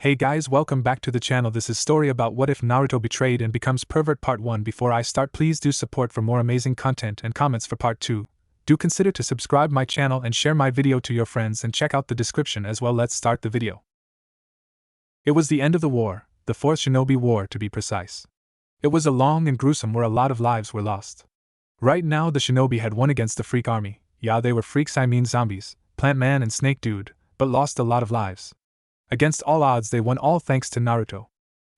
Hey guys, welcome back to the channel. This is story about what if Naruto betrayed and becomes pervert part 1. Before I start, please do support for more amazing content and comments for part 2. Do consider to subscribe my channel and share my video to your friends and check out the description as well. Let's start the video. It was the end of the war, the 4th Shinobi War to be precise. It was a long and gruesome where a lot of lives were lost. Right now the Shinobi had won against the Freak Army. Yeah, they were freaks, I mean zombies, Plant Man and Snake Dude, but lost a lot of lives. Against all odds they won, all thanks to Naruto.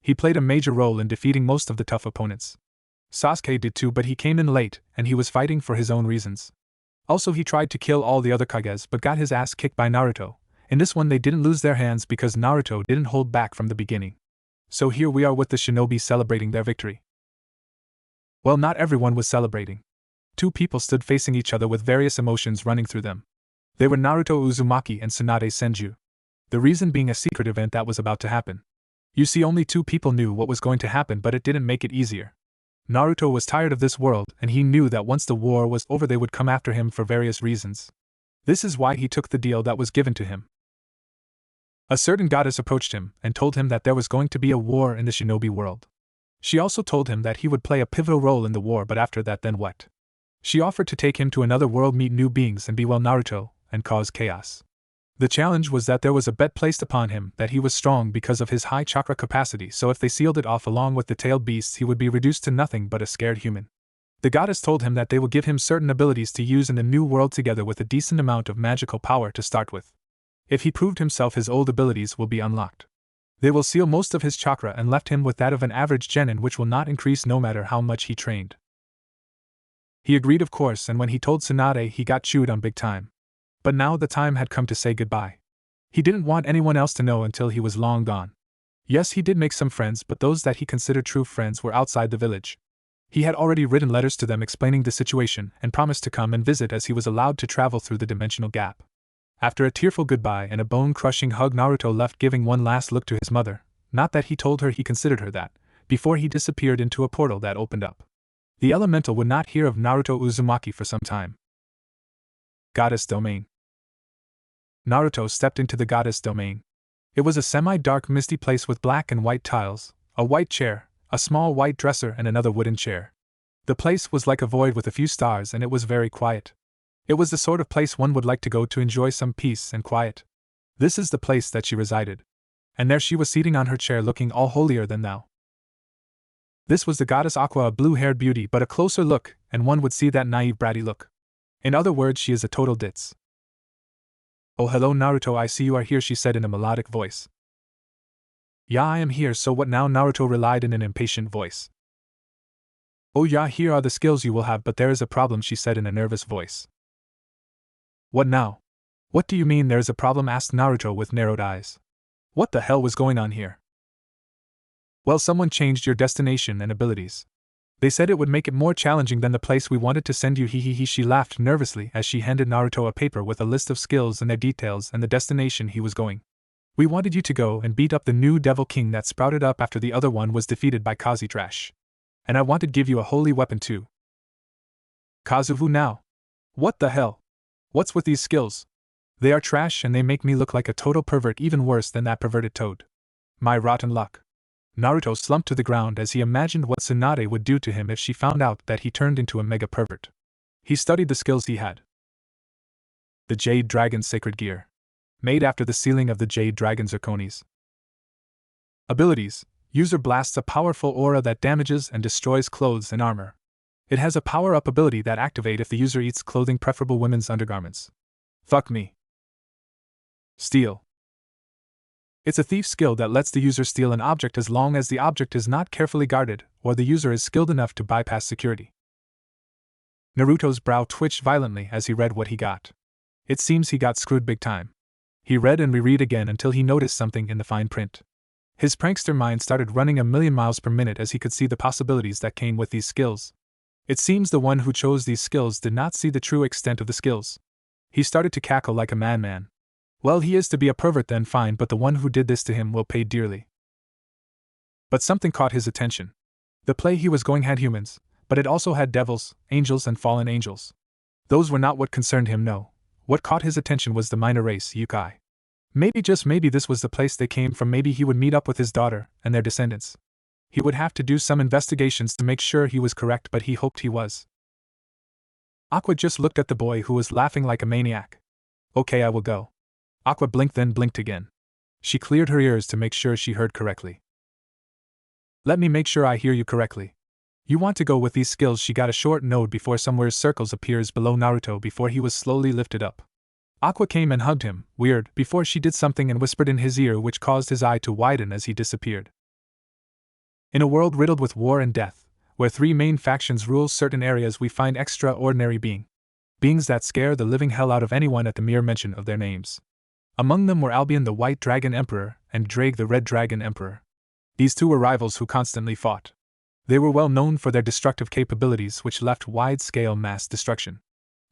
He played a major role in defeating most of the tough opponents. Sasuke did too, but he came in late, and he was fighting for his own reasons. Also he tried to kill all the other Kages but got his ass kicked by Naruto. In this one they didn't lose their hands because Naruto didn't hold back from the beginning. So here we are with the Shinobi celebrating their victory. Well, not everyone was celebrating. Two people stood facing each other with various emotions running through them. They were Naruto Uzumaki and Tsunade Senju. The reason being a secret event that was about to happen. You see, only two people knew what was going to happen, but it didn't make it easier. Naruto was tired of this world, and he knew that once the war was over they would come after him for various reasons. This is why he took the deal that was given to him. A certain goddess approached him and told him that there was going to be a war in the Shinobi world. She also told him that he would play a pivotal role in the war, but after that then what? She offered to take him to another world, meet new beings, and be well Naruto, and cause chaos. The challenge was that there was a bet placed upon him that he was strong because of his high chakra capacity, so if they sealed it off along with the tailed beasts he would be reduced to nothing but a scared human. The goddess told him that they will give him certain abilities to use in the new world together with a decent amount of magical power to start with. If he proved himself, his old abilities will be unlocked. They will seal most of his chakra and left him with that of an average genin, which will not increase no matter how much he trained. He agreed of course, and when he told Tsunade he got chewed on big time. But now the time had come to say goodbye. He didn't want anyone else to know until he was long gone. Yes, he did make some friends, but those that he considered true friends were outside the village. He had already written letters to them explaining the situation and promised to come and visit as he was allowed to travel through the dimensional gap. After a tearful goodbye and a bone-crushing hug, Naruto left, giving one last look to his mother, not that he told her he considered her that, before he disappeared into a portal that opened up. The elemental would not hear of Naruto Uzumaki for some time. Goddess Domain. Naruto stepped into the goddess domain. It was a semi-dark, misty place with black and white tiles, a white chair, a small white dresser, and another wooden chair. The place was like a void with a few stars, and it was very quiet. It was the sort of place one would like to go to enjoy some peace and quiet. This is the place that she resided. And there she was sitting on her chair looking all holier than thou. This was the goddess Aqua, a blue-haired beauty, but a closer look, and one would see that naive bratty look. In other words, she is a total ditz. "Oh, hello Naruto, I see you are here," she said in a melodic voice. "Yeah, I am here, so what now?" Naruto replied in an impatient voice. "Oh yeah, here are the skills you will have, but there is a problem," she said in a nervous voice. "What now? What do you mean there is a problem?" asked Naruto with narrowed eyes. What the hell was going on here? "Well, someone changed your destination and abilities. They said it would make it more challenging than the place we wanted to send you, he." She laughed nervously as she handed Naruto a paper with a list of skills and their details and the destination he was going. "We wanted you to go and beat up the new Devil King that sprouted up after the other one was defeated by Kazi Trash. And I wanted to give you a holy weapon too." "Kazuvu now? What the hell? What's with these skills? They are trash and they make me look like a total pervert, even worse than that perverted toad. My rotten luck." Naruto slumped to the ground as he imagined what Tsunade would do to him if she found out that he turned into a mega pervert. He studied the skills he had. The Jade Dragon Sacred Gear. Made after the sealing of the Jade Dragon Zirconies. Abilities. User blasts a powerful aura that damages and destroys clothes and armor. It has a power-up ability that activates if the user eats clothing, preferable women's undergarments. Fuck me. Steal. It's a thief skill that lets the user steal an object as long as the object is not carefully guarded or the user is skilled enough to bypass security. Naruto's brow twitched violently as he read what he got. It seems he got screwed big time. He read and reread again until he noticed something in the fine print. His prankster mind started running a million miles per minute as he could see the possibilities that came with these skills. It seems the one who chose these skills did not see the true extent of the skills. He started to cackle like a madman. Well, he is to be a pervert then, fine, but the one who did this to him will pay dearly. But something caught his attention. The play he was going had humans, but it also had devils, angels, and fallen angels. Those were not what concerned him, no. What caught his attention was the minor race, Yukai. Maybe, just maybe, this was the place they came from. Maybe he would meet up with his daughter and their descendants. He would have to do some investigations to make sure he was correct, but he hoped he was. Aqua just looked at the boy, who was laughing like a maniac. Okay, I will go. Aqua blinked, then blinked again. She cleared her ears to make sure she heard correctly. Let me make sure I hear you correctly. You want to go with these skills? She got a short nod before somewhere circles appears below Naruto before he was slowly lifted up. Aqua came and hugged him, weird, before she did something and whispered in his ear, which caused his eye to widen as he disappeared. In a world riddled with war and death, where three main factions rule certain areas, we find extraordinary beings that scare the living hell out of anyone at the mere mention of their names. Among them were Albion the White Dragon Emperor and Drake the Red Dragon Emperor. These two were rivals who constantly fought. They were well known for their destructive capabilities, which left wide-scale mass destruction.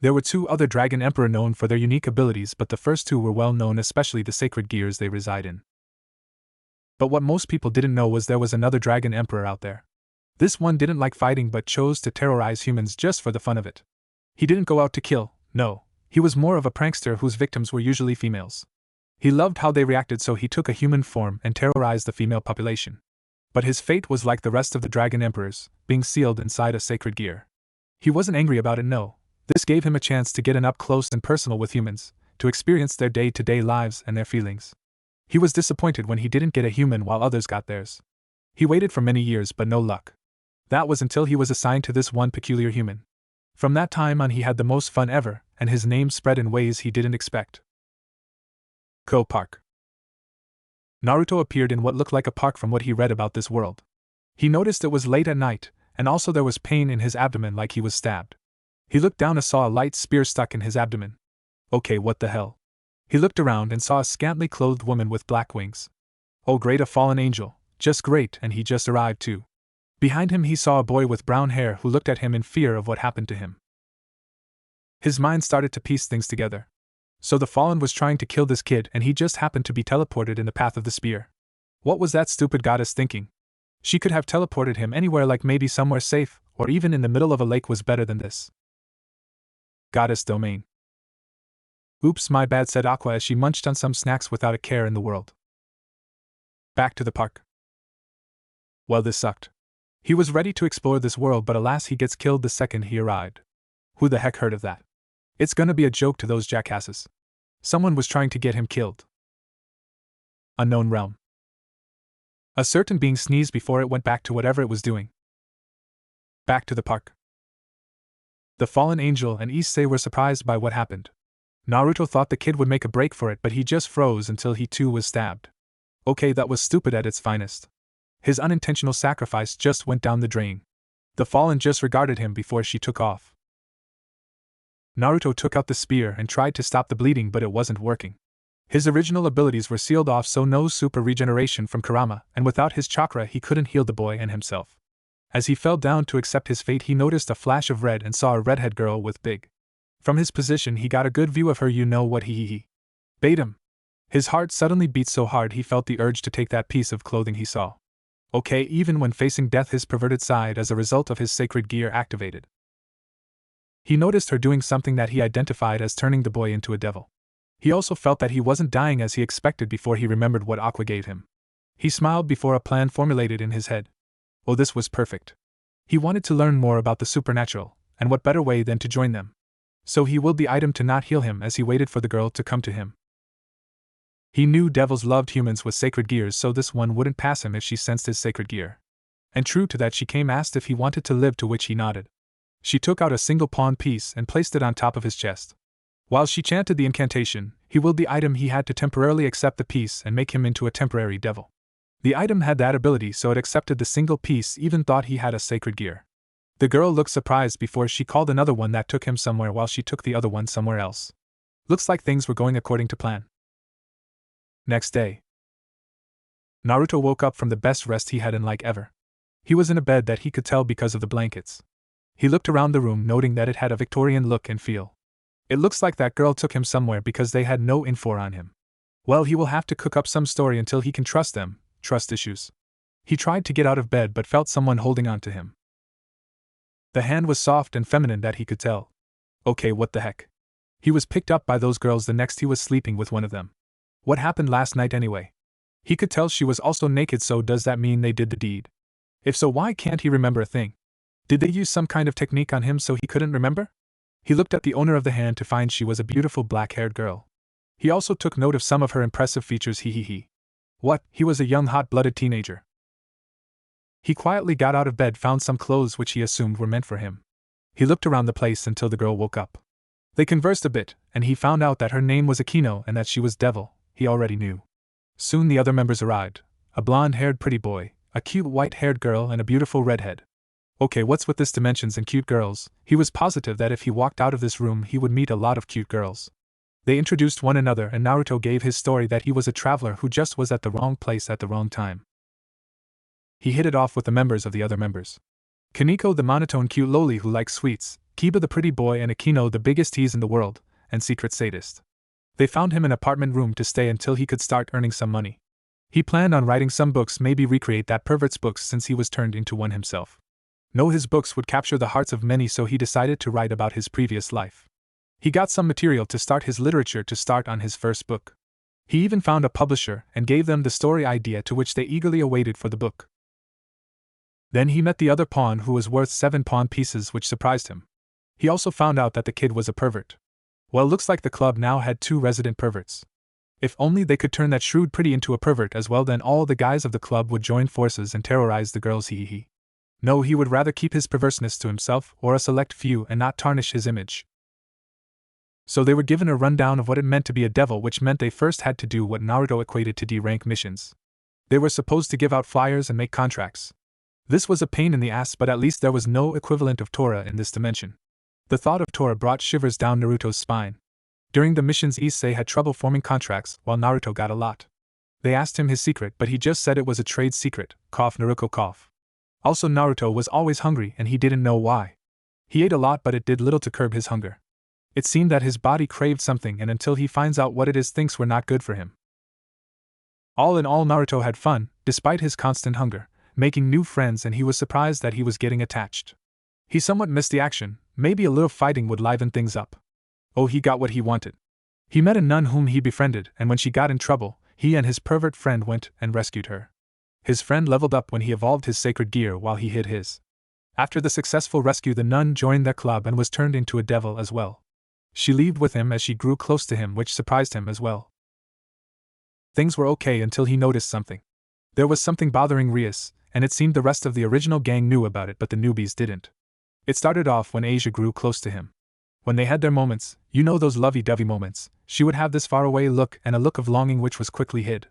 There were two other Dragon Emperor known for their unique abilities, but the first two were well known, especially the sacred gears they reside in. But what most people didn't know was there was another Dragon Emperor out there. This one didn't like fighting but chose to terrorize humans just for the fun of it. He didn't go out to kill, no, he was more of a prankster whose victims were usually females. He loved how they reacted, so he took a human form and terrorized the female population. But his fate was like the rest of the Dragon Emperors, being sealed inside a sacred gear. He wasn't angry about it, no. This gave him a chance to get in up close and personal with humans, to experience their day-to-day lives and their feelings. He was disappointed when he didn't get a human while others got theirs. He waited for many years but no luck. That was until he was assigned to this one peculiar human. From that time on he had the most fun ever, and his name spread in ways he didn't expect. Ko Park. Naruto appeared in what looked like a park from what he read about this world. He noticed it was late at night, and also there was pain in his abdomen like he was stabbed. He looked down and saw a light spear stuck in his abdomen. Okay, what the hell? He looked around and saw a scantily clothed woman with black wings. Oh great, a fallen angel, just great, and he just arrived too. Behind him he saw a boy with brown hair who looked at him in fear of what happened to him. His mind started to piece things together. So the fallen was trying to kill this kid and he just happened to be teleported in the path of the spear. What was that stupid goddess thinking? She could have teleported him anywhere, like maybe somewhere safe, or even in the middle of a lake was better than this. Goddess domain. Oops, my bad, said Aqua as she munched on some snacks without a care in the world. Back to the park. Well, this sucked. He was ready to explore this world, but alas, he gets killed the second he arrived. Who the heck heard of that? It's gonna be a joke to those jackasses. Someone was trying to get him killed. Unknown realm. A certain being sneezed before it went back to whatever it was doing. Back to the park. The fallen angel and Issei were surprised by what happened. Naruto thought the kid would make a break for it, but he just froze until he too was stabbed. Okay, that was stupid at its finest. His unintentional sacrifice just went down the drain. The fallen just regarded him before she took off. Naruto took out the spear and tried to stop the bleeding, but it wasn't working. His original abilities were sealed off, so no super regeneration from Kurama, and without his chakra he couldn't heal the boy and himself. As he fell down to accept his fate, he noticed a flash of red and saw a redhead girl with big. From his position he got a good view of her. You know what he bade him. His heart suddenly beat so hard he felt the urge to take that piece of clothing he saw. Okay, even when facing death, his perverted side as a result of his sacred gear activated. He noticed her doing something that he identified as turning the boy into a devil. He also felt that he wasn't dying as he expected before he remembered what Aqua gave him. He smiled before a plan formulated in his head. Oh, this was perfect. He wanted to learn more about the supernatural, and what better way than to join them. So he willed the item to not heal him as he waited for the girl to come to him. He knew devils loved humans with sacred gears, so this one wouldn't pass him if she sensed his sacred gear. And true to that, she came, asked if he wanted to live, to which he nodded. She took out a single pawn piece and placed it on top of his chest. While she chanted the incantation, he willed the item he had to temporarily accept the piece and make him into a temporary devil. The item had that ability, so it accepted the single piece, even thought he had a sacred gear. The girl looked surprised before she called another one that took him somewhere while she took the other one somewhere else. Looks like things were going according to plan. Next day. Naruto woke up from the best rest he had in like ever. He was in a bed that he could tell because of the blankets. He looked around the room, noting that it had a Victorian look and feel. It looks like that girl took him somewhere because they had no info on him. Well, he will have to cook up some story until he can trust them. Trust issues. He tried to get out of bed but felt someone holding on to him. The hand was soft and feminine that he could tell. Okay, what the heck? He was picked up by those girls. The next he was sleeping with one of them. What happened last night anyway? He could tell she was also naked, so does that mean they did the deed? If so, why can't he remember a thing? Did they use some kind of technique on him so he couldn't remember? He looked at the owner of the hand to find she was a beautiful black-haired girl. He also took note of some of her impressive features. What, he was a young hot-blooded teenager. He quietly got out of bed, found some clothes which he assumed were meant for him. He looked around the place until the girl woke up. They conversed a bit, and he found out that her name was Aquino and that she was Devil. He already knew. Soon the other members arrived. A blonde-haired pretty boy, a cute white-haired girl, and a beautiful redhead. Okay, what's with this dimensions and cute girls? He was positive that if he walked out of this room he would meet a lot of cute girls. They introduced one another and Naruto gave his story that he was a traveler who just was at the wrong place at the wrong time. He hit it off with the members of the other members. Kaneko, the monotone cute loli who likes sweets, Kiba the pretty boy, and Aquino, the biggest tease in the world, and secret sadist. They found him an apartment room to stay until he could start earning some money. He planned on writing some books, maybe recreate that Pervert's books since he was turned into one himself. His books would capture the hearts of many, so he decided to write about his previous life. He got some material to start his literature to start on his first book. He even found a publisher and gave them the story idea, to which they eagerly awaited for the book. Then he met the other pawn who was worth 7 pawn pieces, which surprised him. He also found out that the kid was a pervert. Well, looks like the club now had 2 resident perverts. If only they could turn that shrewd pretty into a pervert as well, then all the guys of the club would join forces and terrorize the girls. No, he would rather keep his perverseness to himself or a select few and not tarnish his image. So they were given a rundown of what it meant to be a devil, which meant they first had to do what Naruto equated to D-rank missions. They were supposed to give out flyers and make contracts. This was a pain in the ass, but at least there was no equivalent of Torah in this dimension. The thought of Torah brought shivers down Naruto's spine. During the missions, Issei had trouble forming contracts, while Naruto got a lot. They asked him his secret, but he just said it was a trade secret. Naruto cough. Also, Naruto was always hungry and he didn't know why. He ate a lot, but it did little to curb his hunger. It seemed that his body craved something, and until he finds out what it is, thinks we're not good for him. All in all, Naruto had fun, despite his constant hunger, making new friends, and he was surprised that he was getting attached. He somewhat missed the action, maybe a little fighting would liven things up. Oh, he got what he wanted. He met a nun whom he befriended, and when she got in trouble, he and his pervert friend went and rescued her. His friend leveled up when he evolved his sacred gear while he hid his. After the successful rescue, the nun joined their club and was turned into a devil as well. She lived with him as she grew close to him, which surprised him as well. Things were okay until he noticed something. There was something bothering Rias, and it seemed the rest of the original gang knew about it, but the newbies didn't. It started off when Asia grew close to him. When they had their moments, those lovey-dovey moments, she would have this faraway look and a look of longing which was quickly hid.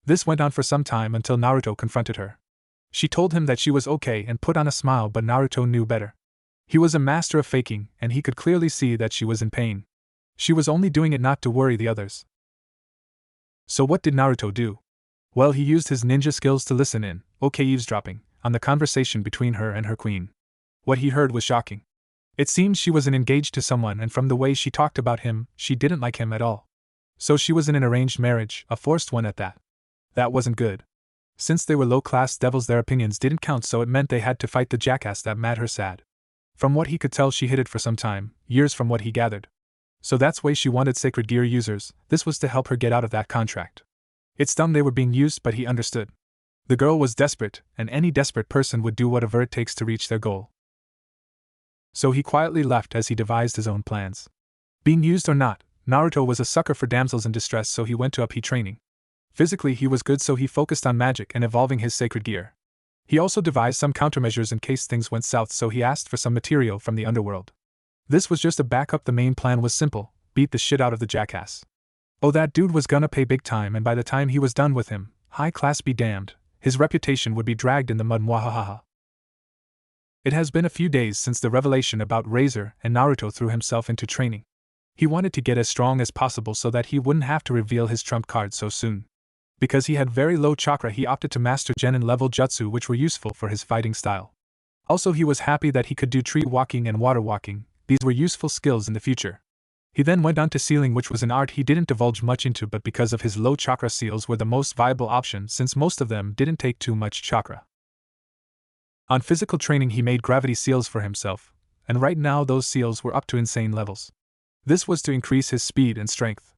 This went on for some time until Naruto confronted her. She told him that she was okay and put on a smile, but Naruto knew better. He was a master of faking, and he could clearly see that she was in pain. She was only doing it not to worry the others. So what did Naruto do? Well, he used his ninja skills to listen in, eavesdropping, on the conversation between her and her queen. What he heard was shocking. It seems she was engaged to someone, and from the way she talked about him, she didn't like him at all. So she was in an arranged marriage, a forced one at that. That wasn't good. Since they were low-class devils, their opinions didn't count, so it meant they had to fight the jackass that made her sad. From what he could tell, she hid it for some time, years from what he gathered. So that's why she wanted sacred gear users. This was to help her get out of that contract. It stung they were being used, but he understood. The girl was desperate, and any desperate person would do whatever it takes to reach their goal. So he quietly left as he devised his own plans. Being used or not, Naruto was a sucker for damsels in distress, so he went to up training. Physically he was good, so he focused on magic and evolving his sacred gear. He also devised some countermeasures in case things went south, so he asked for some material from the underworld. This was just a backup. The main plan was simple: beat the shit out of the jackass. Oh, that dude was gonna pay big time, and by the time he was done with him, high class be damned, his reputation would be dragged in the mud. Mwahaha. It has been a few days since the revelation about Razor, and Naruto threw himself into training. He wanted to get as strong as possible so that he wouldn't have to reveal his trump card so soon. Because he had very low chakra, he opted to master genin level jutsu, which were useful for his fighting style. Also, he was happy that he could do tree walking and water walking. These were useful skills in the future. He then went on to sealing, which was an art he didn't divulge much into, but because of his low chakra, seals were the most viable option since most of them didn't take too much chakra. On physical training, he made gravity seals for himself, and right now those seals were up to insane levels. This was to increase his speed and strength.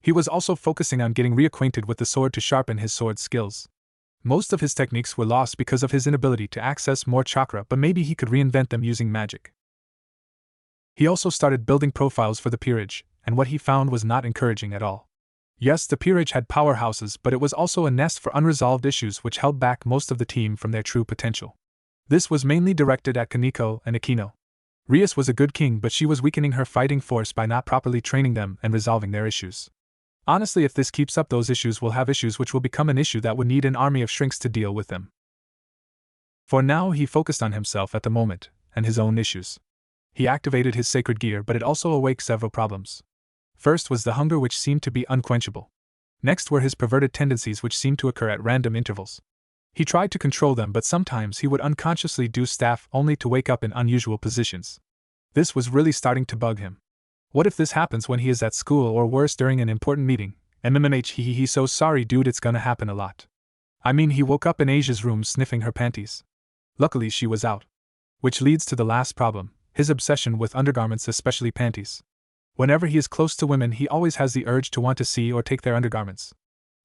He was also focusing on getting reacquainted with the sword to sharpen his sword skills. Most of his techniques were lost because of his inability to access more chakra, but maybe he could reinvent them using magic. He also started building profiles for the peerage, and what he found was not encouraging at all. Yes, the peerage had powerhouses, but it was also a nest for unresolved issues which held back most of the team from their true potential. This was mainly directed at Kaneko and Akino. Rias was a good king, but she was weakening her fighting force by not properly training them and resolving their issues. Honestly, if this keeps up, those issues will have issues which will become an issue that would need an army of shrinks to deal with them. For now, he focused on himself at the moment, and his own issues. He activated his sacred gear, but it also awoke several problems. First was the hunger, which seemed to be unquenchable. Next were his perverted tendencies, which seemed to occur at random intervals. He tried to control them, but sometimes he would unconsciously do stuff only to wake up in unusual positions. This was really starting to bug him. What if this happens when he is at school, or worse, during an important meeting? He's so sorry dude, it's gonna happen a lot. I mean, he woke up in Asia's room sniffing her panties. Luckily she was out. Which leads to the last problem, his obsession with undergarments, especially panties. Whenever he is close to women, he always has the urge to want to see or take their undergarments.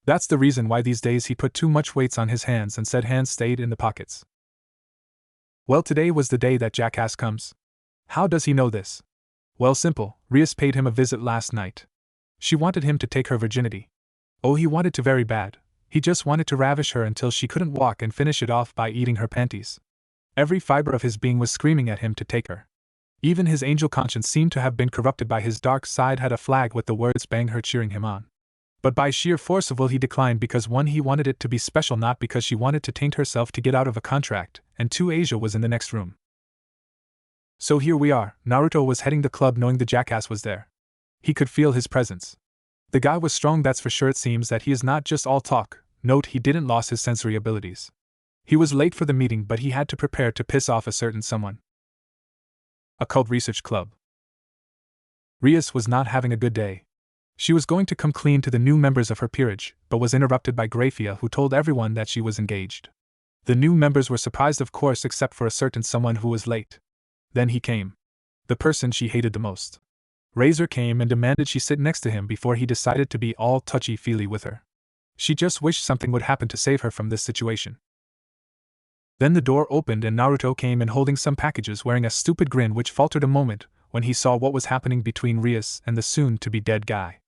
That's the reason why these days he put too much weights on his hands and said hands stayed in the pockets. Well, today was the day that jackass comes. How does he know this? Well, simple, Rias paid him a visit last night. She wanted him to take her virginity. Oh, he wanted to very bad. He just wanted to ravish her until she couldn't walk and finish it off by eating her panties. Every fiber of his being was screaming at him to take her. Even his angel conscience seemed to have been corrupted by his dark side, had a flag with the words "bang her" cheering him on. But by sheer force of will he declined because 1. He wanted it to be special, not because she wanted to taint herself to get out of a contract, and 2. Asia was in the next room. So here we are. Naruto was heading the club knowing the jackass was there. He could feel his presence. The guy was strong, that's for sure. It seems that he is not just all talk. Note, he didn't lose his sensory abilities. He was late for the meeting, but he had to prepare to piss off a certain someone. Occult Research Club. Rias was not having a good day. She was going to come clean to the new members of her peerage, but was interrupted by Grafia, who told everyone that she was engaged. The new members were surprised, of course, except for a certain someone who was late. Then he came. The person she hated the most. Razor came and demanded she sit next to him before he decided to be all touchy-feely with her. She just wished something would happen to save her from this situation. Then the door opened and Naruto came in holding some packages, wearing a stupid grin which faltered a moment when he saw what was happening between Rias and the soon-to-be-dead guy.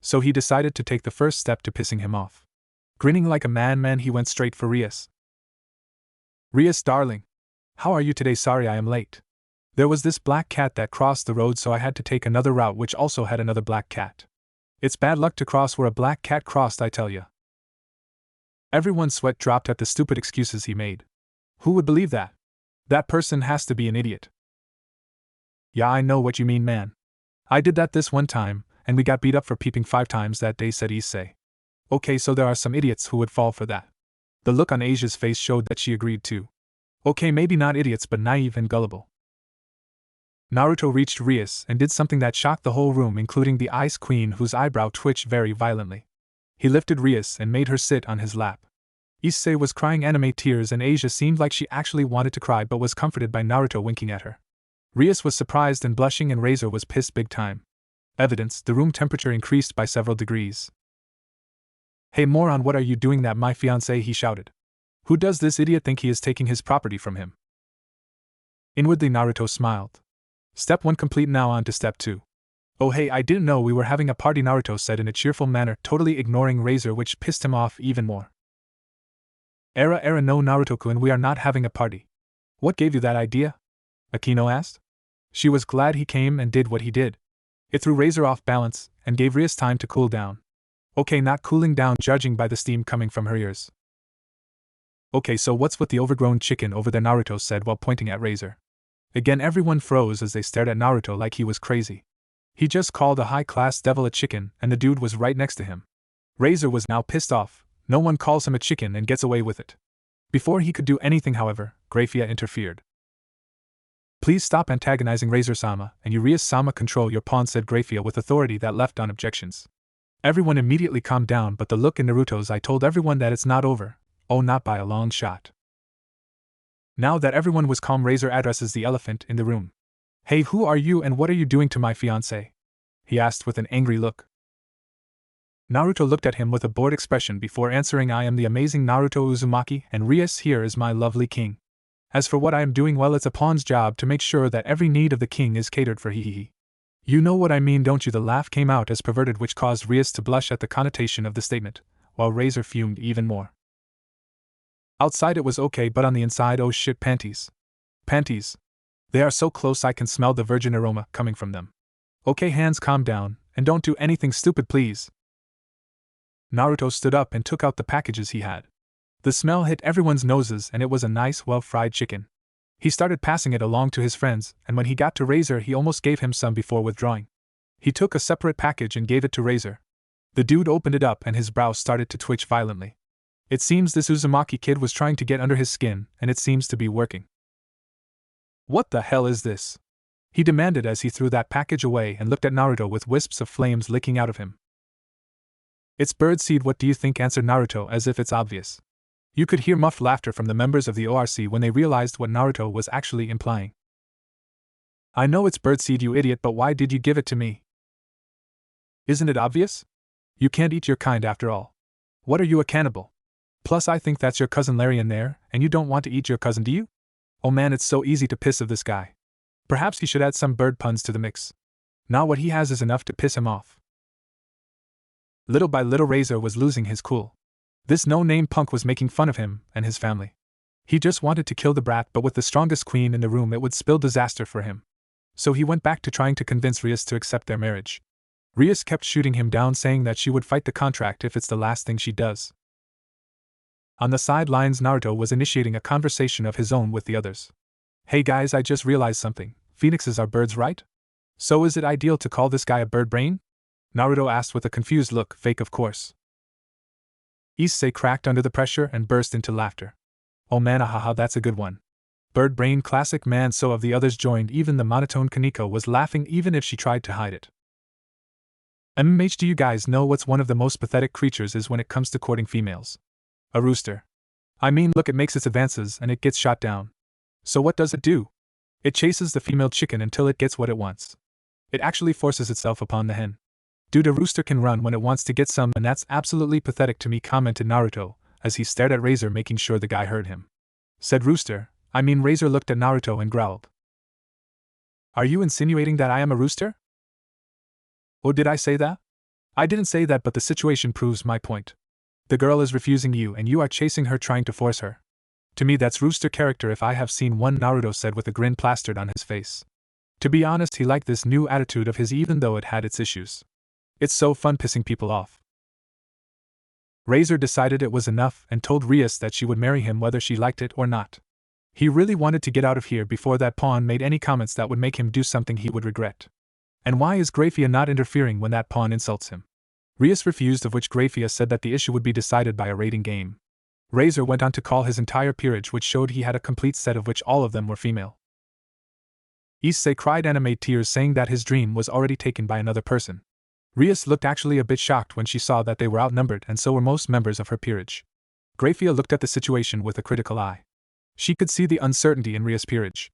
So he decided to take the first step to pissing him off. Grinning like a madman, he went straight for Rias. "Rias, darling. How are you today? Sorry I am late. There was this black cat that crossed the road, so I had to take another route which also had another black cat. It's bad luck to cross where a black cat crossed, I tell ya." Everyone's sweat dropped at the stupid excuses he made. Who would believe that? That person has to be an idiot. "Yeah, I know what you mean, man. I did that this one time, and we got beat up for peeping 5 times that day," said Issei. "Okay, so there are some idiots who would fall for that." The look on Asia's face showed that she agreed too. Okay, maybe not idiots, but naive and gullible. Naruto reached Rias and did something that shocked the whole room, including the Ice Queen, whose eyebrow twitched very violently. He lifted Rias and made her sit on his lap. Issei was crying anime tears, and Asia seemed like she actually wanted to cry but was comforted by Naruto winking at her. Rias was surprised and blushing, and Razor was pissed big time. Evidence, the room temperature increased by several degrees. "Hey moron, what are you doing that my fiancé?" he shouted. "Who does this idiot think he is taking his property from him?" Inwardly Naruto smiled. Step 1 complete, now on to step 2. "Oh hey, I didn't know we were having a party," Naruto said in a cheerful manner, totally ignoring Razor, which pissed him off even more. Era no Naruto-kun, we are not having a party. What gave you that idea?" Akino asked. She was glad he came and did what he did. It threw Razor off balance, and gave Rias time to cool down. Okay, not cooling down judging by the steam coming from her ears. "Okay, so what's with the overgrown chicken over there?" Naruto said while pointing at Razor. Again everyone froze as they stared at Naruto like he was crazy. He just called a high-class devil a chicken, and the dude was right next to him. Razor was now pissed off. No one calls him a chicken and gets away with it. Before he could do anything, however, Grafia interfered. "Please stop antagonizing Razor-sama, and you Rias-sama control your pawn," said Grafia with authority that left on objections. Everyone immediately calmed down, but the look in Naruto's eye told everyone that it's not over. Oh, not by a long shot. Now that everyone was calm, Razor addresses the elephant in the room. "Hey, who are you and what are you doing to my fiancé?" he asked with an angry look. Naruto looked at him with a bored expression before answering, I am the amazing Naruto Uzumaki, and Rias here is my lovely king. As for what I am doing, well, it's a pawn's job to make sure that every need of the king is catered for, hehehe. You know what I mean, don't you? The laugh came out as perverted, which caused Rias to blush at the connotation of the statement, while Razor fumed even more. Outside it was okay, but on the inside, oh shit, panties. Panties. They are so close I can smell the virgin aroma coming from them. Okay, hands, calm down, and don't do anything stupid, please. Naruto stood up and took out the packages he had. The smell hit everyone's noses, and it was a nice, well-fried chicken. He started passing it along to his friends, and when he got to Razor, he almost gave him some before withdrawing. He took a separate package and gave it to Razor. The dude opened it up and his brow started to twitch violently. It seems this Uzumaki kid was trying to get under his skin, and it seems to be working. What the hell is this? He demanded as he threw that package away and looked at Naruto with wisps of flames licking out of him. It's birdseed, what do you think? Answered Naruto as if it's obvious. You could hear muffled laughter from the members of the ORC when they realized what Naruto was actually implying. I know it's birdseed, you idiot, but why did you give it to me? Isn't it obvious? You can't eat your kind after all. What are you, a cannibal? Plus I think that's your cousin Larry in there, and you don't want to eat your cousin, do you? Oh man, it's so easy to piss of this guy. Perhaps he should add some bird puns to the mix. Now what he has is enough to piss him off. Little by little Razor was losing his cool. This no-name punk was making fun of him and his family. He just wanted to kill the brat, but with the strongest queen in the room it would spell disaster for him. So he went back to trying to convince Rias to accept their marriage. Rias kept shooting him down, saying that she would fight the contract if it's the last thing she does. On the sidelines, Naruto was initiating a conversation of his own with the others. Hey guys, I just realized something. Phoenixes are birds, right? So is it ideal to call this guy a bird brain? Naruto asked with a confused look, fake of course. Issei cracked under the pressure and burst into laughter. Oh man, ahaha, that's a good one. Bird brain, classic man. So of the others joined, even the monotone Kaneko was laughing even if she tried to hide it. Do you guys know what's one of the most pathetic creatures is when it comes to courting females? A rooster. I mean, look, it makes its advances and it gets shot down. So what does it do? It chases the female chicken until it gets what it wants. It actually forces itself upon the hen. Dude, a rooster can run when it wants to get some, and that's absolutely pathetic to me, commented Naruto, as he stared at Razor, making sure the guy heard him. Said rooster, I mean. Razor looked at Naruto and growled. Are you insinuating that I am a rooster? Oh, did I say that? I didn't say that, but the situation proves my point. The girl is refusing you and you are chasing her, trying to force her. To me that's rooster character if I have seen one, Naruto said with a grin plastered on his face. To be honest, he liked this new attitude of his even though it had its issues. It's so fun pissing people off. Razor decided it was enough and told Rias that she would marry him whether she liked it or not. He really wanted to get out of here before that pawn made any comments that would make him do something he would regret. And why is Grafia not interfering when that pawn insults him? Rias refused, of which Grafia said that the issue would be decided by a rating game. Razor went on to call his entire peerage, which showed he had a complete set of which all of them were female. Issei cried anime tears, saying that his dream was already taken by another person. Rias looked actually a bit shocked when she saw that they were outnumbered, and so were most members of her peerage. Grafia looked at the situation with a critical eye. She could see the uncertainty in Rias' peerage.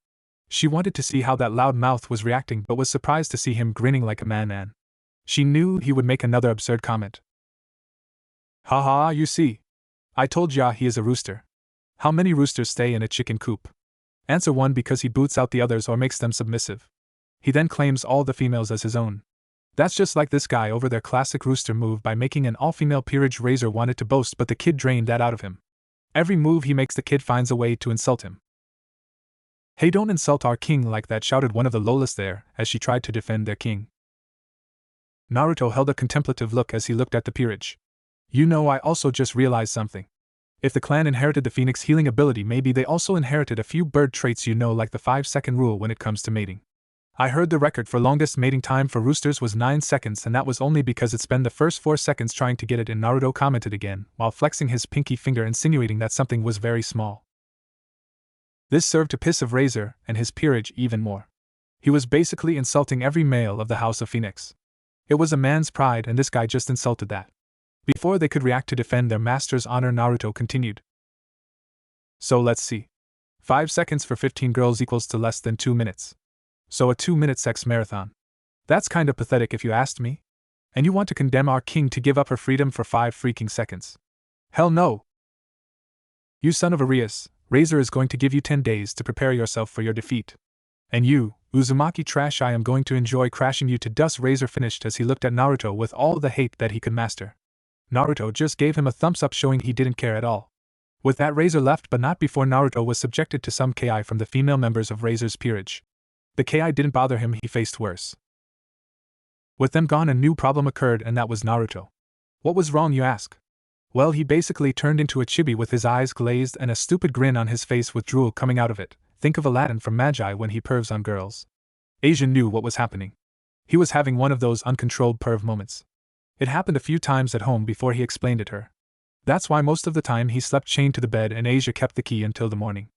She wanted to see how that loud mouth was reacting, but was surprised to see him grinning like a man. She knew he would make another absurd comment. Haha, you see. I told ya he is a rooster. How many roosters stay in a chicken coop? Answer 1, because he boots out the others or makes them submissive. He then claims all the females as his own. That's just like this guy over there, classic rooster move by making an all-female peerage. Razor wanted to boast, but the kid drained that out of him. Every move he makes, the kid finds a way to insult him. Hey, don't insult our king like that, shouted one of the Lolas there, as she tried to defend their king. Naruto held a contemplative look as he looked at the peerage. You know, I also just realized something. If the clan inherited the phoenix healing ability, maybe they also inherited a few bird traits, you know, like the 5-second rule when it comes to mating. I heard the record for longest mating time for roosters was 9 seconds, and that was only because it spent the first 4 seconds trying to get it in. Naruto commented again, while flexing his pinky finger, insinuating that something was very small. This served to piss of Razor and his peerage even more. He was basically insulting every male of the House of Phoenix. It was a man's pride, and this guy just insulted that. Before they could react to defend their master's honor, Naruto continued. So let's see. 5 seconds for 15 girls equals to less than 2 minutes. So a 2-minute sex marathon. That's kinda pathetic if you asked me. And you want to condemn our king to give up her freedom for 5 freaking seconds? Hell no! You son of a Rias, Razor is going to give you 10 days to prepare yourself for your defeat. And you, Uzumaki trash, I am going to enjoy crashing you to dust. Razor finished as he looked at Naruto with all the hate that he could master. Naruto just gave him a thumbs up showing he didn't care at all. With that, Razor left, but not before Naruto was subjected to some KI from the female members of Razor's peerage. The KI didn't bother him, he faced worse. With them gone, a new problem occurred, and that was Naruto. What was wrong, you ask? Well, he basically turned into a chibi with his eyes glazed and a stupid grin on his face with drool coming out of it. Think of Aladdin from Magi when he pervs on girls. Asian knew what was happening. He was having one of those uncontrolled perv moments. It happened a few times at home before he explained it to her. That's why most of the time he slept chained to the bed and Asia kept the key until the morning.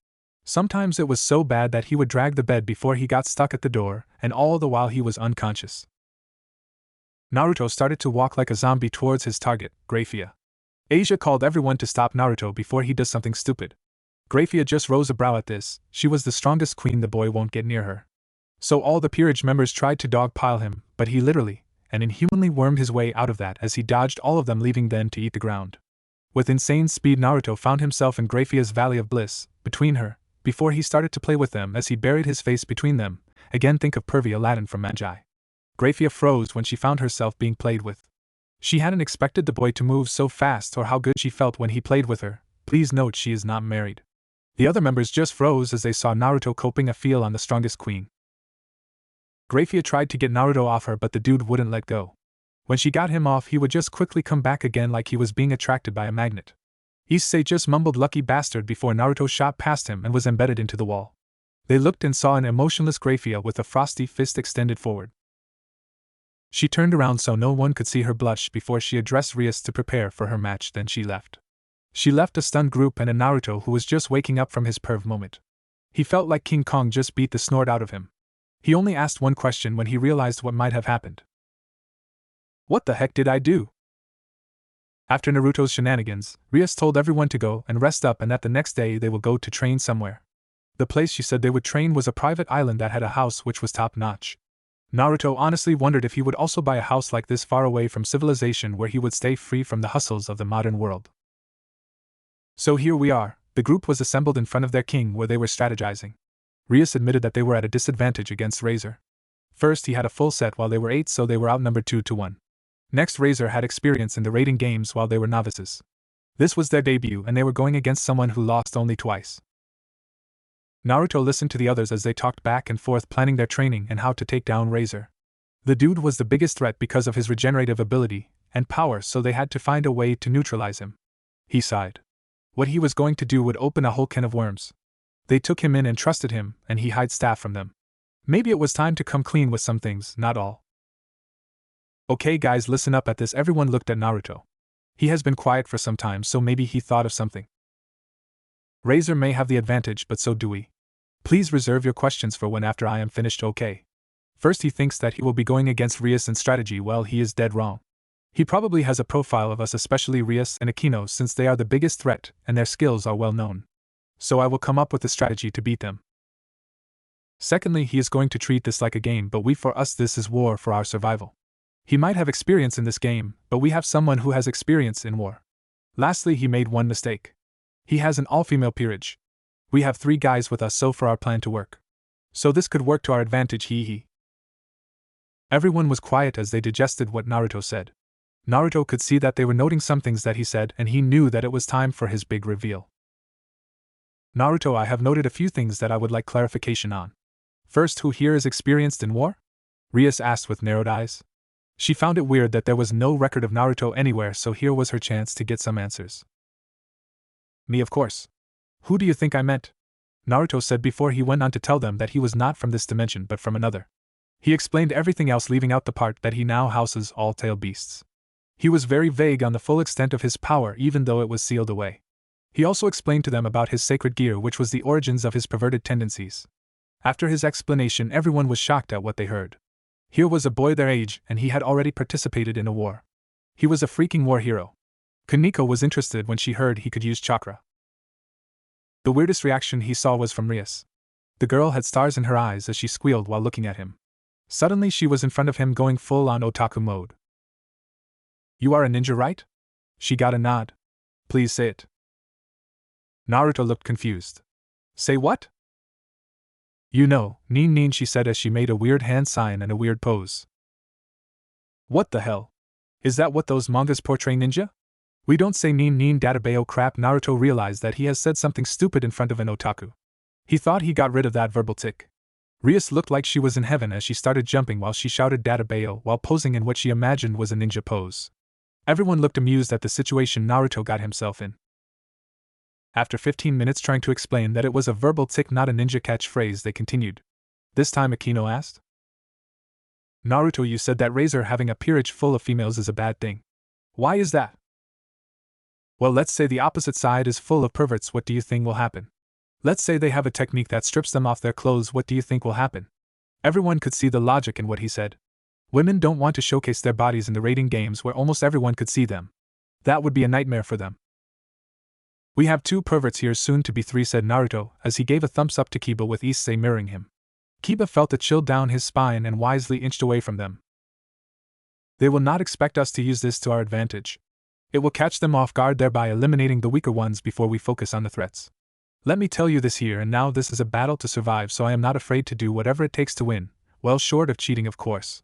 Sometimes it was so bad that he would drag the bed before he got stuck at the door, and all the while he was unconscious. Naruto started to walk like a zombie towards his target, Graphia. Asia called everyone to stop Naruto before he does something stupid. Graphia just rose a brow at this. She was the strongest queen, the boy won't get near her. So all the peerage members tried to dogpile him, but he literally and inhumanly wormed his way out of that as he dodged all of them, leaving them to eat the ground. With insane speed, Naruto found himself in Graphia's Valley of Bliss, between her, before he started to play with them as he buried his face between them. Again, think of pervy Aladdin from Magi. Graphia froze when she found herself being played with. She hadn't expected the boy to move so fast or how good she felt when he played with her. Please note she is not married. The other members just froze as they saw Naruto coping a feel on the strongest queen. Graphia tried to get Naruto off her, but the dude wouldn't let go. When she got him off, he would just quickly come back again like he was being attracted by a magnet. Issei just mumbled lucky bastard before Naruto shot past him and was embedded into the wall. They looked and saw an emotionless Graphia with a frosty fist extended forward. She turned around so no one could see her blush before she addressed Rias to prepare for her match, then she left. She left a stunned group and a Naruto who was just waking up from his perv moment. He felt like King Kong just beat the snort out of him. He only asked one question when he realized what might have happened. What the heck did I do? After Naruto's shenanigans, Rias told everyone to go and rest up and that the next day they will go to train somewhere. The place she said they would train was a private island that had a house which was top-notch. Naruto honestly wondered if he would also buy a house like this far away from civilization where he would stay free from the hustles of the modern world. So here we are. The group was assembled in front of their king where they were strategizing. Rias admitted that they were at a disadvantage against Razor. First, he had a full set while they were 8, so they were outnumbered 2-1. Next, Razor had experience in the raiding games while they were novices. This was their debut and they were going against someone who lost only twice. Naruto listened to the others as they talked back and forth planning their training and how to take down Razor. The dude was the biggest threat because of his regenerative ability and power, so they had to find a way to neutralize him. He sighed. What he was going to do would open a whole can of worms. They took him in and trusted him, and he hid staff from them. Maybe it was time to come clean with some things, not all. Okay guys, listen up at this. Everyone looked at Naruto. He has been quiet for some time, so maybe he thought of something. Razor may have the advantage, but so do we. Please reserve your questions for when after I am finished, okay? First, he thinks that he will be going against Rias in strategy. Well, he is dead wrong. He probably has a profile of us, especially Rias and Akino, since they are the biggest threat and their skills are well known. So I will come up with a strategy to beat them. Secondly, he is going to treat this like a game, but for us this is war for our survival. He might have experience in this game, but we have someone who has experience in war. Lastly, he made one mistake. He has an all-female peerage. We have 3 guys with us, so for our plan to work. So this could work to our advantage, hee. Everyone was quiet as they digested what Naruto said. Naruto could see that they were noting some things that he said, and he knew that it was time for his big reveal. Naruto, I have noted a few things that I would like clarification on. First, who here is experienced in war? Rias asked with narrowed eyes. She found it weird that there was no record of Naruto anywhere, so here was her chance to get some answers. Me, of course. Who do you think I meant? Naruto said before he went on to tell them that he was not from this dimension but from another. He explained everything else, leaving out the part that he now houses all tail beasts. He was very vague on the full extent of his power, even though it was sealed away. He also explained to them about his sacred gear, which was the origins of his perverted tendencies. After his explanation, everyone was shocked at what they heard. Here was a boy their age, and he had already participated in a war. He was a freaking war hero. Kaneko was interested when she heard he could use chakra. The weirdest reaction he saw was from Rias. The girl had stars in her eyes as she squealed while looking at him. Suddenly she was in front of him going full on otaku mode. You are a ninja, right? She got a nod. Please say it. Naruto looked confused. Say what? You know, nin nin, she said as she made a weird hand sign and a weird pose. What the hell? Is that what those mangas portray ninja? We don't say nin nin databao crap. Naruto realized that he has said something stupid in front of an otaku. He thought he got rid of that verbal tick. Rias looked like she was in heaven as she started jumping while she shouted databao while posing in what she imagined was a ninja pose. Everyone looked amused at the situation Naruto got himself in. After 15 minutes trying to explain that it was a verbal tick, not a ninja catchphrase, they continued. This time Akino asked. Naruto, you said that Razor having a peerage full of females is a bad thing. Why is that? Well, let's say the opposite side is full of perverts, what do you think will happen? Let's say they have a technique that strips them off their clothes, what do you think will happen? Everyone could see the logic in what he said. Women don't want to showcase their bodies in the rating games where almost everyone could see them. That would be a nightmare for them. We have 2 perverts here, soon to be 3, said Naruto, as he gave a thumbs up to Kiba with Issei mirroring him. Kiba felt a chill down his spine and wisely inched away from them. They will not expect us to use this to our advantage. It will catch them off guard, thereby eliminating the weaker ones before we focus on the threats. Let me tell you this here and now, this is a battle to survive, so I am not afraid to do whatever it takes to win, well short of cheating, of course.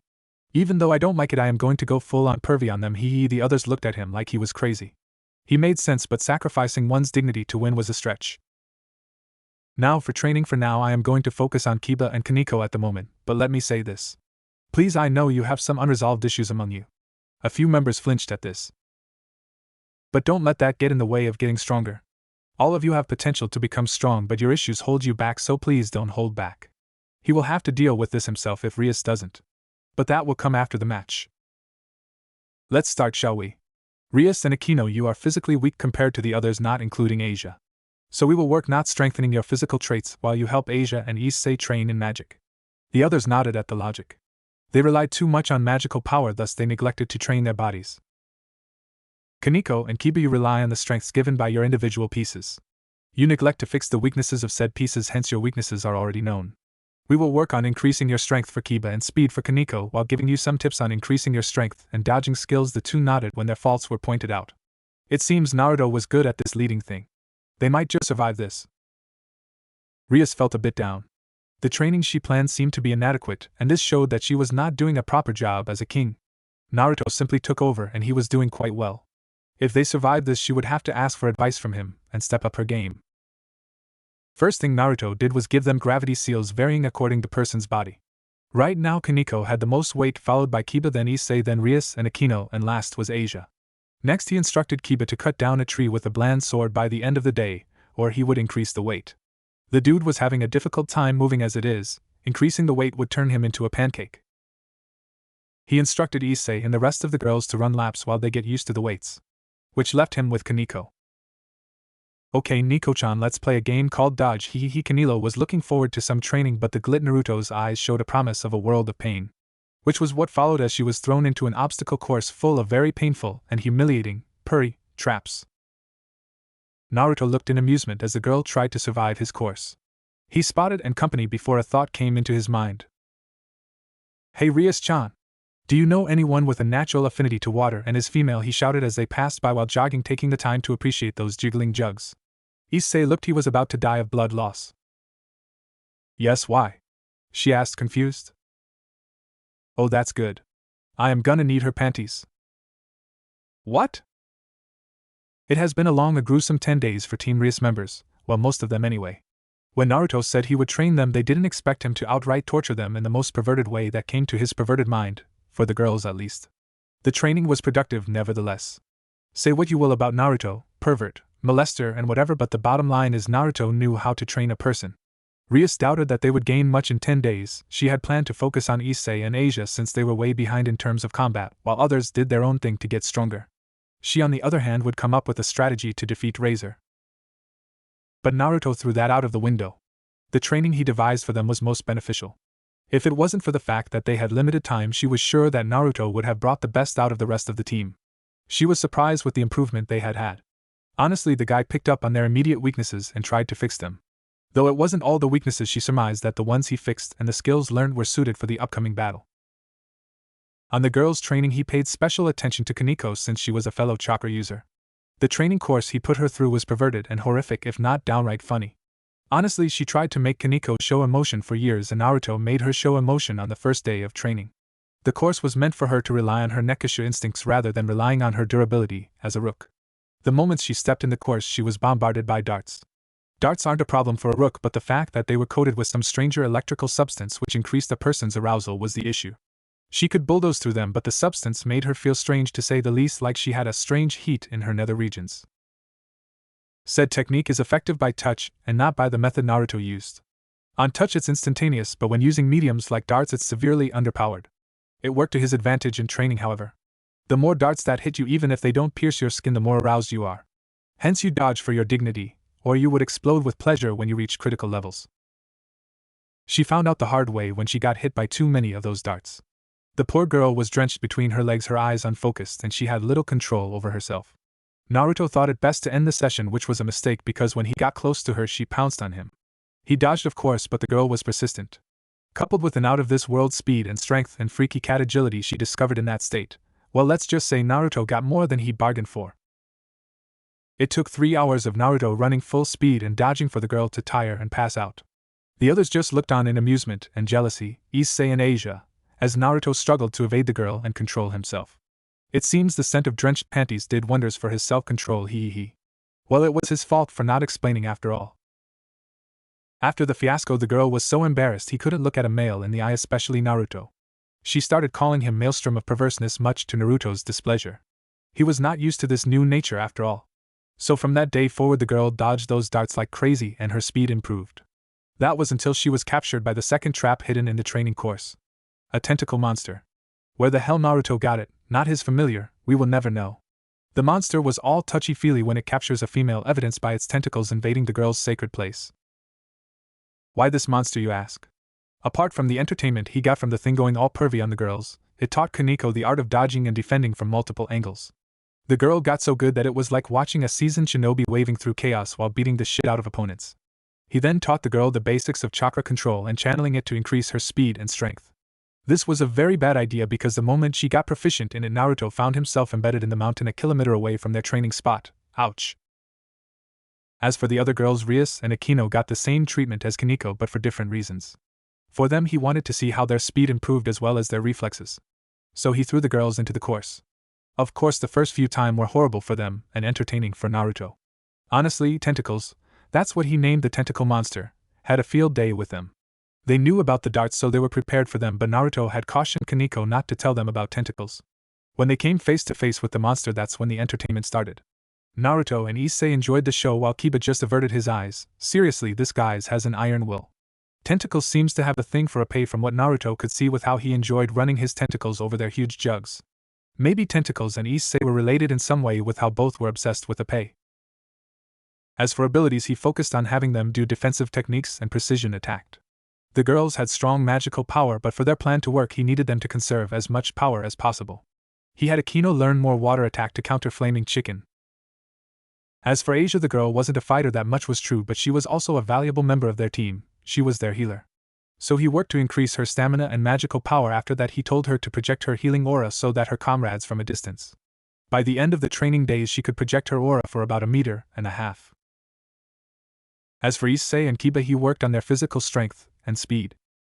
Even though I don't like it, I am going to go full on pervy on them. The others looked at him like he was crazy. He made sense, but sacrificing one's dignity to win was a stretch. Now for training. For now I am going to focus on Kiba and Kaneko at the moment, but let me say this. Please, I know you have some unresolved issues among you. A few members flinched at this. But don't let that get in the way of getting stronger. All of you have potential to become strong, but your issues hold you back, so please don't hold back. He will have to deal with this himself if Rias doesn't. But that will come after the match. Let's start, shall we? Rias and Akino, you are physically weak compared to the others, not including Asia. So we will work not strengthening your physical traits while you help Asia and Issei train in magic. The others nodded at the logic. They relied too much on magical power, thus they neglected to train their bodies. Kaneko and Kiba, you rely on the strengths given by your individual pieces. You neglect to fix the weaknesses of said pieces, hence your weaknesses are already known. We will work on increasing your strength for Kiba and speed for Kaneko while giving you some tips on increasing your strength and dodging skills. The 2 nodded when their faults were pointed out. It seems Naruto was good at this leading thing. They might just survive this. Rias felt a bit down. The training she planned seemed to be inadequate, and this showed that she was not doing a proper job as a king. Naruto simply took over and he was doing quite well. If they survived this, she would have to ask for advice from him and step up her game. First thing Naruto did was give them gravity seals varying according to person's body. Right now Kaneko had the most weight, followed by Kiba, then Issei, then Rias and Akino, and last was Asia. Next he instructed Kiba to cut down a tree with a bland sword by the end of the day, or he would increase the weight. The dude was having a difficult time moving as it is, increasing the weight would turn him into a pancake. He instructed Issei and the rest of the girls to run laps while they get used to the weights. Which left him with Kaneko. Okay, Nico-chan, let's play a game called Dodge. Kanelo was looking forward to some training, but the glit Naruto's eyes showed a promise of a world of pain. Which was what followed as she was thrown into an obstacle course full of very painful and humiliating, traps. Naruto looked in amusement as the girl tried to survive his course. He spotted and company before a thought came into his mind. Hey Rias-chan! Do you know anyone with a natural affinity to water and is female? He shouted as they passed by while jogging, taking the time to appreciate those jiggling jugs. Issei looked he was about to die of blood loss. Yes, why? She asked, confused. Oh, that's good. I am gonna need her panties. What? It has been a long, a gruesome 10 days for Team Rias members, well, most of them anyway. When Naruto said he would train them, they didn't expect him to outright torture them in the most perverted way that came to his perverted mind, for the girls at least. The training was productive nevertheless. Say what you will about Naruto, pervert, molester and whatever, but the bottom line is Naruto knew how to train a person. Rias doubted that they would gain much in 10 days. She had planned to focus on Issei and Asia since they were way behind in terms of combat, while others did their own thing to get stronger. She on the other hand would come up with a strategy to defeat Razor. But Naruto threw that out of the window. The training he devised for them was most beneficial. If it wasn't for the fact that they had limited time, she was sure that Naruto would have brought the best out of the rest of the team. She was surprised with the improvement they had had. Honestly, the guy picked up on their immediate weaknesses and tried to fix them. Though it wasn't all the weaknesses, she surmised that the ones he fixed and the skills learned were suited for the upcoming battle. On the girls' training, he paid special attention to Kaneko since she was a fellow chakra user. The training course he put her through was perverted and horrific, if not downright funny. Honestly, she tried to make Kaneko show emotion for years, and Naruto made her show emotion on the first day of training. The course was meant for her to rely on her nekisha instincts rather than relying on her durability as a rook. The moment she stepped in the course, she was bombarded by darts. Darts aren't a problem for a rook, but the fact that they were coated with some stranger electrical substance which increased a person's arousal was the issue. She could bulldoze through them, but the substance made her feel strange, to say the least, like she had a strange heat in her nether regions. Said technique is effective by touch and not by the method Naruto used. On touch it's instantaneous, but when using mediums like darts it's severely underpowered. It worked to his advantage in training, however. The more darts that hit you, even if they don't pierce your skin, the more aroused you are. Hence you dodge for your dignity, or you would explode with pleasure when you reach critical levels. She found out the hard way when she got hit by too many of those darts. The poor girl was drenched between her legs, her eyes unfocused, and she had little control over herself. Naruto thought it best to end the session, which was a mistake because when he got close to her she pounced on him. He dodged, of course, but the girl was persistent. Coupled with an out-of-this-world speed and strength and freaky cat agility she discovered in that state, well, let's just say Naruto got more than he bargained for. It took 3 hours of Naruto running full speed and dodging for the girl to tire and pass out. The others just looked on in amusement and jealousy, Issei and Asia, as Naruto struggled to evade the girl and control himself. It seems the scent of drenched panties did wonders for his self-control, Well, it was his fault for not explaining after all. After the fiasco, the girl was so embarrassed he couldn't look at a male in the eye, especially Naruto. She started calling him Maelstrom of Perverseness, much to Naruto's displeasure. He was not used to this new nature after all. So from that day forward the girl dodged those darts like crazy and her speed improved. That was until she was captured by the second trap hidden in the training course. A tentacle monster. Where the hell Naruto got it, not his familiar, we will never know. The monster was all touchy-feely when it captures a female, evidenced by its tentacles invading the girl's sacred place. Why this monster, you ask? Apart from the entertainment he got from the thing going all pervy on the girls, it taught Kaneko the art of dodging and defending from multiple angles. The girl got so good that it was like watching a seasoned shinobi waving through chaos while beating the shit out of opponents. He then taught the girl the basics of chakra control and channeling it to increase her speed and strength. This was a very bad idea because the moment she got proficient in it, Naruto found himself embedded in the mountain a kilometer away from their training spot. Ouch. As for the other girls, Rias and Akino got the same treatment as Kaneko, but for different reasons. For them, he wanted to see how their speed improved as well as their reflexes. So he threw the girls into the course. Of course, the first few times were horrible for them and entertaining for Naruto. Honestly, tentacles, that's what he named the tentacle monster, had a field day with them. They knew about the darts, so they were prepared for them, but Naruto had cautioned Kaneko not to tell them about tentacles. When they came face to face with the monster, that's when the entertainment started. Naruto and Issei enjoyed the show while Kiba just averted his eyes. Seriously, this guy has an iron will. Tentacles seems to have a thing for a pay, from what Naruto could see with how he enjoyed running his tentacles over their huge jugs. Maybe Tentacles and Issei were related in some way with how both were obsessed with a pay. As for abilities, he focused on having them do defensive techniques and precision attack. The girls had strong magical power, but for their plan to work he needed them to conserve as much power as possible. He had Akino learn more water attack to counter Flaming Chicken. As for Asia, the girl wasn't a fighter, that much was true, but she was also a valuable member of their team. She was their healer. So he worked to increase her stamina and magical power. After that he told her to project her healing aura so that her comrades from a distance. By the end of the training days she could project her aura for about 1.5 meters. As for Issei and Kiba, he worked on their physical strength and speed.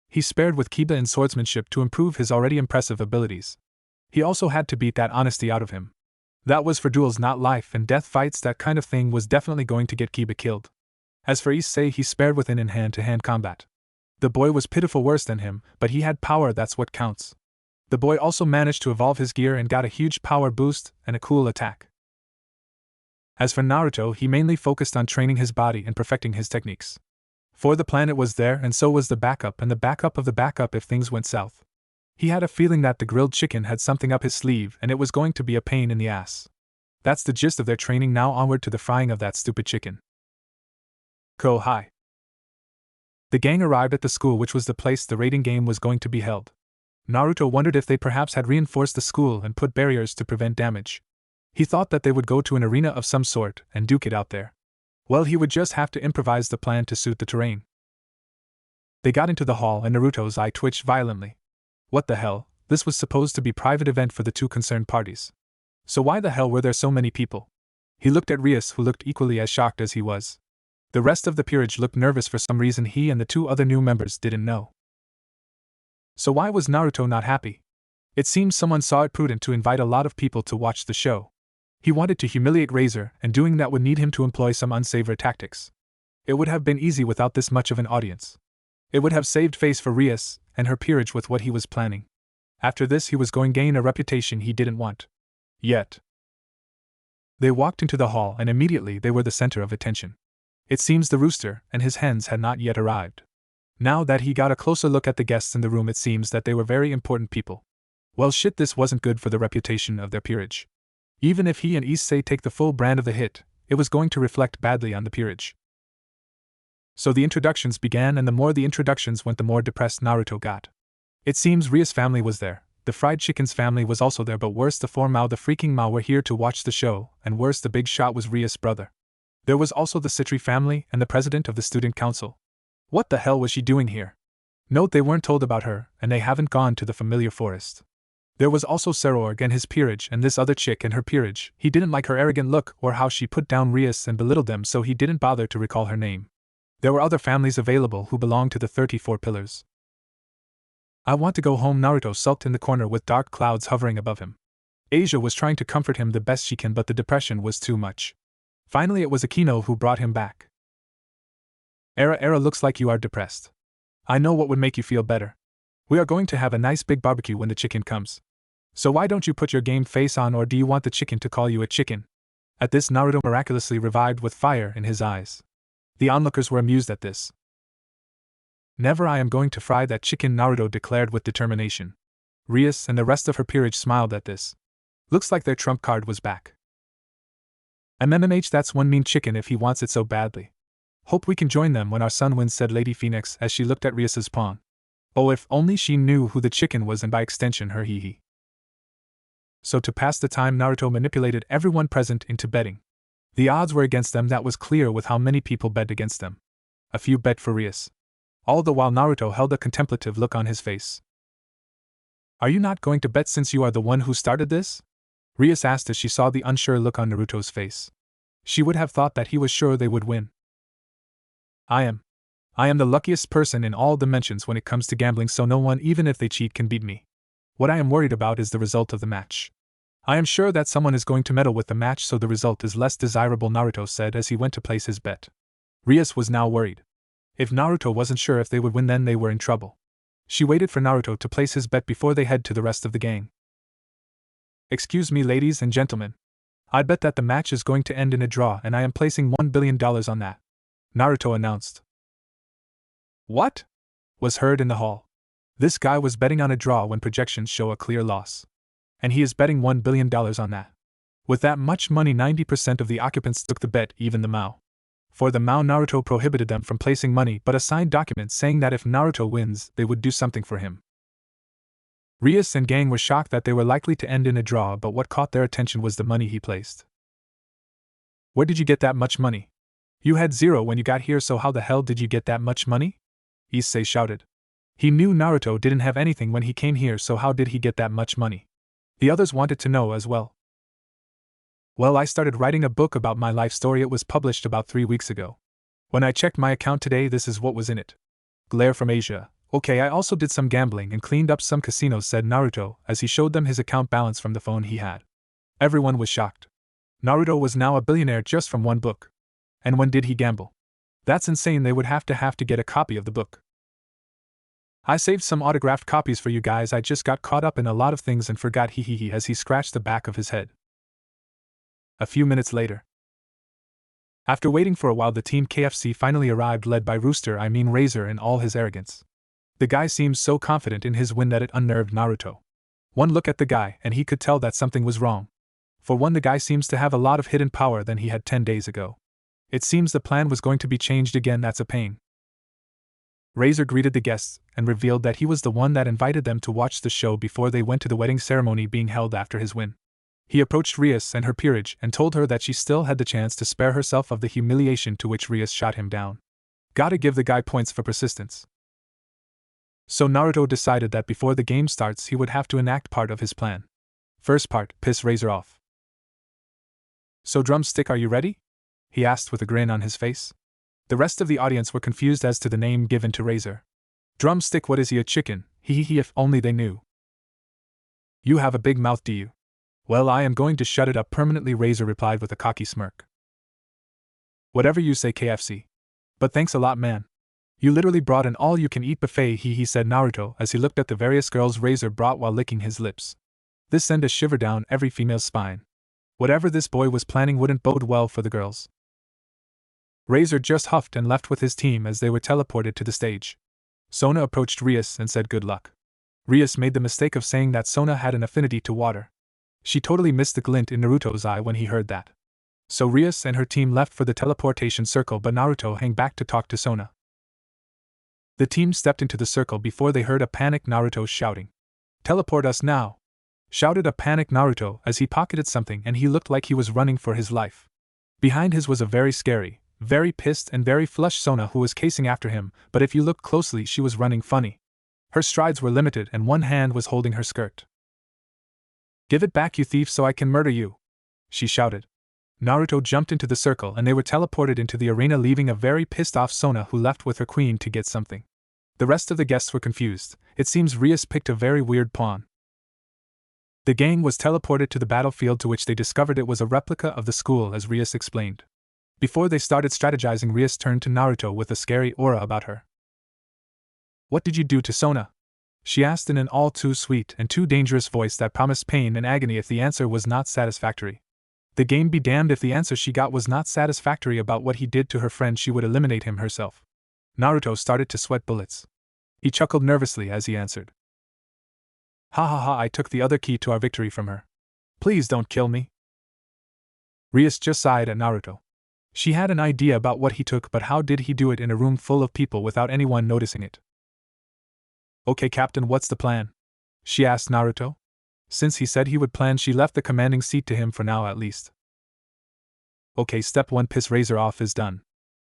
He spared with Kiba in swordsmanship to improve his already impressive abilities. He also had to beat that honesty out of him. That was for duels, not life and death fights. That kind of thing was definitely going to get Kiba killed. As for Issei, he spared within in hand-to-hand combat. The boy was pitiful worse than him, but he had power, that's what counts. The boy also managed to evolve his gear and got a huge power boost and a cool attack. As for Naruto, he mainly focused on training his body and perfecting his techniques. For the planet was there, and so was the backup and the backup of the backup if things went south. He had a feeling that the grilled chicken had something up his sleeve and it was going to be a pain in the ass. That's the gist of their training. Now onward to the frying of that stupid chicken. Hi. The gang arrived at the school, which was the place the raiding game was going to be held. Naruto wondered if they perhaps had reinforced the school and put barriers to prevent damage. He thought that they would go to an arena of some sort and duke it out there. Well, he would just have to improvise the plan to suit the terrain. They got into the hall and Naruto's eye twitched violently. What the hell, This was supposed to be a private event for the two concerned parties. So why the hell were there so many people? He looked at Rias, who looked equally as shocked as he was. The rest of the peerage looked nervous for some reason he and the two other new members didn't know. So why was Naruto not happy? It seems someone saw it prudent to invite a lot of people to watch the show. He wanted to humiliate Razor, and doing that would need him to employ some unsavory tactics. It would have been easy without this much of an audience. It would have saved face for Rias and her peerage with what he was planning. After this, he was going to gain a reputation he didn't want. Yet. They walked into the hall, and immediately they were the center of attention. It seems the rooster and his hens had not yet arrived. Now that he got a closer look at the guests in the room, it seems that they were very important people. Well shit, this wasn't good for the reputation of their peerage. Even if he and Issei take the full brand of the hit, it was going to reflect badly on the peerage. So the introductions began, and the more the introductions went, the more depressed Naruto got. It seems Ria's family was there, the fried chicken's family was also there, but worse, the four Mao, the freaking Mao, were here to watch the show, and worse, the big shot was Ria's brother. There was also the Citri family and the president of the student council. What the hell was she doing here? Note, they weren't told about her, and they haven't gone to the familiar forest. There was also Serorg and his peerage, and this other chick and her peerage. He didn't like her arrogant look or how she put down Rias and belittled them, so he didn't bother to recall her name. There were other families available who belonged to the 34 pillars. I want to go home, Naruto sulked in the corner with dark clouds hovering above him. Asia was trying to comfort him the best she can, but the depression was too much. Finally, it was Akino who brought him back. Era, looks like you are depressed. I know what would make you feel better. We are going to have a nice big barbecue when the chicken comes. So why don't you put your game face on, or do you want the chicken to call you a chicken? At this, Naruto miraculously revived with fire in his eyes. The onlookers were amused at this. Never, I am going to fry that chicken, Naruto declared with determination. Rias and the rest of her peerage smiled at this. Looks like their trump card was back. That's one mean chicken if he wants it so badly. Hope we can join them when our son wins, said Lady Phoenix as she looked at Rias's pawn. Oh, if only she knew who the chicken was, and by extension her hee. So to pass the time, Naruto manipulated everyone present into betting. The odds were against them, that was clear with how many people bet against them. A few bet for Rias. All the while Naruto held a contemplative look on his face. Are you not going to bet since you are the one who started this? Rias asked as she saw the unsure look on Naruto's face. She would have thought that he was sure they would win. I am the luckiest person in all dimensions when it comes to gambling, so no one, even if they cheat, can beat me. What I am worried about is the result of the match. I am sure that someone is going to meddle with the match, so the result is less desirable, Naruto said as he went to place his bet. Rias was now worried. If Naruto wasn't sure if they would win, then they were in trouble. She waited for Naruto to place his bet before they head to the rest of the gang. Excuse me, ladies and gentlemen. I'd bet that the match is going to end in a draw, and I am placing $1 billion on that, Naruto announced. What? Was heard in the hall. This guy was betting on a draw when projections show a clear loss. And he is betting $1 billion on that. With that much money, 90% of the occupants took the bet, even the Mao. For the Mao, Naruto prohibited them from placing money but a signed document saying that if Naruto wins, they would do something for him. Rias and gang were shocked that they were likely to end in a draw, but what caught their attention was the money he placed. Where did you get that much money? You had zero when you got here, so how the hell did you get that much money? Issei shouted. He knew Naruto didn't have anything when he came here, so how did he get that much money? The others wanted to know as well. Well, I started writing a book about my life story. It was published about 3 weeks ago. When I checked my account today, this is what was in it. Glare from Asia. Okay, I also did some gambling and cleaned up some casinos, said Naruto as he showed them his account balance from the phone he had. Everyone was shocked. Naruto was now a billionaire just from one book. And when did he gamble? That's insane. They would have to get a copy of the book. I saved some autographed copies for you guys. I just got caught up in a lot of things and forgot, he as he scratched the back of his head. A few minutes later. After waiting for a while, the Team KFC finally arrived, led by Razor in all his arrogance. The guy seemed so confident in his win that it unnerved Naruto. One look at the guy and he could tell that something was wrong. For one, the guy seems to have a lot of hidden power than he had 10 days ago. It seems the plan was going to be changed again. That's a pain. Razor greeted the guests and revealed that he was the one that invited them to watch the show before they went to the wedding ceremony being held after his win. He approached Rias and her peerage and told her that she still had the chance to spare herself of the humiliation, to which Rias shot him down. Gotta give the guy points for persistence. So Naruto decided that before the game starts he would have to enact part of his plan. First part, piss Razor off. So Drumstick, are you ready? He asked with a grin on his face. The rest of the audience were confused as to the name given to Razor. Drumstick, what is he, a chicken? He, if only they knew. You have a big mouth, do you? Well, I am going to shut it up permanently, Razor replied with a cocky smirk. Whatever you say, KFC. But thanks a lot, man. You literally brought an all-you-can-eat buffet, he said Naruto as he looked at the various girls Razor brought while licking his lips. This sent a shiver down every female's spine. Whatever this boy was planning wouldn't bode well for the girls. Razor just huffed and left with his team as they were teleported to the stage. Sona approached Rias and said good luck. Rias made the mistake of saying that Sona had an affinity to water. She totally missed the glint in Naruto's eye when he heard that. So Rias and her team left for the teleportation circle, but Naruto hung back to talk to Sona. The team stepped into the circle before they heard a panicked Naruto shouting. Teleport us now! Shouted a panicked Naruto as he pocketed something and he looked like he was running for his life. Behind his was a very scary, very pissed and very flushed Sona who was chasing after him, but if you looked closely she was running funny. Her strides were limited and one hand was holding her skirt. Give it back, you thief, so I can murder you! She shouted. Naruto jumped into the circle and they were teleported into the arena, leaving a very pissed off Sona who left with her queen to get something. The rest of the guests were confused. It seems Rias picked a very weird pawn. The gang was teleported to the battlefield, to which they discovered it was a replica of the school as Rias explained. Before they started strategizing, Rias turned to Naruto with a scary aura about her. What did you do to Sona? She asked in an all too sweet and too dangerous voice that promised pain and agony if the answer was not satisfactory. The game be damned if the answer she got was not satisfactory about what he did to her friend, she would eliminate him herself. Naruto started to sweat bullets. He chuckled nervously as he answered. Ha ha ha, I took the other key to our victory from her. Please don't kill me. Rias just sighed at Naruto. She had an idea about what he took, but how did he do it in a room full of people without anyone noticing it? Okay, Captain, what's the plan? She asked Naruto. Since he said he would plan, she left the commanding seat to him for now at least. Okay, step 1, piss Razor off is done.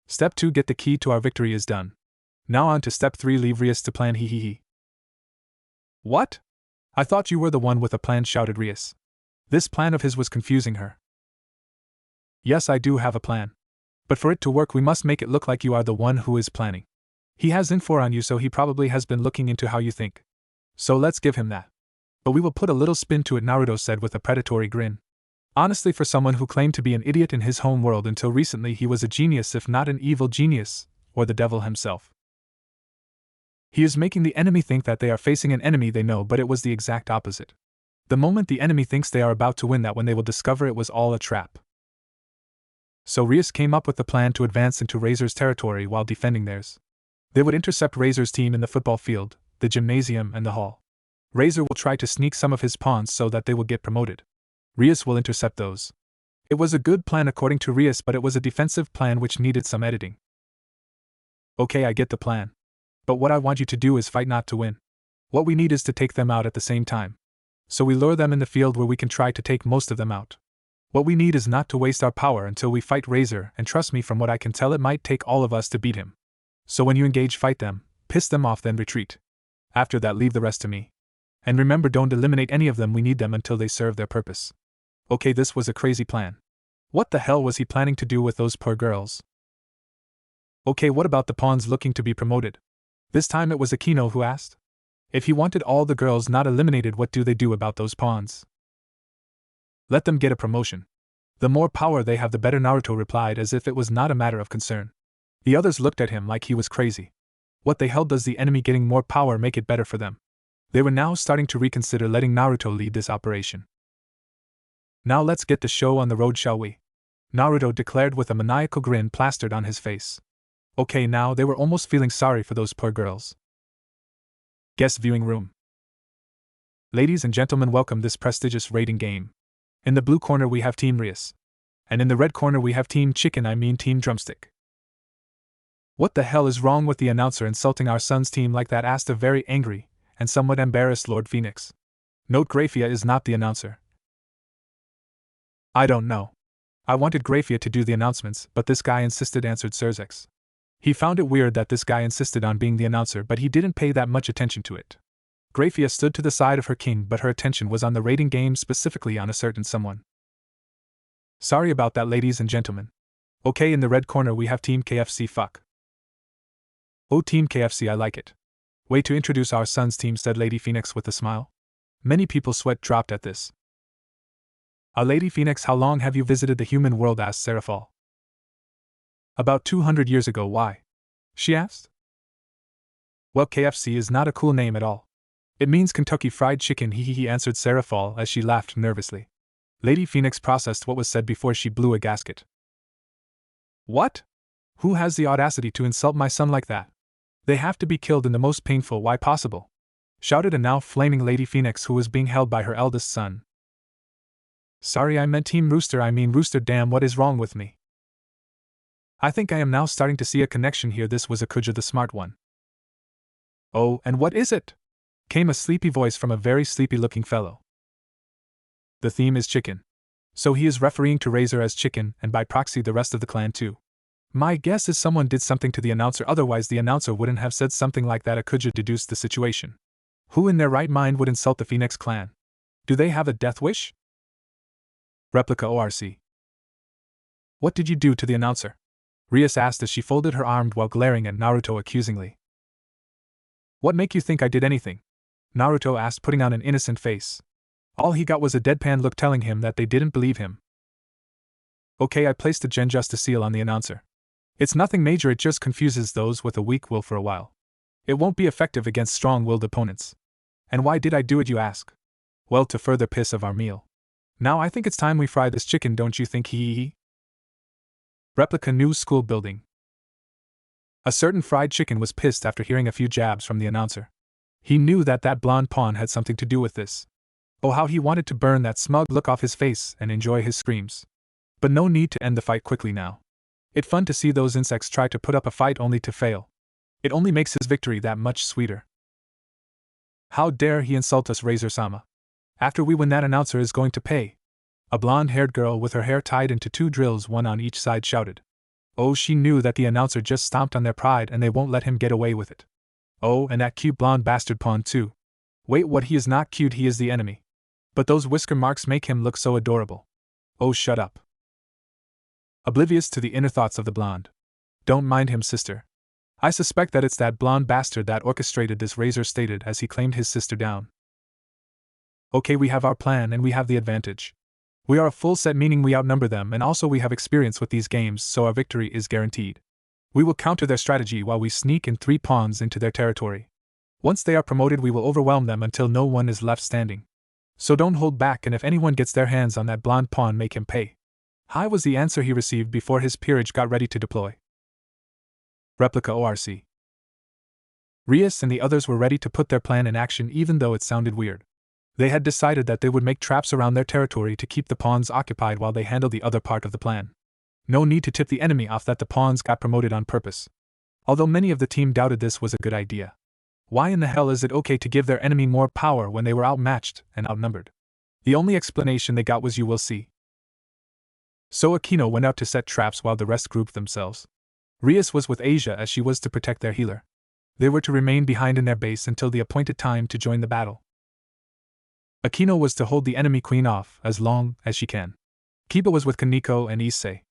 Step 2, get the key to our victory is done. Now on to step 3, leave Rias to plan, he. What? I thought you were the one with a plan, shouted Rias. This plan of his was confusing her. Yes, I do have a plan. But for it to work we must make it look like you are the one who is planning. He has info on you, so he probably has been looking into how you think. So let's give him that. But we will put a little spin to it, Naruto said with a predatory grin. Honestly, for someone who claimed to be an idiot in his home world until recently, he was a genius, if not an evil genius, or the devil himself. He is making the enemy think that they are facing an enemy they know, but it was the exact opposite. The moment the enemy thinks they are about to win, that when they will discover it was all a trap. So Rias came up with the plan to advance into Razor's territory while defending theirs. They would intercept Razor's team in the football field, the gymnasium and the hall. Razor will try to sneak some of his pawns so that they will get promoted. Rias will intercept those. It was a good plan according to Rias, but it was a defensive plan which needed some editing. Okay, I get the plan. But what I want you to do is fight, not to win. What we need is to take them out at the same time. So we lure them in the field where we can try to take most of them out. What we need is not to waste our power until we fight Razor, and trust me, from what I can tell, it might take all of us to beat him. So when you engage, fight them, piss them off, then retreat. After that, leave the rest to me. And remember, don't eliminate any of them, we need them until they serve their purpose. Okay, this was a crazy plan. What the hell was he planning to do with those poor girls? Okay, what about the pawns looking to be promoted? This time it was Akino who asked. If he wanted all the girls not eliminated, what do they do about those pawns? Let them get a promotion. The more power they have, the better, Naruto replied as if it was not a matter of concern. The others looked at him like he was crazy. What the hell does the enemy getting more power make it better for them? They were now starting to reconsider letting Naruto lead this operation. Now let's get the show on the road, shall we? Naruto declared with a maniacal grin plastered on his face. Okay, now they were almost feeling sorry for those poor girls. Guest viewing room. Ladies and gentlemen, welcome this prestigious rating game. In the blue corner we have Team Rias. And in the red corner we have Team Team Drumstick. What the hell is wrong with the announcer insulting our son's team like that? Asked a very angry and somewhat embarrassed Lord Phoenix. Note: Graphia is not the announcer. I don't know. I wanted Graphia to do the announcements, but this guy insisted, answered Cerzex. He found it weird that this guy insisted on being the announcer, but he didn't pay that much attention to it. Grafia stood to the side of her king, but her attention was on the rating game, specifically on a certain someone. Sorry about that, ladies and gentlemen. Okay, in the red corner we have Team KFC. Fuck. Oh, Team KFC, I like it. Way to introduce our son's team, said Lady Phoenix with a smile. Many people's sweat dropped at this. Lady Phoenix, how long have you visited the human world? Asked Seraphol. About 200 years ago. Why? She asked. Well, KFC is not a cool name at all. It means Kentucky Fried Chicken, he answered Seraphol as she laughed nervously. Lady Phoenix processed what was said before she blew a gasket. What? Who has the audacity to insult my son like that? They have to be killed in the most painful way possible, shouted a now flaming Lady Phoenix who was being held by her eldest son. Sorry, I meant Team Rooster, I mean Rooster, damn, what is wrong with me? I think I am now starting to see a connection here. This was Akuja the smart one. Oh, and what is it? Came a sleepy voice from a very sleepy-looking fellow. The theme is chicken. So he is referring to Razor as chicken, and by proxy the rest of the clan too. My guess is someone did something to the announcer, otherwise the announcer wouldn't have said something like that. Akuja deduced the situation. Who in their right mind would insult the Phoenix clan? Do they have a death wish? Replica ORC. What did you do to the announcer? Rias asked as she folded her arms while glaring at Naruto accusingly. What make you think I did anything? Naruto asked, putting on an innocent face. All he got was a deadpan look telling him that they didn't believe him. Okay, I placed a Genjustice seal on the announcer. It's nothing major, it just confuses those with a weak will for a while. It won't be effective against strong-willed opponents. And why did I do it, you ask? Well, to further piss of our meal. Now I think it's time we fry this chicken, don't you think? Hee. Replica New School Building. A certain fried chicken was pissed after hearing a few jabs from the announcer. He knew that that blonde pawn had something to do with this. Oh, how he wanted to burn that smug look off his face and enjoy his screams. But no need to end the fight quickly now. It's fun to see those insects try to put up a fight only to fail. It only makes his victory that much sweeter. How dare he insult us, Razor-sama? After we win, that announcer is going to pay. A blonde-haired girl with her hair tied into 2 drills, one on each side, shouted. Oh, she knew that the announcer just stomped on their pride and they won't let him get away with it. Oh, and that cute blonde bastard pawn too. Wait, what? He is not cute, he is the enemy. But those whisker marks make him look so adorable. Oh, shut up. Oblivious to the inner thoughts of the blonde. Don't mind him, sister. I suspect that it's that blonde bastard that orchestrated this, Razor stated as he claimed his sister down. Okay, we have our plan and we have the advantage. We are a full set, meaning we outnumber them, and also we have experience with these games, so our victory is guaranteed. We will counter their strategy while we sneak in 3 pawns into their territory. Once they are promoted, we will overwhelm them until no one is left standing. So don't hold back, and if anyone gets their hands on that blonde pawn, make him pay. High was the answer he received before his peerage got ready to deploy. Replica ORC. Rias and the others were ready to put their plan in action, even though it sounded weird. They had decided that they would make traps around their territory to keep the pawns occupied while they handled the other part of the plan. No need to tip the enemy off that the pawns got promoted on purpose. Although many of the team doubted this was a good idea. Why in the hell is it okay to give their enemy more power when they were outmatched and outnumbered? The only explanation they got was "you will see." So Aquino went out to set traps while the rest grouped themselves. Rias was with Asia as she was to protect their healer. They were to remain behind in their base until the appointed time to join the battle. Aquino was to hold the enemy queen off as long as she can. Kiba was with Kaneko and Issei.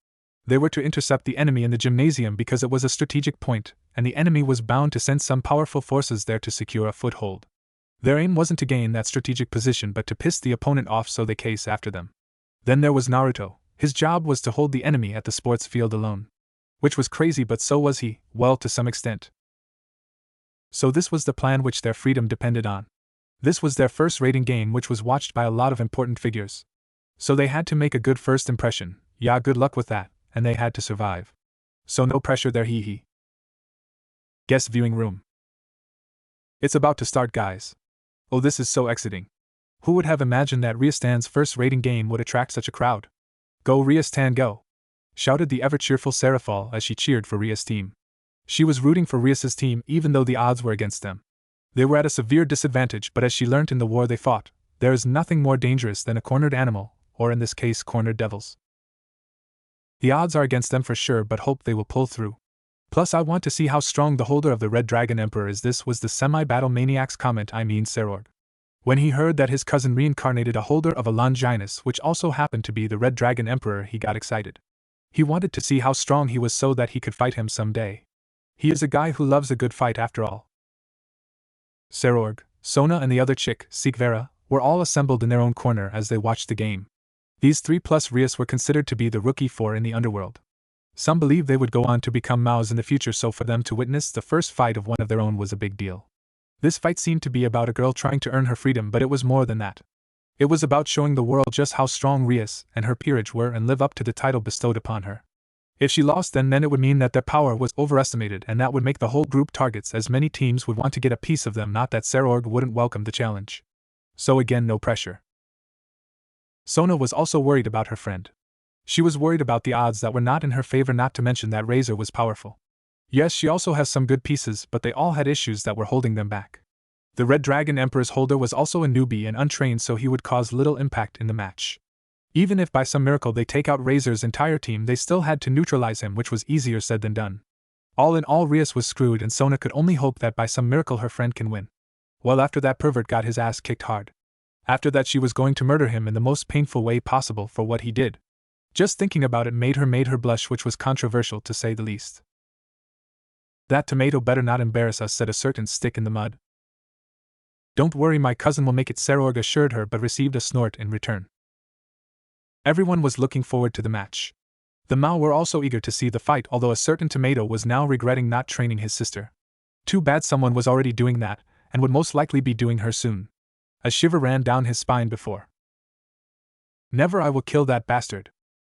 They were to intercept the enemy in the gymnasium because it was a strategic point, and the enemy was bound to send some powerful forces there to secure a foothold. Their aim wasn't to gain that strategic position but to piss the opponent off so they chase after them. Then there was Naruto. His job was to hold the enemy at the sports field alone. Which was crazy, but so was he, well, to some extent. So this was the plan which their freedom depended on. This was their first rating game, which was watched by a lot of important figures. So they had to make a good first impression. Yeah, good luck with that, and they had to survive. So no pressure there, hee. Guest viewing room. It's about to start, guys. Oh, this is so exciting. Who would have imagined that Riastan's first rating game would attract such a crowd? Go Riastan, go! Shouted the ever-cheerful Seraphol as she cheered for Rias' team. She was rooting for Rias' team even though the odds were against them. They were at a severe disadvantage, but as she learnt in the war they fought, there is nothing more dangerous than a cornered animal, or in this case cornered devils. The odds are against them for sure, but hope they will pull through. Plus I want to see how strong the holder of the Red Dragon Emperor is. This was the semi-battle maniac's comment, Serorg. When he heard that his cousin reincarnated a holder of a Longinus, which also happened to be the Red Dragon Emperor, he got excited. He wanted to see how strong he was so that he could fight him someday. He is a guy who loves a good fight after all. Serorg, Sona and the other chick, Sikvera, were all assembled in their own corner as they watched the game. These 3 plus Rias were considered to be the rookie 4 in the underworld. Some believe they would go on to become Maos in the future, so for them to witness the first fight of one of their own was a big deal. This fight seemed to be about a girl trying to earn her freedom, but it was more than that. It was about showing the world just how strong Rias and her peerage were and live up to the title bestowed upon her. If she lost, then it would mean that their power was overestimated, and that would make the whole group targets, as many teams would want to get a piece of them. Not that Serorg wouldn't welcome the challenge. So again, no pressure. Sona was also worried about her friend. She was worried about the odds that were not in her favor, not to mention that Razor was powerful. Yes, she also has some good pieces, but they all had issues that were holding them back. The Red Dragon Emperor's holder was also a newbie and untrained, so he would cause little impact in the match. Even if by some miracle they take out Razor's entire team, they still had to neutralize him, which was easier said than done. All in all, Rias was screwed, and Sona could only hope that by some miracle her friend can win. Well, after that, Pervert got his ass kicked hard. After that, she was going to murder him in the most painful way possible for what he did. Just thinking about it made her blush, which was controversial to say the least. "That tomato better not embarrass us," said a certain stick in the mud. "Don't worry, my cousin will make it," Serorg assured her, but received a snort in return. Everyone was looking forward to the match. The Mao were also eager to see the fight, although a certain tomato was now regretting not training his sister. Too bad someone was already doing that, and would most likely be doing her soon. A shiver ran down his spine before. "Never, I will kill that bastard,"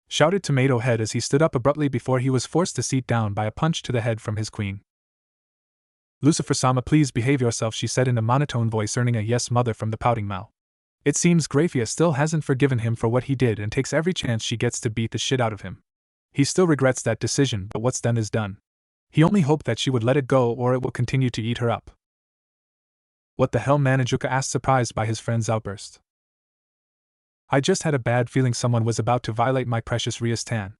shouted Tomato Head as he stood up abruptly before he was forced to sit down by a punch to the head from his queen. "Lucifer-sama, please behave yourself," she said in a monotone voice, earning a yes mother from the pouting Mao. It seems Grafia still hasn't forgiven him for what he did and takes every chance she gets to beat the shit out of him. He still regrets that decision, but what's done is done. He only hoped that she would let it go, or it will continue to eat her up. "What the hell?" Manajuka asked, surprised by his friend's outburst. "I just had a bad feeling someone was about to violate my precious Rias Tan.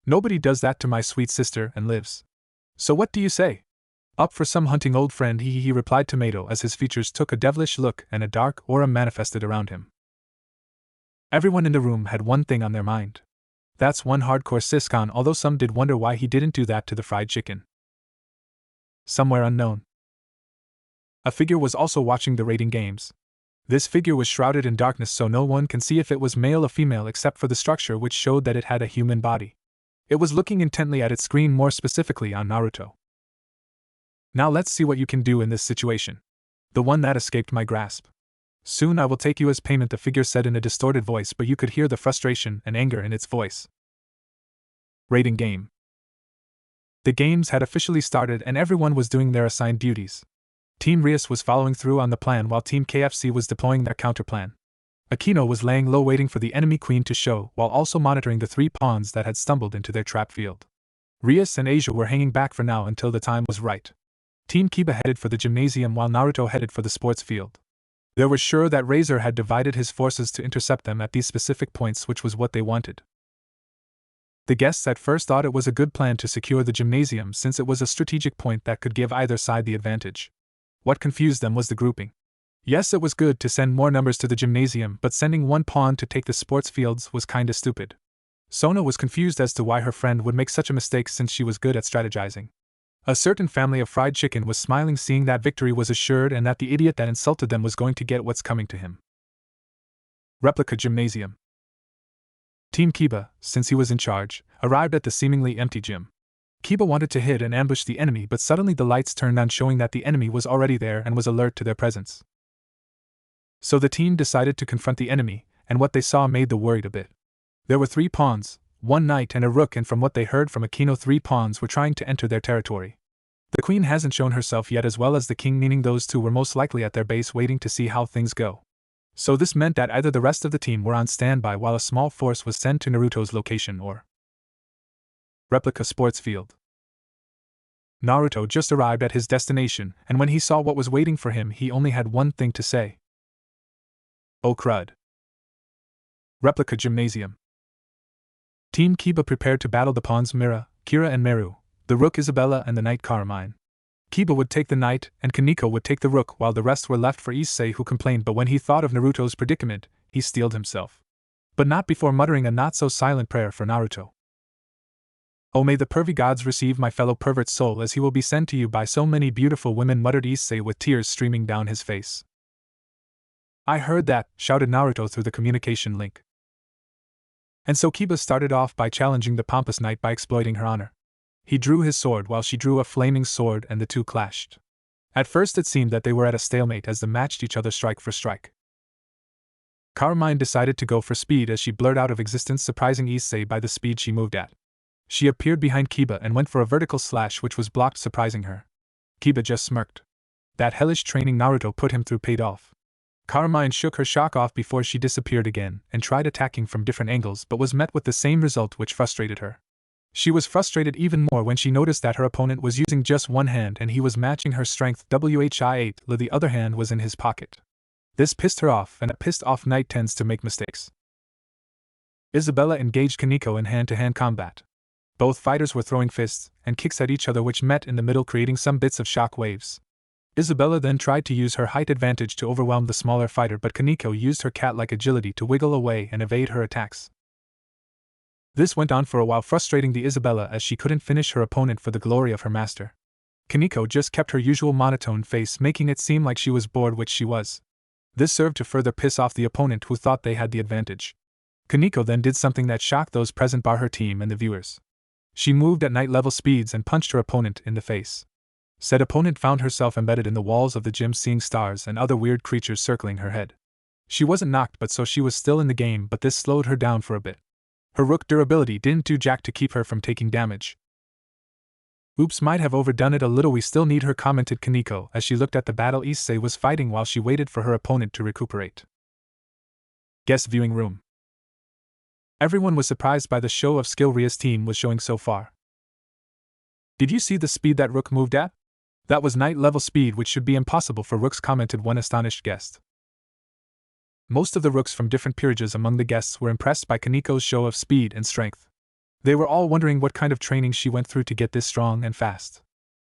Nobody does that to my sweet sister and lives. So what do you say?" "Up for some hunting, old friend," he replied Tomato as his features took a devilish look and a dark aura manifested around him. Everyone in the room had one thing on their mind. That's one hardcore Siscon, although some did wonder why he didn't do that to the fried chicken. Somewhere unknown, a figure was also watching the rating games. This figure was shrouded in darkness, so no one can see if it was male or female except for the structure, which showed that it had a human body. It was looking intently at its screen, more specifically on Naruto. "Now let's see what you can do in this situation. The one that escaped my grasp. Soon I will take you as payment," the figure said in a distorted voice, but you could hear the frustration and anger in its voice. Rating game. The games had officially started and everyone was doing their assigned duties. Team Rias was following through on the plan while Team KFC was deploying their counterplan. Akino was laying low waiting for the enemy queen to show, while also monitoring the 3 pawns that had stumbled into their trap field. Rias and Asia were hanging back for now until the time was right. Team Kiba headed for the gymnasium while Naruto headed for the sports field. They were sure that Razor had divided his forces to intercept them at these specific points, which was what they wanted. The guests at first thought it was a good plan to secure the gymnasium since it was a strategic point that could give either side the advantage. What confused them was the grouping. Yes, it was good to send more numbers to the gymnasium, but sending 1 pawn to take the sports fields was kinda stupid. Sona was confused as to why her friend would make such a mistake since she was good at strategizing. A certain family of fried chicken was smiling, seeing that victory was assured and that the idiot that insulted them was going to get what's coming to him. Replica Gymnasium. Team Kiba, since he was in charge, arrived at the seemingly empty gym. Kiba wanted to hit and ambush the enemy, but suddenly the lights turned on, showing that the enemy was already there and was alert to their presence. So the team decided to confront the enemy, and what they saw made them worried a bit. There were 3 pawns, 1 knight and a rook, and from what they heard from Akino, 3 pawns were trying to enter their territory. The queen hasn't shown herself yet, as well as the king, meaning those 2 were most likely at their base waiting to see how things go. So this meant that either the rest of the team were on standby while a small force was sent to Naruto's location, or Replica Sports Field. Naruto just arrived at his destination, and when he saw what was waiting for him, he only had one thing to say. "Oh crud." Replica Gymnasium. Team Kiba prepared to battle the pawns Mira, Kira and Meru, the rook Isabella and the knight Carmine. Kiba would take the knight, and Kaneko would take the rook, while the rest were left for Issei, who complained, but when he thought of Naruto's predicament, he steeled himself. But not before muttering a not-so-silent prayer for Naruto. "Oh, may the pervy gods receive my fellow pervert's soul, as he will be sent to you by so many beautiful women," muttered Issei with tears streaming down his face. "I heard that," shouted Naruto through the communication link. And so Kiba started off by challenging the pompous knight by exploiting her honor. He drew his sword while she drew a flaming sword, and the two clashed. At first it seemed that they were at a stalemate as they matched each other strike for strike. Carmine decided to go for speed as she blurred out of existence, surprising Issei by the speed she moved at. She appeared behind Kiba and went for a vertical slash which was blocked, surprising her. Kiba just smirked. That hellish training Naruto put him through paid off. Carmine shook her shock off before she disappeared again and tried attacking from different angles, but was met with the same result, which frustrated her. She was frustrated even more when she noticed that her opponent was using just one hand and he was matching her strength WHI8, the other hand was in his pocket. This pissed her off, and a pissed-off knight tends to make mistakes. Isabella engaged Kaneko in hand-to-hand combat. Both fighters were throwing fists and kicks at each other, which met in the middle, creating some bits of shock waves. Isabella then tried to use her height advantage to overwhelm the smaller fighter, but Kaneko used her cat-like agility to wiggle away and evade her attacks. This went on for a while, frustrating the Isabella as she couldn't finish her opponent for the glory of her master. Kaneko just kept her usual monotone face, making it seem like she was bored, which she was. This served to further piss off the opponent, who thought they had the advantage. Kaneko then did something that shocked those present, bar her team and the viewers. She moved at knight-level speeds and punched her opponent in the face. Said opponent found herself embedded in the walls of the gym, seeing stars and other weird creatures circling her head. She wasn't knocked, but so she was still in the game, but this slowed her down for a bit. Her rook durability didn't do jack to keep her from taking damage. "Oops, might have overdone it a little, we still need her," commented Kaneko as she looked at the battle Issei was fighting while she waited for her opponent to recuperate. Guest viewing room. Everyone was surprised by the show of skill Ria's team was showing so far. "Did you see the speed that rook moved at? That was knight-level speed, which should be impossible for rooks," commented one astonished guest. Most of the rooks from different peerages among the guests were impressed by Kaneko's show of speed and strength. They were all wondering what kind of training she went through to get this strong and fast.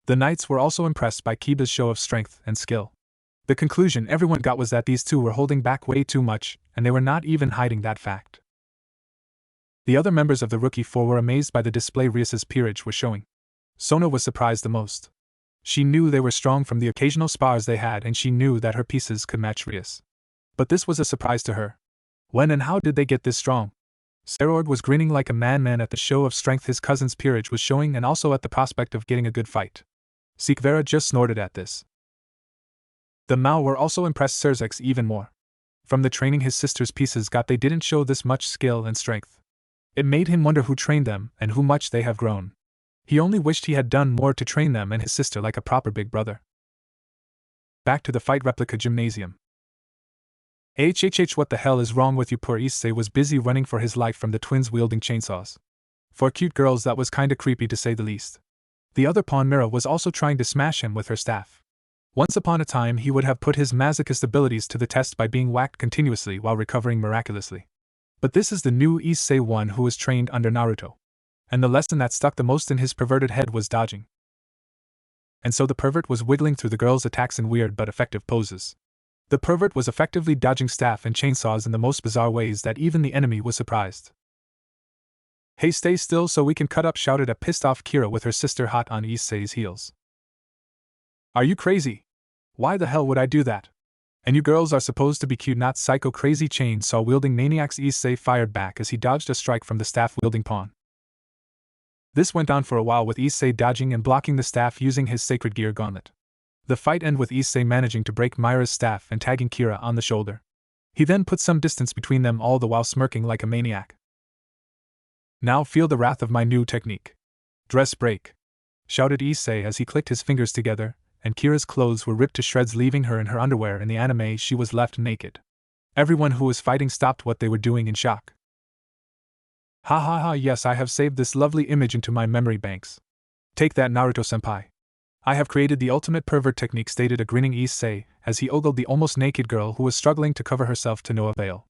The knights were also impressed by Kiba's show of strength and skill. The conclusion everyone got was that these two were holding back way too much, and they were not even hiding that fact. The other members of the Rookie Four were amazed by the display Rias's peerage was showing. Sona was surprised the most. She knew they were strong from the occasional spars they had, and she knew that her pieces could match Rias. But this was a surprise to her. When and how did they get this strong? Serord was grinning like a madman at the show of strength his cousin's peerage was showing, and also at the prospect of getting a good fight. Sikvera just snorted at this. The Mao were also impressed Serzex even more. From the training his sister's pieces got, they didn't show this much skill and strength. It made him wonder who trained them and how much they have grown. He only wished he had done more to train them and his sister like a proper big brother. Back to the fight replica gymnasium. What the hell is wrong with you? Poor Issei was busy running for his life from the twins wielding chainsaws. For cute girls that was kinda creepy to say the least. The other pawn Mira was also trying to smash him with her staff. Once upon a time he would have put his masochist abilities to the test by being whacked continuously while recovering miraculously. But this is the new Issei one who was trained under Naruto. And the lesson that stuck the most in his perverted head was dodging. And so the pervert was wiggling through the girls' attacks in weird but effective poses. The pervert was effectively dodging staff and chainsaws in the most bizarre ways that even the enemy was surprised. "Hey, stay still so we can cut up," shouted a pissed-off Kira with her sister hot on Issei's heels. "Are you crazy? Why the hell would I do that? And you girls are supposed to be cute, not psycho crazy chainsaw-wielding maniacs," Issei fired back as he dodged a strike from the staff-wielding pawn. This went on for a while with Issei dodging and blocking the staff using his sacred gear gauntlet. The fight ended with Issei managing to break Myra's staff and tagging Kira on the shoulder. He then put some distance between them, all the while smirking like a maniac. "Now feel the wrath of my new technique. Dress break," shouted Issei as he clicked his fingers together, and Kira's clothes were ripped to shreds, leaving her in her underwear. In the anime she was left naked. Everyone who was fighting stopped what they were doing in shock. "Ha ha ha, yes, I have saved this lovely image into my memory banks. Take that, Naruto-senpai. I have created the ultimate pervert technique," stated a grinning Issei as he ogled the almost naked girl who was struggling to cover herself to no avail.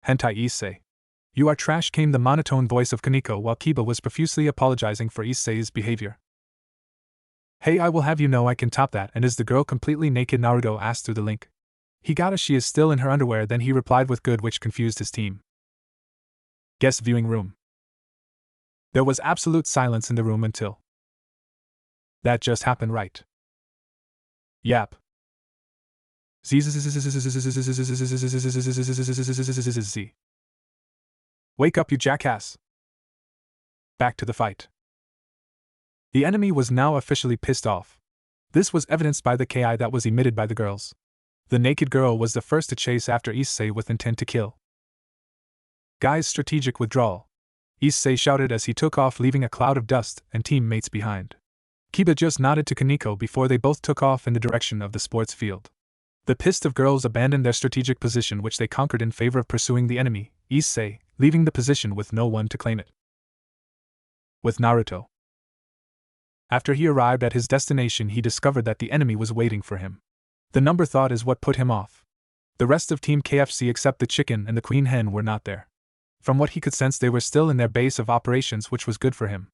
Hentai Issei. You are trash, came the monotone voice of Kaneko while Kiba was profusely apologizing for Issei's behavior. Hey, I will have you know I can top that. And is the girl completely naked? Naruto asked through the link. Higata, she is still in her underwear, then he replied with good, which confused his team. Guest viewing room. There was absolute silence in the room until. That just happened, right? Yap. Wake up, you jackass. Back to the fight. The enemy was now officially pissed off. This was evidenced by the KI that was emitted by the girls. The naked girl was the first to chase after Issei with intent to kill. Guys, strategic withdrawal. Issei shouted as he took off, leaving a cloud of dust and teammates behind. Kiba just nodded to Kaneko before they both took off in the direction of the sports field. The pissed off girls abandoned their strategic position, which they conquered in favor of pursuing the enemy, Issei, leaving the position with no one to claim it. With Naruto. After he arrived at his destination, he discovered that the enemy was waiting for him. The number thought is what put him off. The rest of Team KFC except the chicken and the queen hen were not there. From what he could sense, they were still in their base of operations, which was good for him.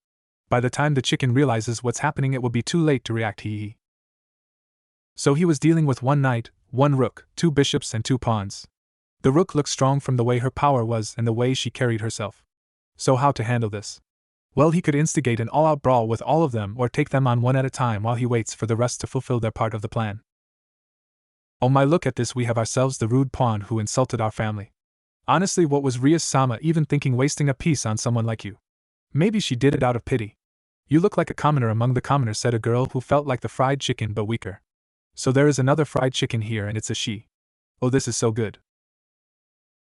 By the time the chicken realizes what's happening, it will be too late to react. So he was dealing with one knight, one rook, two bishops and two pawns. The rook looked strong from the way her power was and the way she carried herself. So how to handle this? Well, he could instigate an all-out brawl with all of them or take them on one at a time while he waits for the rest to fulfill their part of the plan. Oh my, look at this, we have ourselves the rude pawn who insulted our family. Honestly, what was Ria-sama even thinking, wasting a piece on someone like you? Maybe she did it out of pity. You look like a commoner among the commoners, said a girl who felt like the fried chicken but weaker. So there is another fried chicken here and it's a she. Oh, this is so good.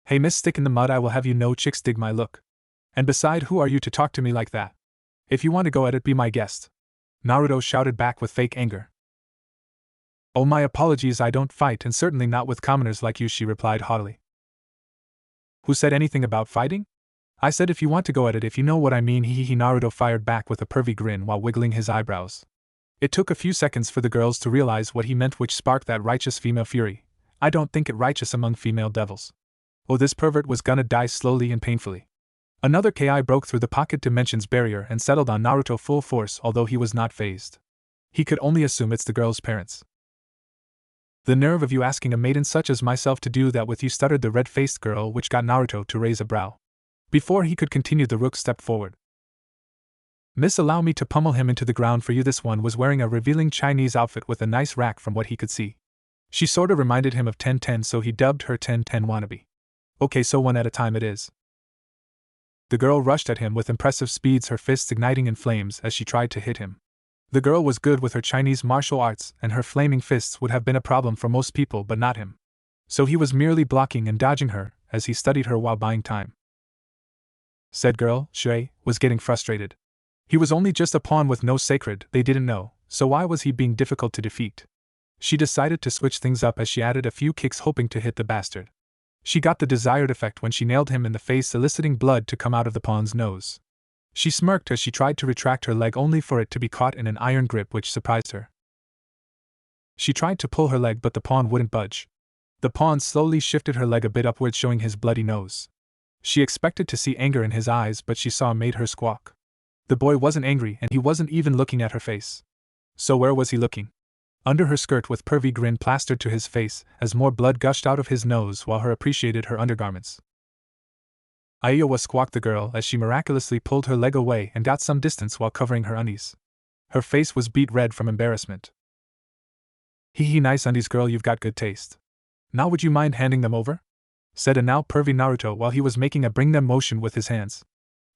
Hey miss, stick in the mud, I will have you know chicks dig my look. And beside, who are you to talk to me like that? If you want to go at it, be my guest. Naruto shouted back with fake anger. Oh, my apologies, I don't fight, and certainly not with commoners like you, she replied haughtily. Who said anything about fighting? I said if you want to go at it, if you know what I mean, Naruto fired back with a pervy grin while wiggling his eyebrows. It took a few seconds for the girls to realize what he meant, which sparked that righteous female fury. I don't think it righteous among female devils. Oh, this pervert was gonna die slowly and painfully. Another KI broke through the pocket dimensions barrier and settled on Naruto full force, although he was not fazed. He could only assume it's the girl's parents. The nerve of you asking a maiden such as myself to do that with you, stuttered the red-faced girl, which got Naruto to raise a brow. Before he could continue, the rook stepped forward. Miss, allow me to pummel him into the ground for you. This one was wearing a revealing Chinese outfit with a nice rack from what he could see. She sorta reminded him of 1010, so he dubbed her 1010 wannabe. Okay, so one at a time it is. The girl rushed at him with impressive speeds, her fists igniting in flames as she tried to hit him. The girl was good with her Chinese martial arts, and her flaming fists would have been a problem for most people but not him. So he was merely blocking and dodging her as he studied her while buying time. Said girl, Shui, was getting frustrated. He was only just a pawn with no sacred, they didn't know, so why was he being difficult to defeat? She decided to switch things up as she added a few kicks, hoping to hit the bastard. She got the desired effect when she nailed him in the face, eliciting blood to come out of the pawn's nose. She smirked as she tried to retract her leg, only for it to be caught in an iron grip, which surprised her. She tried to pull her leg, but the pawn wouldn't budge. The pawn slowly shifted her leg a bit upward, showing his bloody nose. She expected to see anger in his eyes, but she saw made her squawk. The boy wasn't angry, and he wasn't even looking at her face. So where was he looking? Under her skirt, with pervy grin plastered to his face as more blood gushed out of his nose while her appreciated her undergarments. Iowa, squawked the girl as she miraculously pulled her leg away and got some distance while covering her undies. Her face was beet red from embarrassment. Nice undies, girl, you've got good taste. Now would you mind handing them over? Said a now pervy Naruto while he was making a bring them motion with his hands.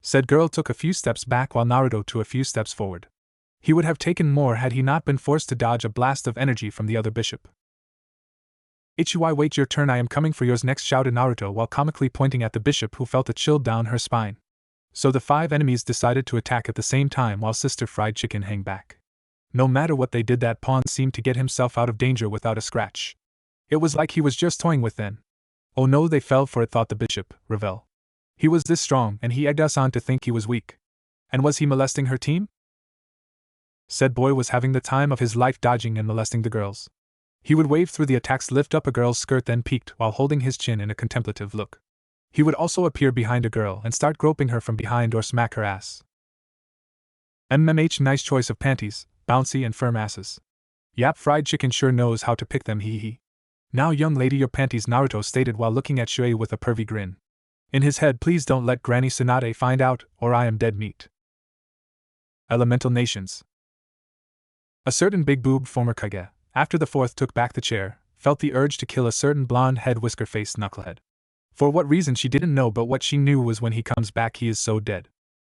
Said girl took a few steps back while Naruto took a few steps forward. He would have taken more had he not been forced to dodge a blast of energy from the other bishop. Ichiwai, wait your turn, I am coming for yours next, shouted Naruto while comically pointing at the bishop, who felt a chill down her spine. So the 5 enemies decided to attack at the same time while Sister Fried Chicken hang back. No matter what they did, that pawn seemed to get himself out of danger without a scratch. It was like he was just toying with them. Oh no, they fell for it, thought the bishop, Ravel. He was this strong and he egged us on to think he was weak. And was he molesting her team? Said boy was having the time of his life, dodging and molesting the girls. He would wave through the attacks, lift up a girl's skirt, then peeked while holding his chin in a contemplative look. He would also appear behind a girl and start groping her from behind or smack her ass. MMH, nice choice of panties, bouncy and firm asses. Yap, fried chicken sure knows how to pick them, hee hee. Now young lady, your panties, Naruto stated while looking at Shuei with a pervy grin. In his head, please don't let Granny Tsunade find out, or I am dead meat. Elemental Nations. A certain big boobed former Kage, after the fourth took back the chair, felt the urge to kill a certain blonde head whisker faced knucklehead. For what reason she didn't know, but what she knew was when he comes back he is so dead.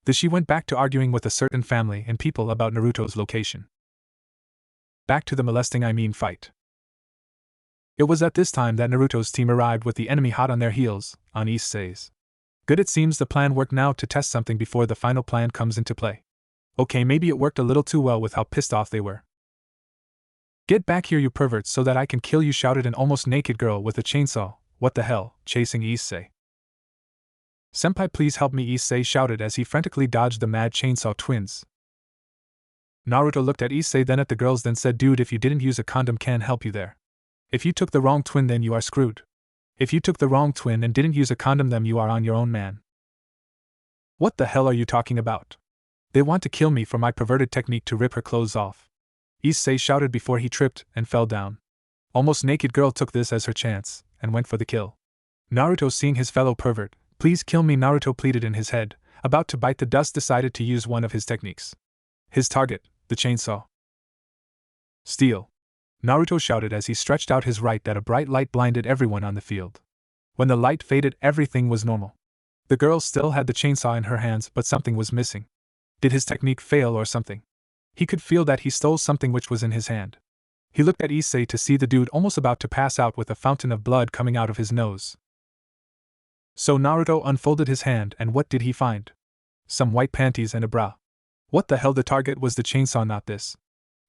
Then she went back to arguing with a certain family and people about Naruto's location. Back to the fight. It was at this time that Naruto's team arrived with the enemy hot on their heels, on Issei's. Good, it seems the plan worked now to test something before the final plan comes into play. Okay, maybe it worked a little too well with how pissed off they were. Get back here, you perverts, so that I can kill you, shouted an almost naked girl with a chainsaw. What the hell, chasing Issei. Senpai, please help me, Issei shouted as he frantically dodged the mad chainsaw twins. Naruto looked at Issei, then at the girls, then said, dude, if you didn't use a condom, can't help you there. If you took the wrong twin, then you are screwed. If you took the wrong twin and didn't use a condom, then you are on your own, man. What the hell are you talking about? They want to kill me for my perverted technique to rip her clothes off. Issei shouted before he tripped and fell down. Almost naked girl took this as her chance and went for the kill. Naruto, seeing his fellow pervert, please kill me, Naruto pleaded in his head, about to bite the dust, decided to use one of his techniques. His target, the chainsaw. Steal. Naruto shouted as he stretched out his right that a bright light blinded everyone on the field. When the light faded, everything was normal. The girl still had the chainsaw in her hands, but something was missing. Did his technique fail or something? He could feel that he stole something which was in his hand. He looked at Issei to see the dude almost about to pass out with a fountain of blood coming out of his nose. So Naruto unfolded his hand, and what did he find? Some white panties and a bra. What the hell, the target was the chainsaw, not this.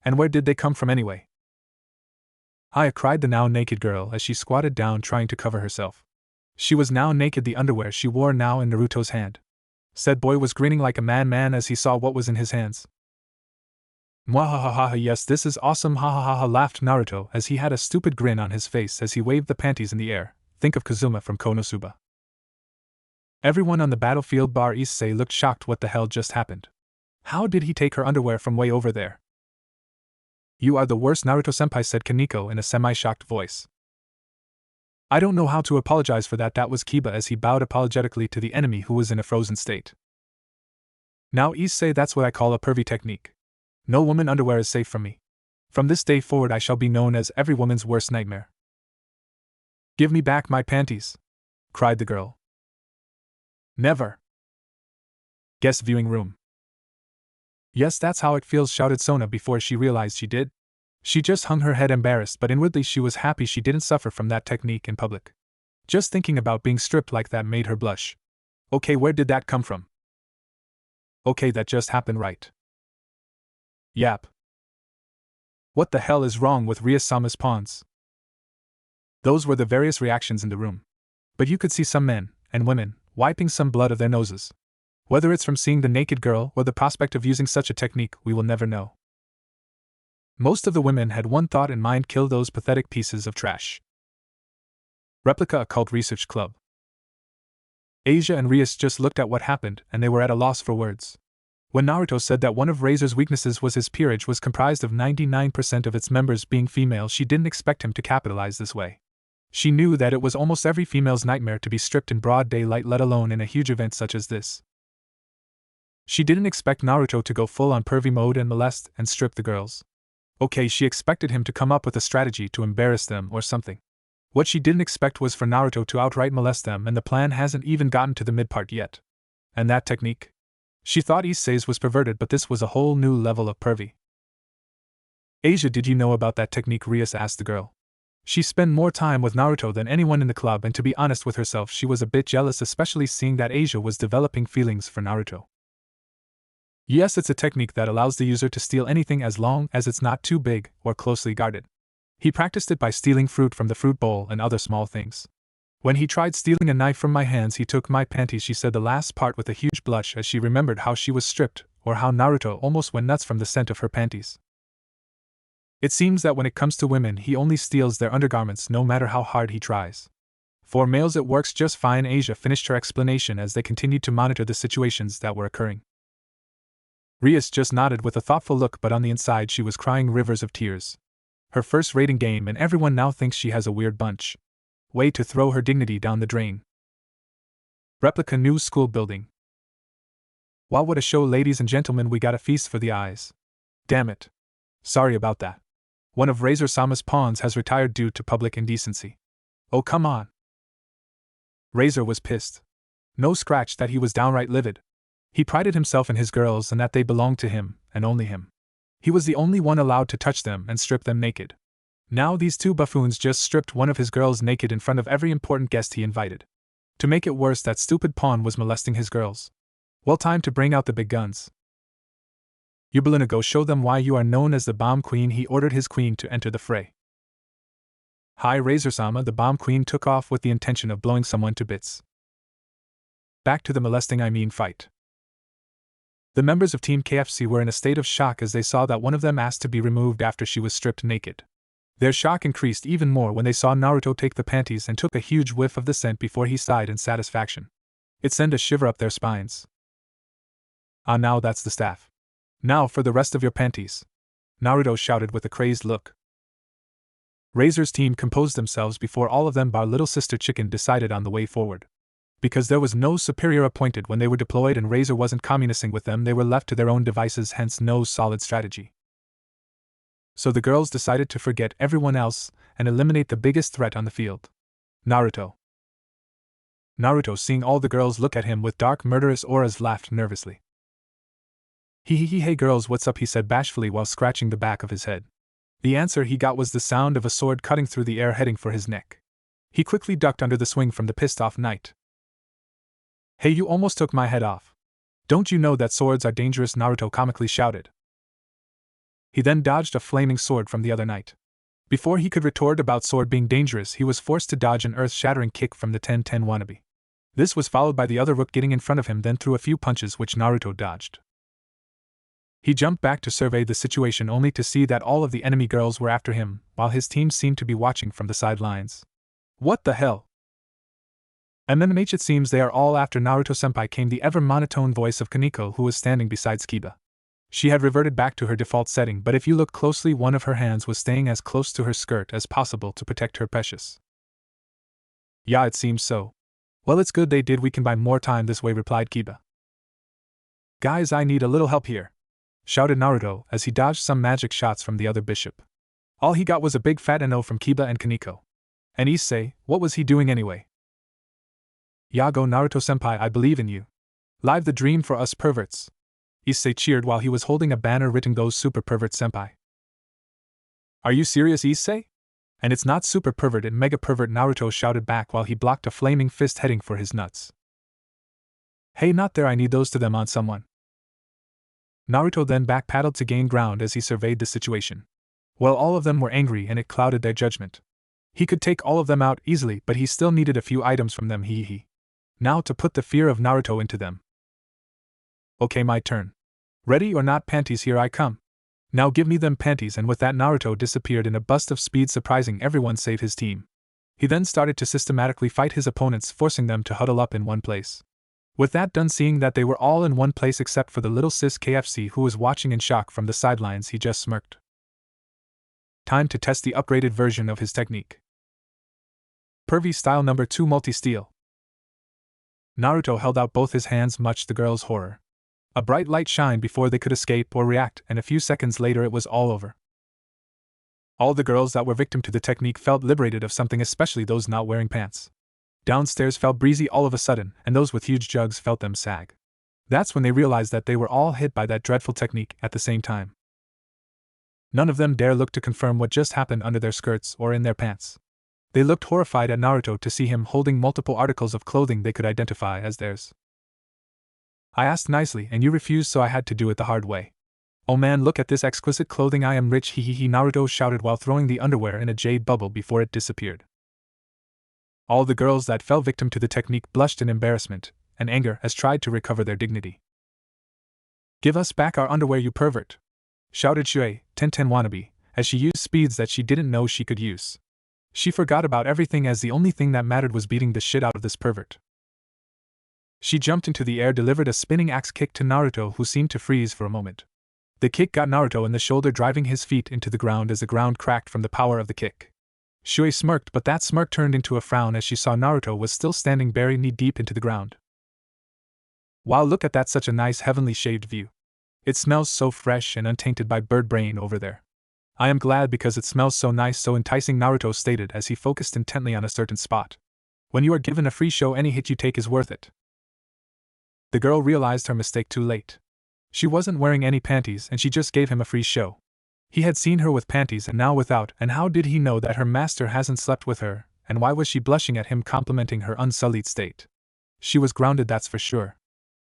And where did they come from anyway? Hiya, cried the now naked girl as she squatted down trying to cover herself. She was now naked, the underwear she wore now in Naruto's hand. Said boy was grinning like a madman as he saw what was in his hands. Mwahahaha, yes, this is awesome, ha ha ha ha, laughed Naruto as he had a stupid grin on his face as he waved the panties in the air. Think of Kazuma from Konosuba. Everyone on the battlefield bar Issei looked shocked. What the hell just happened? How did he take her underwear from way over there? You are the worst, Naruto-senpai, said Kaneko in a semi-shocked voice. I don't know how to apologize for that, that was Kiba as he bowed apologetically to the enemy who was in a frozen state. Now Issei, that's what I call a pervy technique. No woman underwear is safe from me. From this day forward I shall be known as every woman's worst nightmare. Give me back my panties, cried the girl. Never. Guest viewing room. Yes, that's how it feels, shouted Sona before she realized she did. She just hung her head embarrassed, but inwardly she was happy she didn't suffer from that technique in public. Just thinking about being stripped like that made her blush. Okay, where did that come from? Okay, that just happened, right? Yap. What the hell is wrong with Ria-sama's pawns? Those were the various reactions in the room. But you could see some men, and women, wiping some blood of their noses. Whether it's from seeing the naked girl or the prospect of using such a technique, we will never know. Most of the women had one thought in mind: kill those pathetic pieces of trash. Replica Occult Research Club. Asia and Rias just looked at what happened, and they were at a loss for words. When Naruto said that one of Razor's weaknesses was his peerage was comprised of 99% of its members being female, she didn't expect him to capitalize this way. She knew that it was almost every female's nightmare to be stripped in broad daylight, let alone in a huge event such as this. She didn't expect Naruto to go full on pervy mode and molest and strip the girls. Okay, she expected him to come up with a strategy to embarrass them or something. What she didn't expect was for Naruto to outright molest them, and the plan hasn't even gotten to the mid part yet. And that technique? She thought Issei's was perverted, but this was a whole new level of pervy. Asia, did you know about that technique? Rias asked the girl. She spent more time with Naruto than anyone in the club, and to be honest with herself, she was a bit jealous, especially seeing that Asia was developing feelings for Naruto. Yes, it's a technique that allows the user to steal anything as long as it's not too big or closely guarded. He practiced it by stealing fruit from the fruit bowl and other small things. When he tried stealing a knife from my hands, he took my panties, she said the last part with a huge blush as she remembered how she was stripped, or how Naruto almost went nuts from the scent of her panties. It seems that when it comes to women, he only steals their undergarments no matter how hard he tries. For males it works just fine, Asia finished her explanation as they continued to monitor the situations that were occurring. Rias just nodded with a thoughtful look, but on the inside she was crying rivers of tears. Her first rating game, and everyone now thinks she has a weird bunch. Way to throw her dignity down the drain. Replica new school building. Wow, what a show, ladies and gentlemen, we got a feast for the eyes. Damn it. Sorry about that. One of Razor-sama's pawns has retired due to public indecency. Oh, come on. Razor was pissed. No scratch that he was downright livid. He prided himself in his girls and that they belonged to him, and only him. He was the only one allowed to touch them and strip them naked. Now these two buffoons just stripped one of his girls naked in front of every important guest he invited. To make it worse, that stupid pawn was molesting his girls. Well, time to bring out the big guns. Yubelina, go show them why you are known as the Bomb Queen, he ordered his queen to enter the fray. Hi, Razor-sama, the Bomb Queen took off with the intention of blowing someone to bits. Back to the molesting fight. The members of Team KFC were in a state of shock as they saw that one of them asked to be removed after she was stripped naked. Their shock increased even more when they saw Naruto take the panties and took a huge whiff of the scent before he sighed in satisfaction. It sent a shiver up their spines. Ah, now that's the staff. Now for the rest of your panties, Naruto shouted with a crazed look. Razor's team composed themselves before all of them bar little sister Chicken decided on the way forward. Because there was no superior appointed when they were deployed and Razor wasn't communicing with them, they were left to their own devices, hence no solid strategy. So the girls decided to forget everyone else and eliminate the biggest threat on the field. Naruto. Naruto, seeing all the girls look at him with dark murderous auras, laughed nervously. Hey girls, what's up, he said bashfully while scratching the back of his head. The answer he got was the sound of a sword cutting through the air heading for his neck. He quickly ducked under the swing from the pissed-off knight. Hey, you almost took my head off. Don't you know that swords are dangerous? Naruto comically shouted. He then dodged a flaming sword from the other knight. Before he could retort about sword being dangerous, he was forced to dodge an earth-shattering kick from the 10-10 wannabe. This was followed by the other rook getting in front of him, then threw a few punches which Naruto dodged. He jumped back to survey the situation only to see that all of the enemy girls were after him, while his team seemed to be watching from the sidelines. What the hell? MMH, it seems they are all after Naruto-senpai, came the ever-monotone voice of Kaneko, who was standing beside Skiba. She had reverted back to her default setting, but if you look closely, one of her hands was staying as close to her skirt as possible to protect her precious. Yeah, it seems so. Well, it's good they did, we can buy more time this way, replied Kiba. Guys, I need a little help here, shouted Naruto as he dodged some magic shots from the other bishop. All he got was a big fat no from Kiba and Kaneko. And Issei, what was he doing anyway? Yago, Naruto-senpai, I believe in you. Live the dream for us perverts. Issei cheered while he was holding a banner written Go Super Pervert Senpai. Are you serious, Issei? And it's not Super Pervert and Mega Pervert, Naruto shouted back while he blocked a flaming fist heading for his nuts. Hey, not there, I need those to them on someone. Naruto then backpedaled to gain ground as he surveyed the situation. Well, all of them were angry and it clouded their judgment. He could take all of them out easily, but he still needed a few items from them, Now to put the fear of Naruto into them. Okay, my turn. Ready or not, panties, here I come. Now give me them panties, and with that Naruto disappeared in a burst of speed, surprising everyone save his team. He then started to systematically fight his opponents, forcing them to huddle up in one place. With that done, seeing that they were all in one place except for the little sis KFC who was watching in shock from the sidelines, he just smirked. Time to test the upgraded version of his technique. Pervy style number 2 multi-steal. Naruto held out both his hands, much the girls' horror. A bright light shined before they could escape or react, and a few seconds later it was all over. All the girls that were victim to the technique felt liberated of something, especially those not wearing pants. Downstairs felt breezy all of a sudden, and those with huge jugs felt them sag. That's when they realized that they were all hit by that dreadful technique at the same time. None of them dare look to confirm what just happened under their skirts or in their pants. They looked horrified at Naruto to see him holding multiple articles of clothing they could identify as theirs. I asked nicely and you refused, so I had to do it the hard way. Oh man, look at this exquisite clothing, I am rich, Naruto shouted while throwing the underwear in a jade bubble before it disappeared. All the girls that fell victim to the technique blushed in embarrassment and anger as tried to recover their dignity. Give us back our underwear, you pervert! Shouted Shui, 10-10 wannabe, as she used speeds that she didn't know she could use. She forgot about everything as the only thing that mattered was beating the shit out of this pervert. She jumped into the air, delivered a spinning axe kick to Naruto, who seemed to freeze for a moment. The kick got Naruto in the shoulder, driving his feet into the ground as the ground cracked from the power of the kick. Shui smirked, but that smirk turned into a frown as she saw Naruto was still standing buried knee-deep into the ground. Wow, look at that, such a nice heavenly shaved view. It smells so fresh and untainted by bird brain over there. I am glad because it smells so nice, so enticing, Naruto stated as he focused intently on a certain spot. When you are given a free show, any hit you take is worth it. The girl realized her mistake too late. She wasn't wearing any panties and she just gave him a free show. He had seen her with panties and now without, and how did he know that her master hasn't slept with her, and why was she blushing at him complimenting her unsullied state? She was grounded, that's for sure.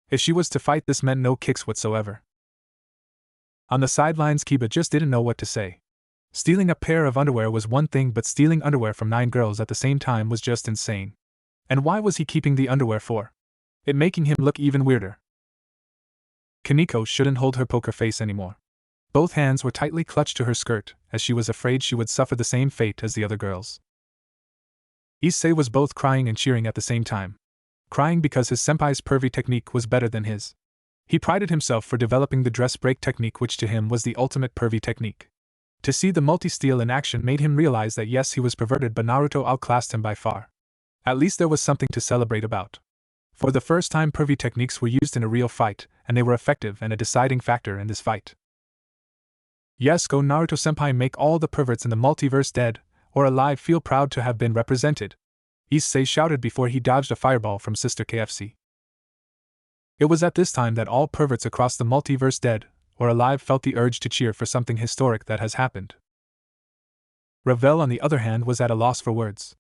If she was to fight, this meant no kicks whatsoever. On the sidelines, Kiba just didn't know what to say. Stealing a pair of underwear was one thing, but stealing underwear from 9 girls at the same time was just insane. And why was he keeping the underwear for? It making him look even weirder. Kaneko shouldn't hold her poker face anymore. Both hands were tightly clutched to her skirt, as she was afraid she would suffer the same fate as the other girls. Issei was both crying and cheering at the same time. Crying because his senpai's pervy technique was better than his. He prided himself for developing the dress break technique, which to him was the ultimate pervy technique. To see the multi-steal in action made him realize that yes, he was perverted, but Naruto outclassed him by far. At least there was something to celebrate about. For the first time, pervy techniques were used in a real fight, and they were effective and a deciding factor in this fight. Yes, go Naruto-senpai, make all the perverts in the multiverse dead or alive feel proud to have been represented, Issei shouted before he dodged a fireball from Sister KFC. It was at this time that all perverts across the multiverse, dead or alive, felt the urge to cheer for something historic that has happened. Ravel, on the other hand, was at a loss for words.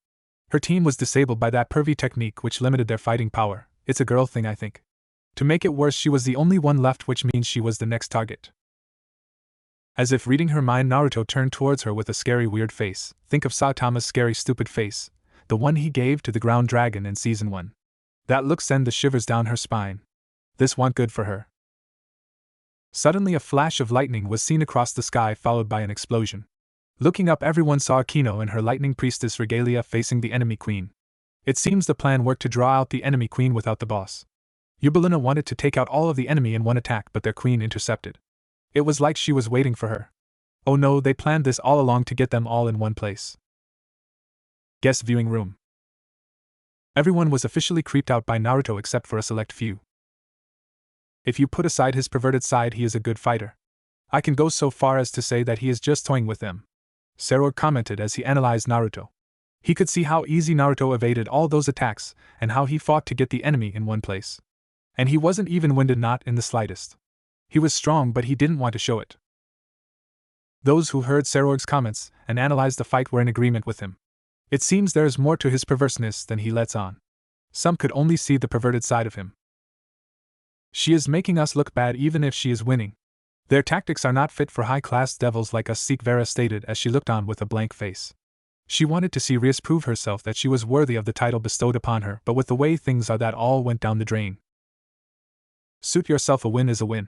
Her team was disabled by that pervy technique which limited their fighting power. It's a girl thing, I think. To make it worse, she was the only one left, which means she was the next target. As if reading her mind, Naruto turned towards her with a scary, weird face. Think of Saitama's scary, stupid face, the one he gave to the ground dragon in Season 1. That look sent the shivers down her spine. This wasn't good for her. Suddenly a flash of lightning was seen across the sky, followed by an explosion. Looking up, everyone saw Akino in her lightning priestess regalia facing the enemy queen. It seems the plan worked to draw out the enemy queen without the boss. Yubelina wanted to take out all of the enemy in one attack, but their queen intercepted. It was like she was waiting for her. Oh no, they planned this all along to get them all in one place. Guest viewing room. Everyone was officially creeped out by Naruto except for a select few. If you put aside his perverted side, he is a good fighter. I can go so far as to say that he is just toying with them, Serog commented as he analyzed Naruto. He could see how easy Naruto evaded all those attacks, and how he fought to get the enemy in one place. And he wasn't even winded, not in the slightest. He was strong, but he didn't want to show it. Those who heard Serog's comments and analyzed the fight were in agreement with him. It seems there is more to his perverseness than he lets on. Some could only see the perverted side of him. She is making us look bad even if she is winning. Their tactics are not fit for high-class devils like us, Sikvera stated as she looked on with a blank face. She wanted to see Rias prove herself that she was worthy of the title bestowed upon her, but with the way things are, that all went down the drain. Suit yourself, a win is a win.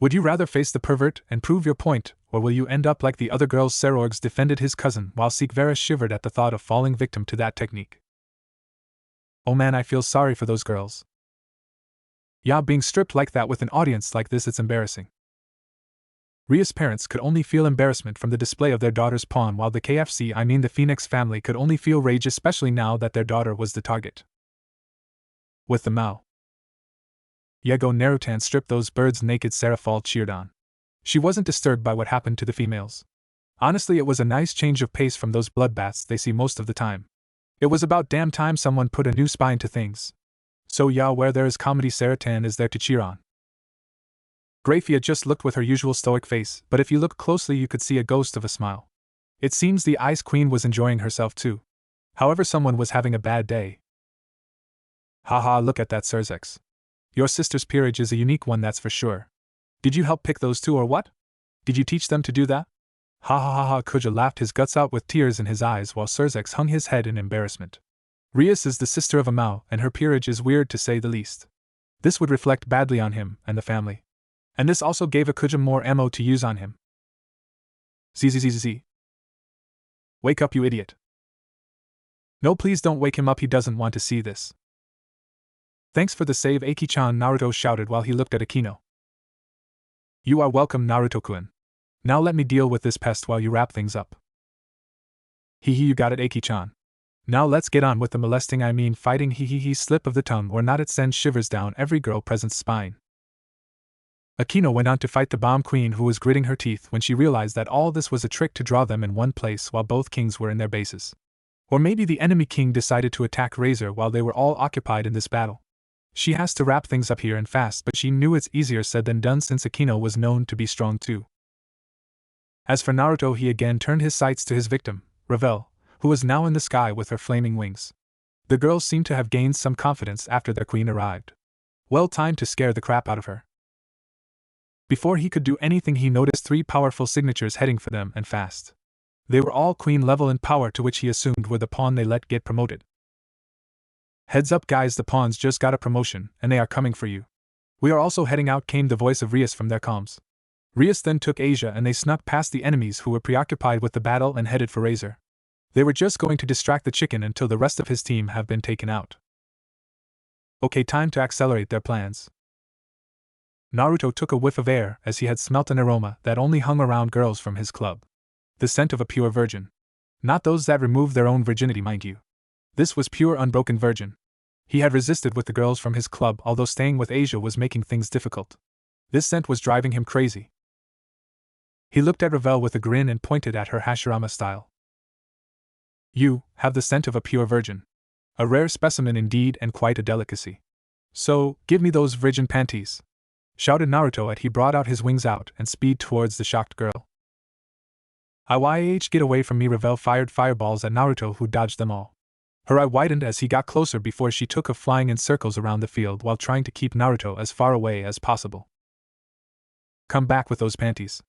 Would you rather face the pervert and prove your point, or will you end up like the other girls? Serorgs defended his cousin while Sikvera shivered at the thought of falling victim to that technique. Oh man, I feel sorry for those girls. Yeah, being stripped like that with an audience like this, it's embarrassing. Ria's parents could only feel embarrassment from the display of their daughter's pawn, while the the Phoenix family could only feel rage, especially now that their daughter was the target. With the Mao. Yego Narutan stripped those birds naked, Serafal cheered on. She wasn't disturbed by what happened to the females. Honestly, it was a nice change of pace from those bloodbaths they see most of the time. It was about damn time someone put a new spine to things. So yeah, where there is comedy, Saratan is there to cheer on. Grafia just looked with her usual stoic face, but if you look closely you could see a ghost of a smile. It seems the Ice Queen was enjoying herself too. However, someone was having a bad day. Haha, look at that, Surzex. Your sister's peerage is a unique one, that's for sure. Did you help pick those two or what? Did you teach them to do that? Ha ha ha ha, Kuja laughed his guts out with tears in his eyes while Surzex hung his head in embarrassment. Rias is the sister of a Mao, and her peerage is weird to say the least. This would reflect badly on him and the family. And this also gave Akuja more ammo to use on him. Zzz. Wake up, you idiot. No, please don't wake him up, he doesn't want to see this. Thanks for the save, Aki-chan, Naruto shouted while he looked at Akino. You are welcome, Naruto-kun. Now let me deal with this pest while you wrap things up. Hee, you got it, Aki-chan. Now let's get on with the molesting, I mean fighting, hee, slip of the tongue or not, it sends shivers down every girl present's spine. Akino went on to fight the bomb queen, who was gritting her teeth when she realized that all this was a trick to draw them in one place while both kings were in their bases. Or maybe the enemy king decided to attack Razor while they were all occupied in this battle. She has to wrap things up here and fast, but she knew it's easier said than done since Akino was known to be strong too. As for Naruto, he again turned his sights to his victim, Ravel, who was now in the sky with her flaming wings. The girls seemed to have gained some confidence after their queen arrived. Well timed to scare the crap out of her. Before he could do anything, he noticed 3 powerful signatures heading for them, and fast. They were all queen level in power, to which he assumed were the pawn they let get promoted. Heads up guys, the pawns just got a promotion, and they are coming for you. We are also heading out, came the voice of Rias from their comms. Rias then took Asia and they snuck past the enemies who were preoccupied with the battle and headed for Razor. They were just going to distract the chicken until the rest of his team have been taken out. Okay, time to accelerate their plans. Naruto took a whiff of air as he had smelt an aroma that only hung around girls from his club. The scent of a pure virgin. Not those that remove their own virginity, mind you. This was pure unbroken virgin. He had resisted with the girls from his club, although staying with Asia was making things difficult. This scent was driving him crazy. He looked at Ravel with a grin and pointed at her Hashirama style. You have the scent of a pure virgin. A rare specimen indeed, and quite a delicacy. So, give me those virgin panties, shouted Naruto as he brought out his wings out and speed towards the shocked girl. Get away from me, Ravel fired fireballs at Naruto, who dodged them all. Her eye widened as he got closer before she took off flying in circles around the field while trying to keep Naruto as far away as possible. Come back with those panties.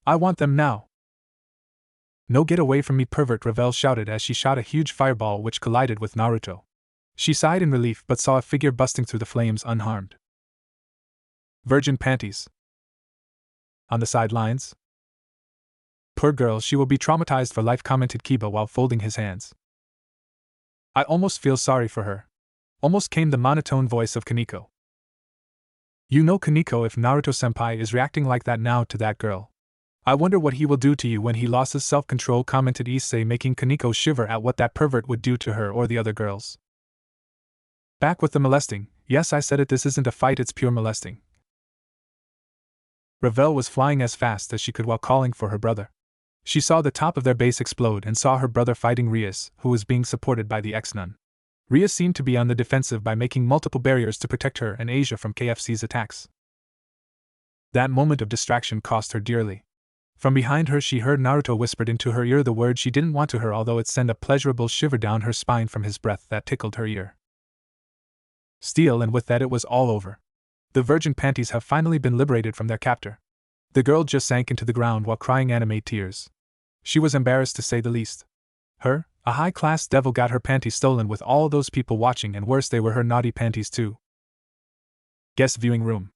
I want them now. No, get away from me, pervert, Ravel shouted as she shot a huge fireball which collided with Naruto. She sighed in relief but saw a figure busting through the flames unharmed. Virgin panties. On the sidelines? Poor girl, she will be traumatized for life, commented Kiba while folding his hands. I almost feel sorry for her. Almost came the monotone voice of Kaneko. You know, Kaneko, if Naruto-senpai is reacting like that now to that girl, I wonder what he will do to you when he loses self-control, commented Issei, making Kaneko shiver at what that pervert would do to her or the other girls. Back with the molesting. Yes, I said it, this isn't a fight, it's pure molesting. Ravel was flying as fast as she could while calling for her brother. She saw the top of their base explode and saw her brother fighting Rias, who was being supported by the ex-nun. Rias seemed to be on the defensive by making multiple barriers to protect her and Asia from KFC's attacks. That moment of distraction cost her dearly. From behind her she heard Naruto whispered into her ear the word she didn't want to her, although it sent a pleasurable shiver down her spine from his breath that tickled her ear. Steal, and with that it was all over. The virgin panties have finally been liberated from their captor. The girl just sank into the ground while crying anime tears. She was embarrassed to say the least. Her, a high-class devil, got her panties stolen with all those people watching, and worse, they were her naughty panties too. Guest viewing room.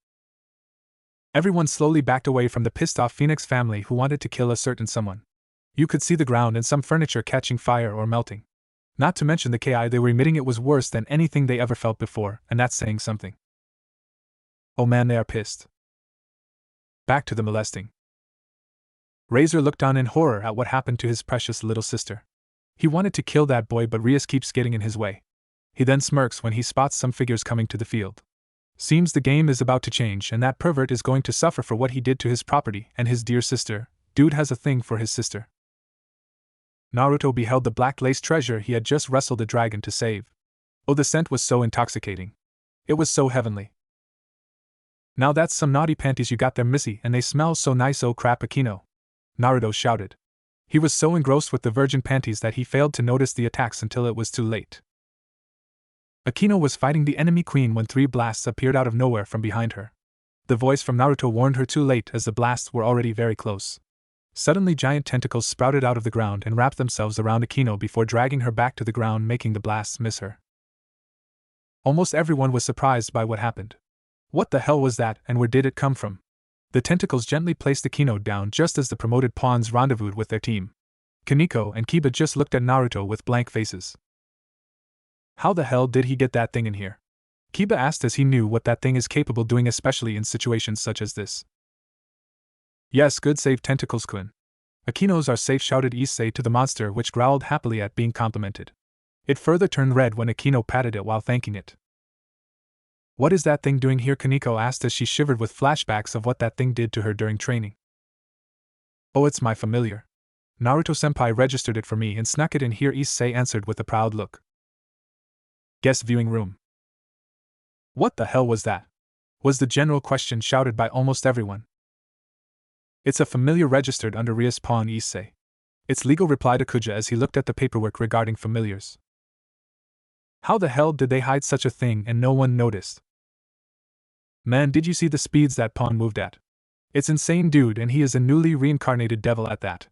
Everyone slowly backed away from the pissed-off Phoenix family who wanted to kill a certain someone. You could see the ground and some furniture catching fire or melting. Not to mention the Ki they were emitting, it was worse than anything they ever felt before, and that's saying something. Oh man, they are pissed. Back to the molesting. Razor looked on in horror at what happened to his precious little sister. He wanted to kill that boy, but Rias keeps getting in his way. He then smirks when he spots some figures coming to the field. Seems the game is about to change, and that pervert is going to suffer for what he did to his property and his dear sister. Dude has a thing for his sister. Naruto beheld the black lace treasure he had just wrestled a dragon to save. Oh, the scent was so intoxicating. It was so heavenly. Now that's some naughty panties you got there, missy, and they smell so nice, oh crap, Akino, Naruto shouted. He was so engrossed with the virgin panties that he failed to notice the attacks until it was too late. Akino was fighting the enemy queen when 3 blasts appeared out of nowhere from behind her. The voice from Naruto warned her too late, as the blasts were already very close. Suddenly giant tentacles sprouted out of the ground and wrapped themselves around Akino before dragging her back to the ground, making the blasts miss her. Almost everyone was surprised by what happened. What the hell was that, and where did it come from? The tentacles gently placed Akino down just as the promoted pawns rendezvoused with their team. Kaneko and Kiba just looked at Naruto with blank faces. How the hell did he get that thing in here? Kiba asked as he knew what that thing is capable doing, especially in situations such as this. Yes, good save, Tentacles-kun. Akinos are safe, shouted Issei to the monster, which growled happily at being complimented. It further turned red when Akino patted it while thanking it. What is that thing doing here? Kaneko asked as she shivered with flashbacks of what that thing did to her during training. Oh, it's my familiar. Naruto-senpai registered it for me and snuck it in here, Issei answered with a proud look. Guest viewing room. What the hell was that? Was the general question shouted by almost everyone. It's a familiar registered under Ria's pawn, Issei. Its legal reply to Kuja as he looked at the paperwork regarding familiars. How the hell did they hide such a thing and no one noticed? Man, did you see the speeds that pawn moved at? It's insane, dude, and he is a newly reincarnated devil at that.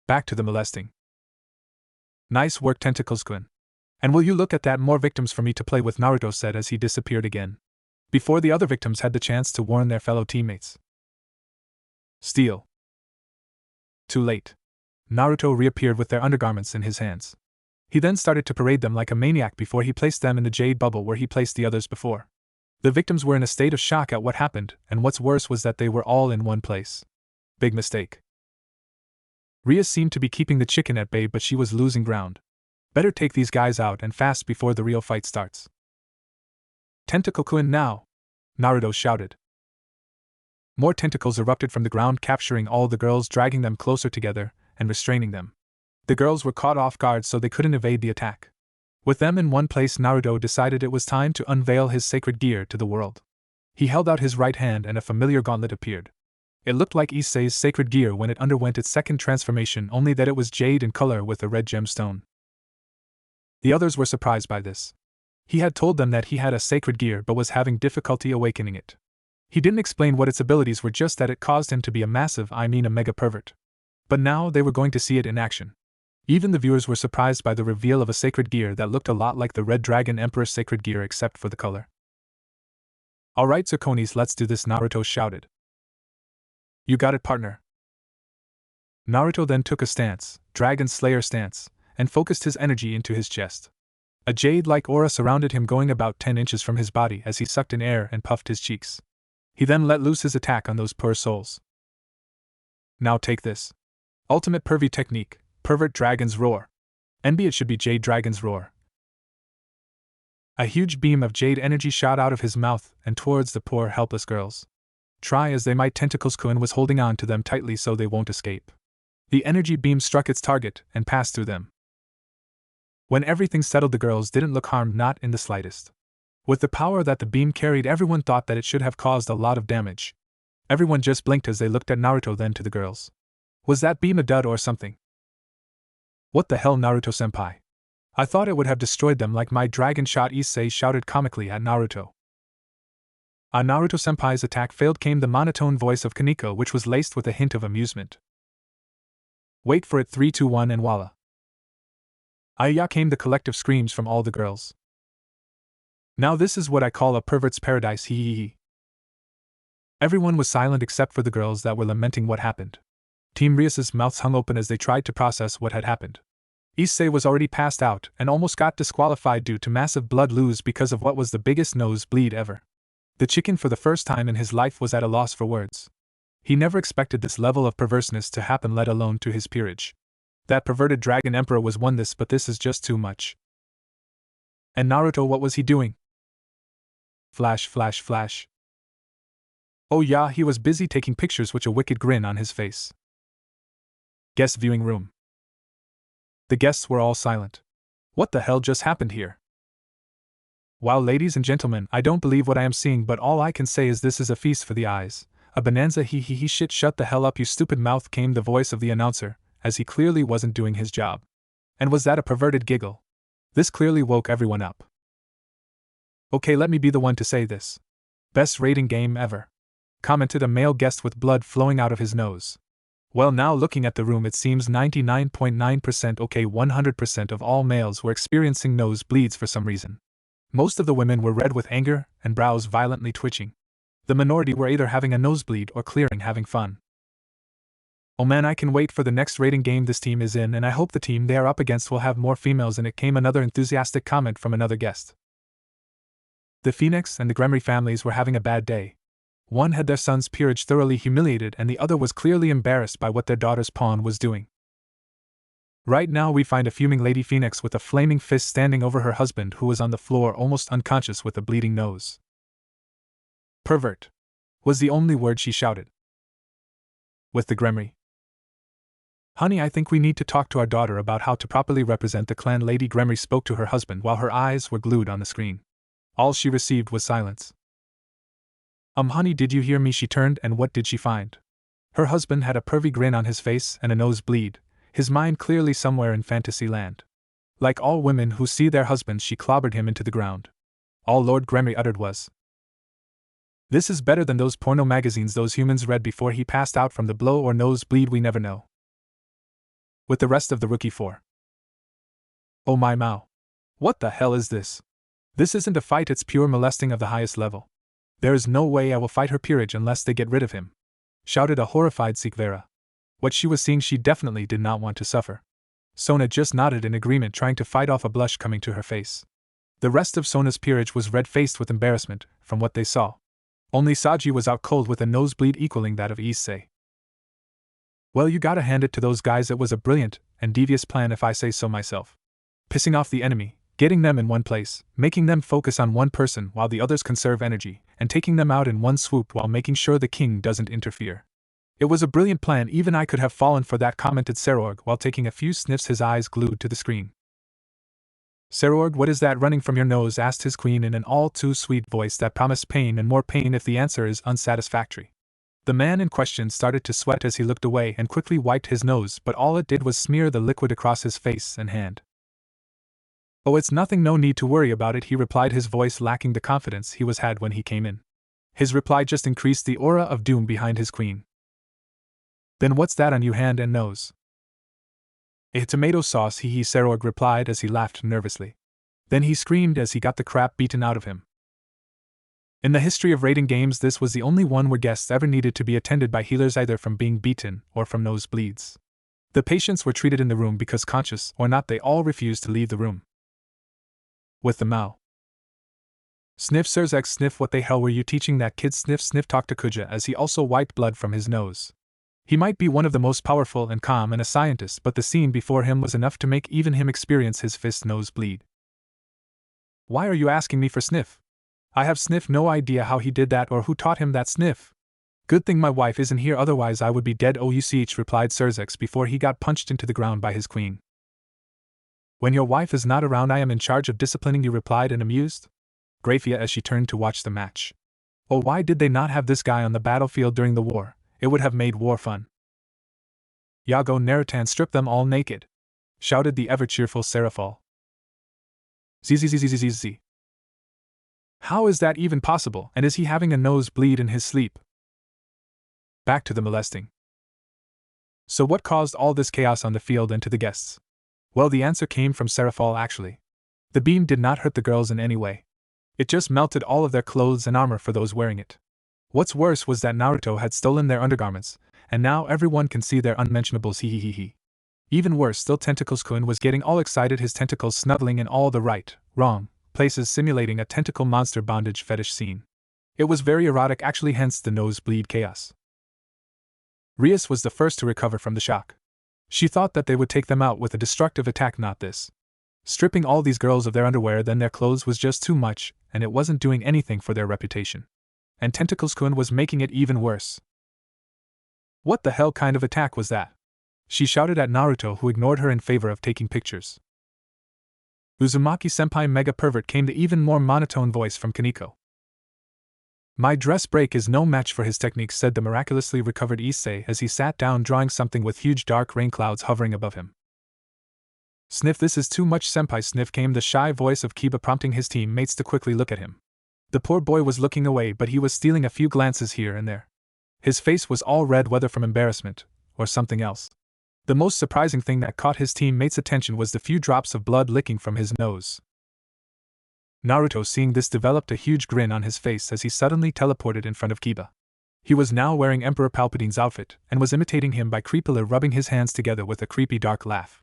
Back to the molesting. Nice work, Tentacles-kun. And will you look at that, more victims for me to play with, Naruto said as he disappeared again, before the other victims had the chance to warn their fellow teammates. Steal. Too late. Naruto reappeared with their undergarments in his hands. He then started to parade them like a maniac before he placed them in the jade bubble where he placed the others before. The victims were in a state of shock at what happened, and what's worse was that they were all in one place. Big mistake. Ria seemed to be keeping the chicken at bay, but she was losing ground. Better take these guys out and fast before the real fight starts. Tentacle-kun now! Naruto shouted. More tentacles erupted from the ground, capturing all the girls, dragging them closer together and restraining them. The girls were caught off guard, so they couldn't evade the attack. With them in one place, Naruto decided it was time to unveil his sacred gear to the world. He held out his right hand and a familiar gauntlet appeared. It looked like Issei's sacred gear when it underwent its second transformation, only that it was jade in color with a red gemstone. The others were surprised by this. He had told them that he had a sacred gear but was having difficulty awakening it. He didn't explain what its abilities were, just that it caused him to be a mega pervert. But now they were going to see it in action. Even the viewers were surprised by the reveal of a sacred gear that looked a lot like the Red Dragon Emperor's sacred gear except for the color. Alright, Zukonis, let's do this, Naruto shouted. You got it, partner. Naruto then took a stance, Dragon Slayer stance, and focused his energy into his chest. A jade-like aura surrounded him, going about 10 inches from his body as he sucked in air and puffed his cheeks. He then let loose his attack on those poor souls. Now take this. Ultimate Pervy technique, Pervert Dragon's Roar. NB, it should be Jade Dragon's Roar. A huge beam of jade energy shot out of his mouth and towards the poor helpless girls. Try as they might, Tentacles-kun was holding on to them tightly so they won't escape. The energy beam struck its target and passed through them. When everything settled, the girls didn't look harmed, not in the slightest. With the power that the beam carried, everyone thought that it should have caused a lot of damage. Everyone just blinked as they looked at Naruto, then to the girls. Was that beam a dud or something? What the hell, Naruto-senpai? I thought it would have destroyed them like my dragon shot, Issei shouted comically at Naruto. Naruto-senpai's attack failed, came the monotone voice of Kaneko, which was laced with a hint of amusement. Wait for it, 3, 2, 1, and voila. Ayya, came the collective screams from all the girls. Now this is what I call a pervert's paradise, hee hee hee. Everyone was silent except for the girls that were lamenting what happened. Team Rias's mouths hung open as they tried to process what had happened. Issei was already passed out and almost got disqualified due to massive blood loss because of what was the biggest nosebleed ever. The chicken, for the first time in his life, was at a loss for words. He never expected this level of perverseness to happen, let alone to his peerage. That perverted dragon emperor was won this, but this is just too much. And Naruto, what was he doing? Flash, flash, flash. Oh yeah, he was busy taking pictures with a wicked grin on his face. Guest viewing room. The guests were all silent. What the hell just happened here? Wow, ladies and gentlemen, I don't believe what I am seeing, but all I can say is this is a feast for the eyes. A bonanza, hee hee hee, shit, shut the hell up, you stupid mouth, came the voice of the announcer, as he clearly wasn't doing his job. And was that a perverted giggle? This clearly woke everyone up. Okay, let me be the one to say this. Best rating game ever. Commented a male guest with blood flowing out of his nose. Well, now looking at the room, it seems 99.9%, okay, 100% of all males were experiencing nosebleeds for some reason. Most of the women were red with anger and brows violently twitching. The minority were either having a nosebleed or clearing, having fun. Oh man, I can wait for the next rating game this team is in, and I hope the team they are up against will have more females in it, came another enthusiastic comment from another guest. The Phoenix and the Gremory families were having a bad day. One had their son's peerage thoroughly humiliated, and the other was clearly embarrassed by what their daughter's pawn was doing. Right now we find a fuming Lady Phoenix with a flaming fist standing over her husband, who was on the floor almost unconscious with a bleeding nose. "Pervert," was the only word she shouted. With the Gremory. "Honey, I think we need to talk to our daughter about how to properly represent the clan." Lady Gremory spoke to her husband while her eyes were glued on the screen. All she received was silence. Honey, did you hear me?" She turned, and what did she find? Her husband had a pervy grin on his face and a nosebleed, his mind clearly somewhere in fantasy land. Like all women who see their husbands, she clobbered him into the ground. All Lord Gremory uttered was, "This is better than those porno magazines those humans read before he passed out from the blow or nosebleed, we never know." With the rest of the rookie four. "Oh my Mao. What the hell is this? This isn't a fight, it's pure molesting of the highest level. There is no way I will fight her peerage unless they get rid of him," shouted a horrified Sikvera. What she was seeing, she definitely did not want to suffer. Sona just nodded in agreement, trying to fight off a blush coming to her face. The rest of Sona's peerage was red-faced with embarrassment, from what they saw. Only Saji was out cold with a nosebleed equaling that of Issei. "Well, you gotta hand it to those guys, it was a brilliant and devious plan if I say so myself. Pissing off the enemy, getting them in one place, making them focus on one person while the others conserve energy, and taking them out in one swoop while making sure the king doesn't interfere. It was a brilliant plan, even I could have fallen for that," commented Serorg while taking a few sniffs, his eyes glued to the screen. "Serorg, what is that running from your nose?" asked his queen in an all-too-sweet voice that promised pain and more pain if the answer is unsatisfactory. The man in question started to sweat as he looked away and quickly wiped his nose, but all it did was smear the liquid across his face and hand. "Oh, it's nothing, no need to worry about it," he replied, his voice lacking the confidence he was had when he came in. His reply just increased the aura of doom behind his queen. "Then what's that on you hand and nose?" "A tomato sauce, he," Serorg replied as he laughed nervously. Then he screamed as he got the crap beaten out of him. In the history of rating games, this was the only one where guests ever needed to be attended by healers, either from being beaten or from nosebleeds. The patients were treated in the room because, conscious or not, they all refused to leave the room. With the Mao. "Sniff, Sirzek, sniff, what the hell were you teaching that kid?" Sniff, sniff, talked Takuja as he also wiped blood from his nose. He might be one of the most powerful and calm and a scientist, but the scene before him was enough to make even him experience his fist nose bleed. "Why are you asking me for Sniff? I have Sniff no idea how he did that or who taught him that, Sniff. Good thing my wife isn't here, otherwise I would be dead." "Ouch," replied Sirzek before he got punched into the ground by his queen. "When your wife is not around, I am in charge of disciplining you," replied an amused Grafia as she turned to watch the match. "Oh, why did they not have this guy on the battlefield during the war? It would have made war fun." "Yago Narutan, strip them all naked," shouted the ever-cheerful Serafal. "Zzzzzzzzz. How is that even possible, and is he having a nosebleed in his sleep?" Back to the molesting. So what caused all this chaos on the field and to the guests? Well, the answer came from Serafal actually. The beam did not hurt the girls in any way. It just melted all of their clothes and armor for those wearing it. What's worse was that Naruto had stolen their undergarments, and now everyone can see their unmentionables, he. Even worse still, Tentacles-kun was getting all excited, his tentacles snuggling in all the right, wrong places, simulating a tentacle monster bondage fetish scene. It was very erotic actually, hence the nosebleed chaos. Rias was the first to recover from the shock. She thought that they would take them out with a destructive attack, not this. Stripping all these girls of their underwear then their clothes was just too much, and it wasn't doing anything for their reputation. And Tentacles-kun was making it even worse. "What the hell kind of attack was that?" she shouted at Naruto, who ignored her in favor of taking pictures. "Uzumaki-senpai, mega pervert," came the even more monotone voice from Kaneko. "My dress break is no match for his techniques," said the miraculously recovered Issei as he sat down drawing something with huge dark rain clouds hovering above him. "Sniff, this is too much, senpai." Sniff, came the shy voice of Kiba, prompting his teammates to quickly look at him. The poor boy was looking away, but he was stealing a few glances here and there. His face was all red, whether from embarrassment or something else. The most surprising thing that caught his teammates' attention was the few drops of blood licking from his nose. Naruto, seeing this, developed a huge grin on his face as he suddenly teleported in front of Kiba. He was now wearing Emperor Palpatine's outfit, and was imitating him by creepily rubbing his hands together with a creepy dark laugh.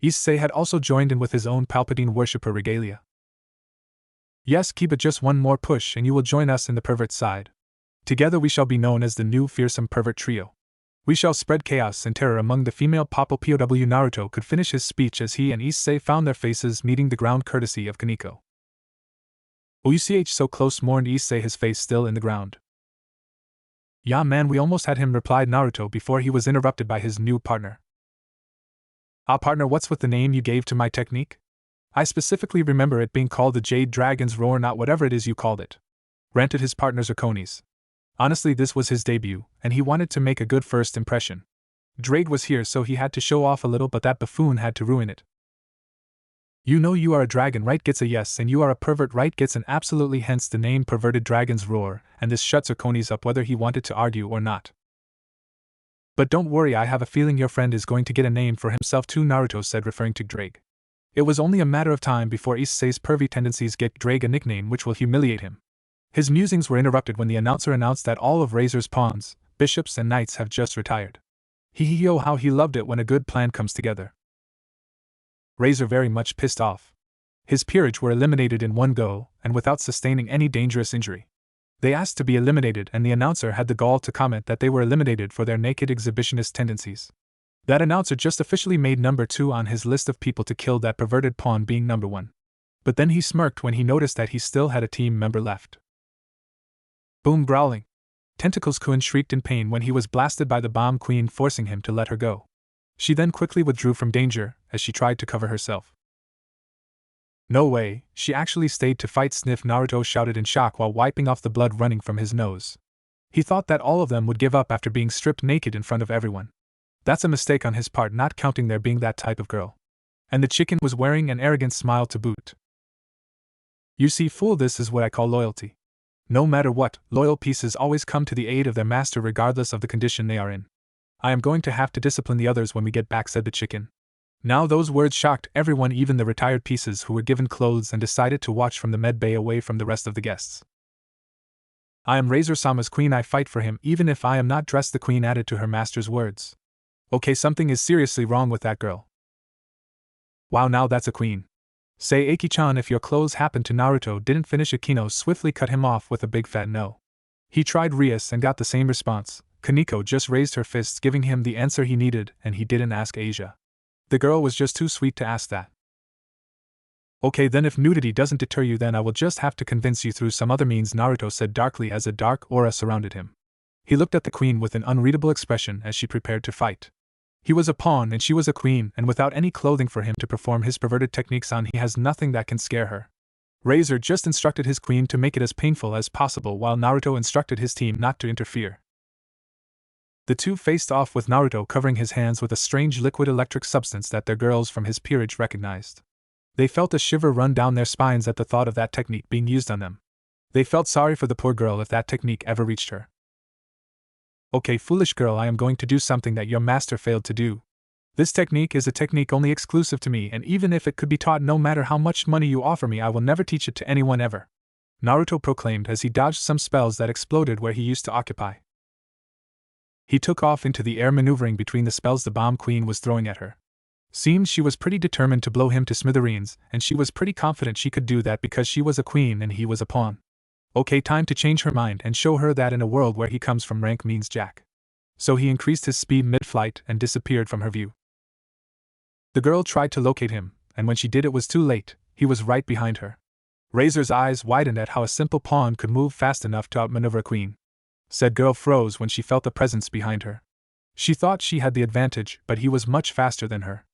Issei had also joined in with his own Palpatine worshipper regalia. Yes, keep it just one more push and you will join us in the pervert side. Together we shall be known as the new fearsome pervert trio. We shall spread chaos and terror among the female POW. Naruto could finish his speech as he and Issei found their faces meeting the ground courtesy of Kaneko. "OUCH so close," mourned Issei, his face still in the ground. "Yeah man, we almost had him," replied Naruto before he was interrupted by his new partner. "Ah partner, what's with the name you gave to my technique? I specifically remember it being called the Jade Dragon's Roar, not whatever it is you called it," ranted his partner Zirconis. Honestly, this was his debut, and he wanted to make a good first impression. Drake was here, so he had to show off a little, but that buffoon had to ruin it. "You know you are a dragon, right?" gets a yes, and "you are a pervert, right?" gets an absolutely, hence the name Perverted Dragon's Roar, and this shut Zirconis up whether he wanted to argue or not. "But don't worry, I have a feeling your friend is going to get a name for himself too," Naruto said, referring to Drake. It was only a matter of time before Issei's pervy tendencies get Drake a nickname which will humiliate him. His musings were interrupted when the announcer announced that all of Razor's pawns, bishops and knights have just retired. Yo, how he loved it when a good plan comes together. Razor very much pissed off. His peerage were eliminated in one go, and without sustaining any dangerous injury. They asked to be eliminated, and the announcer had the gall to comment that they were eliminated for their naked exhibitionist tendencies. That announcer just officially made number 2 on his list of people to kill, that perverted pawn being number 1. But then he smirked when he noticed that he still had a team member left. Boom, growling. Tentacles Kun shrieked in pain when he was blasted by the bomb queen, forcing him to let her go. She then quickly withdrew from danger, as she tried to cover herself. "No way, she actually stayed to fight," Sniff, Naruto shouted in shock while wiping off the blood running from his nose. He thought that all of them would give up after being stripped naked in front of everyone. That's a mistake on his part, not counting their being that type of girl. And the chicken was wearing an arrogant smile to boot. "You see, fool, this is what I call loyalty. No matter what, loyal pieces always come to the aid of their master regardless of the condition they are in. I am going to have to discipline the others when we get back," said the chicken. Now those words shocked everyone, even the retired pieces who were given clothes and decided to watch from the med bay away from the rest of the guests. "I am Razor-sama's queen, I fight for him even if I am not dressed," the queen added to her master's words. "Okay, something is seriously wrong with that girl. Wow, now that's a queen. Say, Aki-chan, if your clothes happened to Naruto," didn't finish. Akino swiftly cut him off with a big fat no. He tried Rias and got the same response. Kaneko just raised her fists, giving him the answer he needed, and he didn't ask Asia. The girl was just too sweet to ask that. "Okay then, if nudity doesn't deter you, then I will just have to convince you through some other means," Naruto said darkly as a dark aura surrounded him. He looked at the queen with an unreadable expression as she prepared to fight. He was a pawn and she was a queen, and without any clothing for him to perform his perverted techniques on, he has nothing that can scare her. Razor just instructed his queen to make it as painful as possible, while Naruto instructed his team not to interfere. The two faced off with Naruto covering his hands with a strange liquid electric substance that their girls from his peerage recognized. They felt a shiver run down their spines at the thought of that technique being used on them. They felt sorry for the poor girl if that technique ever reached her. "Okay, foolish girl, I am going to do something that your master failed to do. This technique is a technique only exclusive to me, and even if it could be taught, no matter how much money you offer me, I will never teach it to anyone ever," Naruto proclaimed as he dodged some spells that exploded where he used to occupy. He took off into the air, maneuvering between the spells the bomb queen was throwing at her. Seemed she was pretty determined to blow him to smithereens, and she was pretty confident she could do that because she was a queen and he was a pawn. Okay, time to change her mind and show her that in a world where he comes from, rank means jack. So he increased his speed mid-flight and disappeared from her view. The girl tried to locate him, and when she did it was too late. He was right behind her. Razor's eyes widened at how a simple pawn could move fast enough to outmaneuver a queen. Said girl froze when she felt the presence behind her. She thought she had the advantage, but he was much faster than her.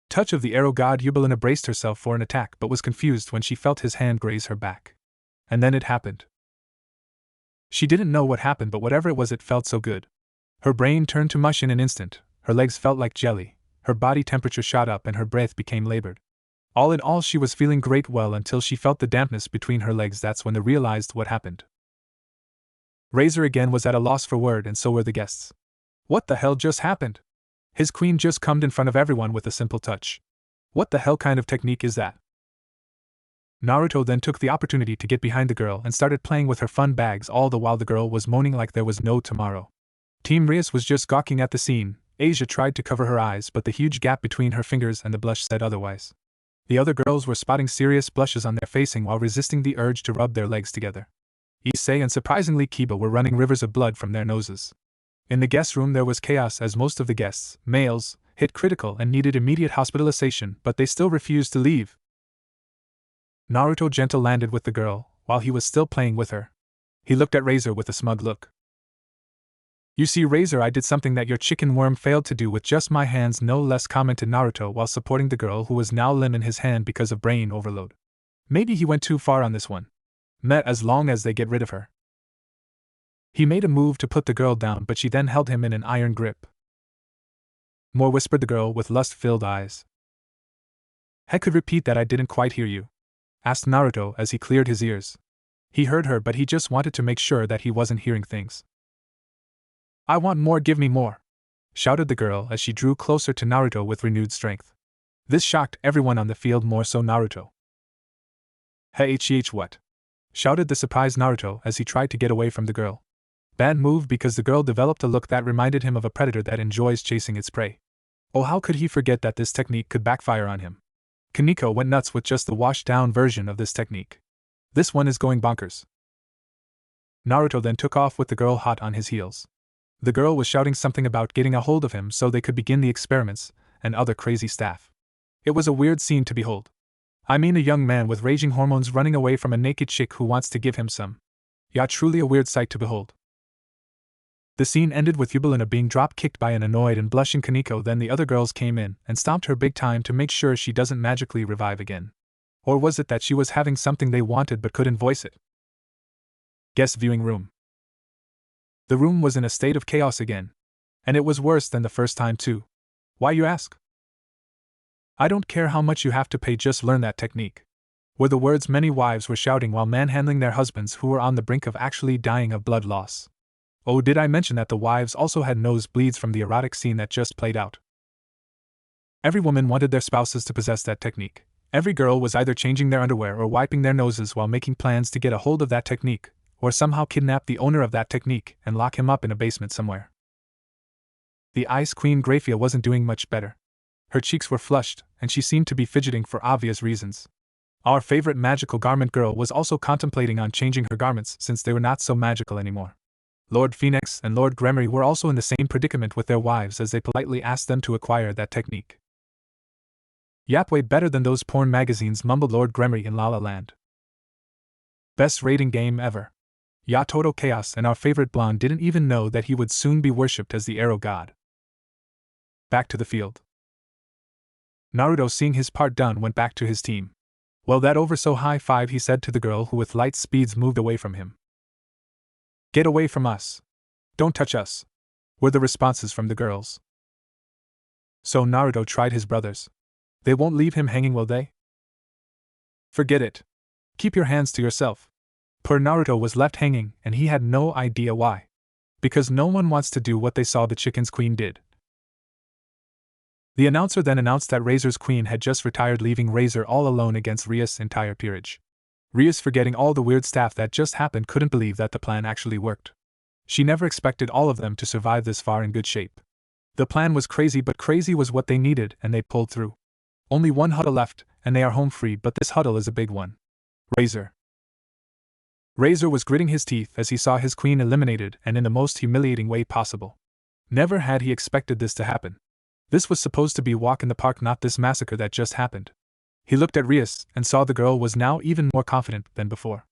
Touch of the arrow god, Yubelina braced herself for an attack but was confused when she felt his hand graze her back. And then it happened. She didn't know what happened, but whatever it was, it felt so good. Her brain turned to mush in an instant, her legs felt like jelly, her body temperature shot up and her breath became labored. All in all, she was feeling great well until she felt the dampness between her legs. That's when they realized what happened. Razor again was at a loss for word, and so were the guests. What the hell just happened? His queen just cummed in front of everyone with a simple touch. What the hell kind of technique is that? Naruto then took the opportunity to get behind the girl and started playing with her fun bags, all the while the girl was moaning like there was no tomorrow. Team Rias was just gawking at the scene. Asia tried to cover her eyes, but the huge gap between her fingers and the blush said otherwise. The other girls were spotting serious blushes on their facing while resisting the urge to rub their legs together. Issei and surprisingly Kiba were running rivers of blood from their noses. In the guest room there was chaos as most of the guests, males, hit critical and needed immediate hospitalization, but they still refused to leave. Naruto gentle landed with the girl, while he was still playing with her. He looked at Razor with a smug look. "You see, Razor, I did something that your chicken worm failed to do with just my hands," no less commented Naruto while supporting the girl who was now limp in his hand because of brain overload. Maybe he went too far on this one. Met as long as they get rid of her. He made a move to put the girl down, but she then held him in an iron grip. More, whispered the girl with lust-filled eyes. "Heck, could repeat that, I didn't quite hear you," asked Naruto as he cleared his ears. He heard her, but he just wanted to make sure that he wasn't hearing things. "I want more, give me more," shouted the girl as she drew closer to Naruto with renewed strength. This shocked everyone on the field, more so Naruto. "Hey, what?" shouted the surprised Naruto as he tried to get away from the girl. Bad move, because the girl developed a look that reminded him of a predator that enjoys chasing its prey. Oh, how could he forget that this technique could backfire on him? Kaneko went nuts with just the washed-down version of this technique. This one is going bonkers. Naruto then took off with the girl hot on his heels. The girl was shouting something about getting a hold of him so they could begin the experiments, and other crazy stuff. It was a weird scene to behold. I mean, a young man with raging hormones running away from a naked chick who wants to give him some. Yeah, truly a weird sight to behold. The scene ended with Yubelina being drop-kicked by an annoyed and blushing Kaneko. Then the other girls came in and stomped her big time to make sure she doesn't magically revive again. Or was it that she was having something they wanted but couldn't voice it? Guest viewing room. The room was in a state of chaos again. And it was worse than the first time too. Why, you ask? I don't care how much you have to pay, just learn that technique, were the words many wives were shouting while manhandling their husbands who were on the brink of actually dying of blood loss. Oh, did I mention that the wives also had nosebleeds from the erotic scene that just played out? Every woman wanted their spouses to possess that technique. Every girl was either changing their underwear or wiping their noses while making plans to get a hold of that technique, or somehow kidnap the owner of that technique and lock him up in a basement somewhere. The Ice Queen Graphia wasn't doing much better. Her cheeks were flushed, and she seemed to be fidgeting for obvious reasons. Our favorite magical garment girl was also contemplating on changing her garments since they were not so magical anymore. Lord Phoenix and Lord Gremory were also in the same predicament with their wives as they politely asked them to acquire that technique. Yap, way better than those porn magazines, mumbled Lord Gremory in La La Land. Best rating game ever. Ya, total chaos, and our favorite blonde didn't even know that he would soon be worshipped as the arrow god. Back to the field. Naruto, seeing his part done, went back to his team. "Well, that over, so high five," he said to the girl who with light speeds moved away from him. "Get away from us. Don't touch us," were the responses from the girls. So Naruto tried his brothers. They won't leave him hanging, will they? Forget it. Keep your hands to yourself. Poor Naruto was left hanging, and he had no idea why. Because no one wants to do what they saw the chicken's queen did. The announcer then announced that Razor's queen had just retired, leaving Razor all alone against Rias' entire peerage. Rias, forgetting all the weird stuff that just happened, couldn't believe that the plan actually worked. She never expected all of them to survive this far in good shape. The plan was crazy, but crazy was what they needed, and they pulled through. Only one huddle left, and they are home free, but this huddle is a big one. Razor. Razor was gritting his teeth as he saw his queen eliminated, and in the most humiliating way possible. Never had he expected this to happen. This was supposed to be a walk in the park, not this massacre that just happened. He looked at Rias and saw the girl was now even more confident than before.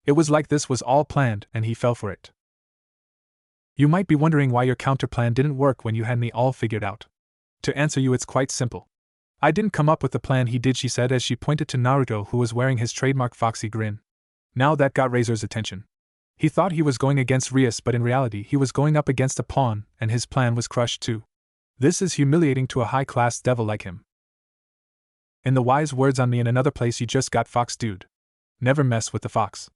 It was like this was all planned, and he fell for it. You might be wondering why your counter plan didn't work when you had me all figured out. To answer you, it's quite simple. I didn't come up with the plan, he did, she said as she pointed to Naruto, who was wearing his trademark foxy grin. Now that got Razor's attention. He thought he was going against Rias, but in reality he was going up against a pawn, and his plan was crushed too. This is humiliating to a high-class devil like him. In the wise words on me in another place, you just got fox, dude. Never mess with the fox.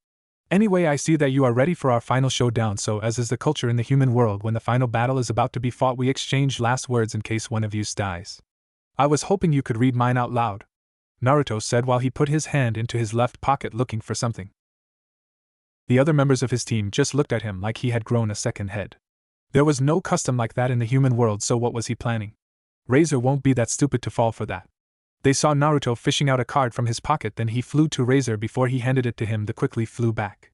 Anyway, I see that you are ready for our final showdown, so as is the culture in the human world, when the final battle is about to be fought, we exchange last words in case one of you dies. I was hoping you could read mine out loud. Naruto said while he put his hand into his left pocket looking for something. The other members of his team just looked at him like he had grown a second head. There was no custom like that in the human world, so what was he planning? Razor won't be that stupid to fall for that. They saw Naruto fishing out a card from his pocket, then he flew to Razor before he handed it to him, then quickly flew back.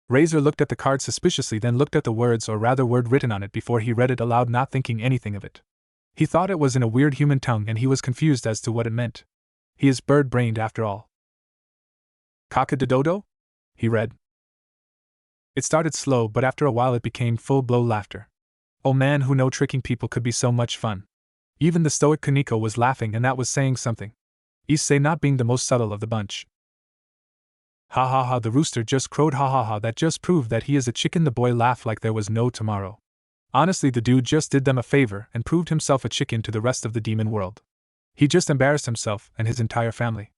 Razor looked at the card suspiciously, then looked at the words, or rather word written on it, before he read it aloud, not thinking anything of it. He thought it was in a weird human tongue and he was confused as to what it meant. He is bird-brained after all. Cock-a-doodle? He read. It started slow, but after a while it became full-blown laughter. Oh man, who knew tricking people could be so much fun. Even the stoic Kaneko was laughing, and that was saying something. Issei not being the most subtle of the bunch. Ha ha ha, the rooster just crowed, ha ha ha, that just proved that he is a chicken. The boy laughed like there was no tomorrow. Honestly, the dude just did them a favor and proved himself a chicken to the rest of the demon world. He just embarrassed himself and his entire family.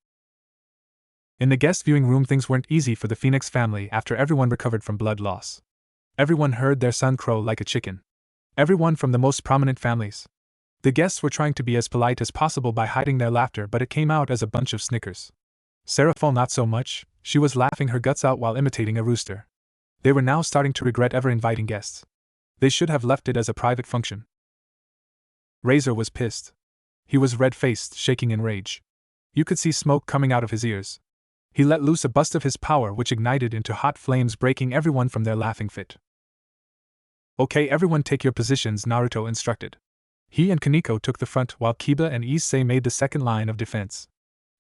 In the guest viewing room, things weren't easy for the Phoenix family after everyone recovered from blood loss. Everyone heard their son crow like a chicken. Everyone from the most prominent families. The guests were trying to be as polite as possible by hiding their laughter, but it came out as a bunch of snickers. Seraphil not so much, she was laughing her guts out while imitating a rooster. They were now starting to regret ever inviting guests. They should have left it as a private function. Razor was pissed. He was red-faced, shaking in rage. You could see smoke coming out of his ears. He let loose a burst of his power, which ignited into hot flames, breaking everyone from their laughing fit. Okay, everyone take your positions, Naruto instructed. He and Kaneko took the front while Kiba and Issei made the second line of defense.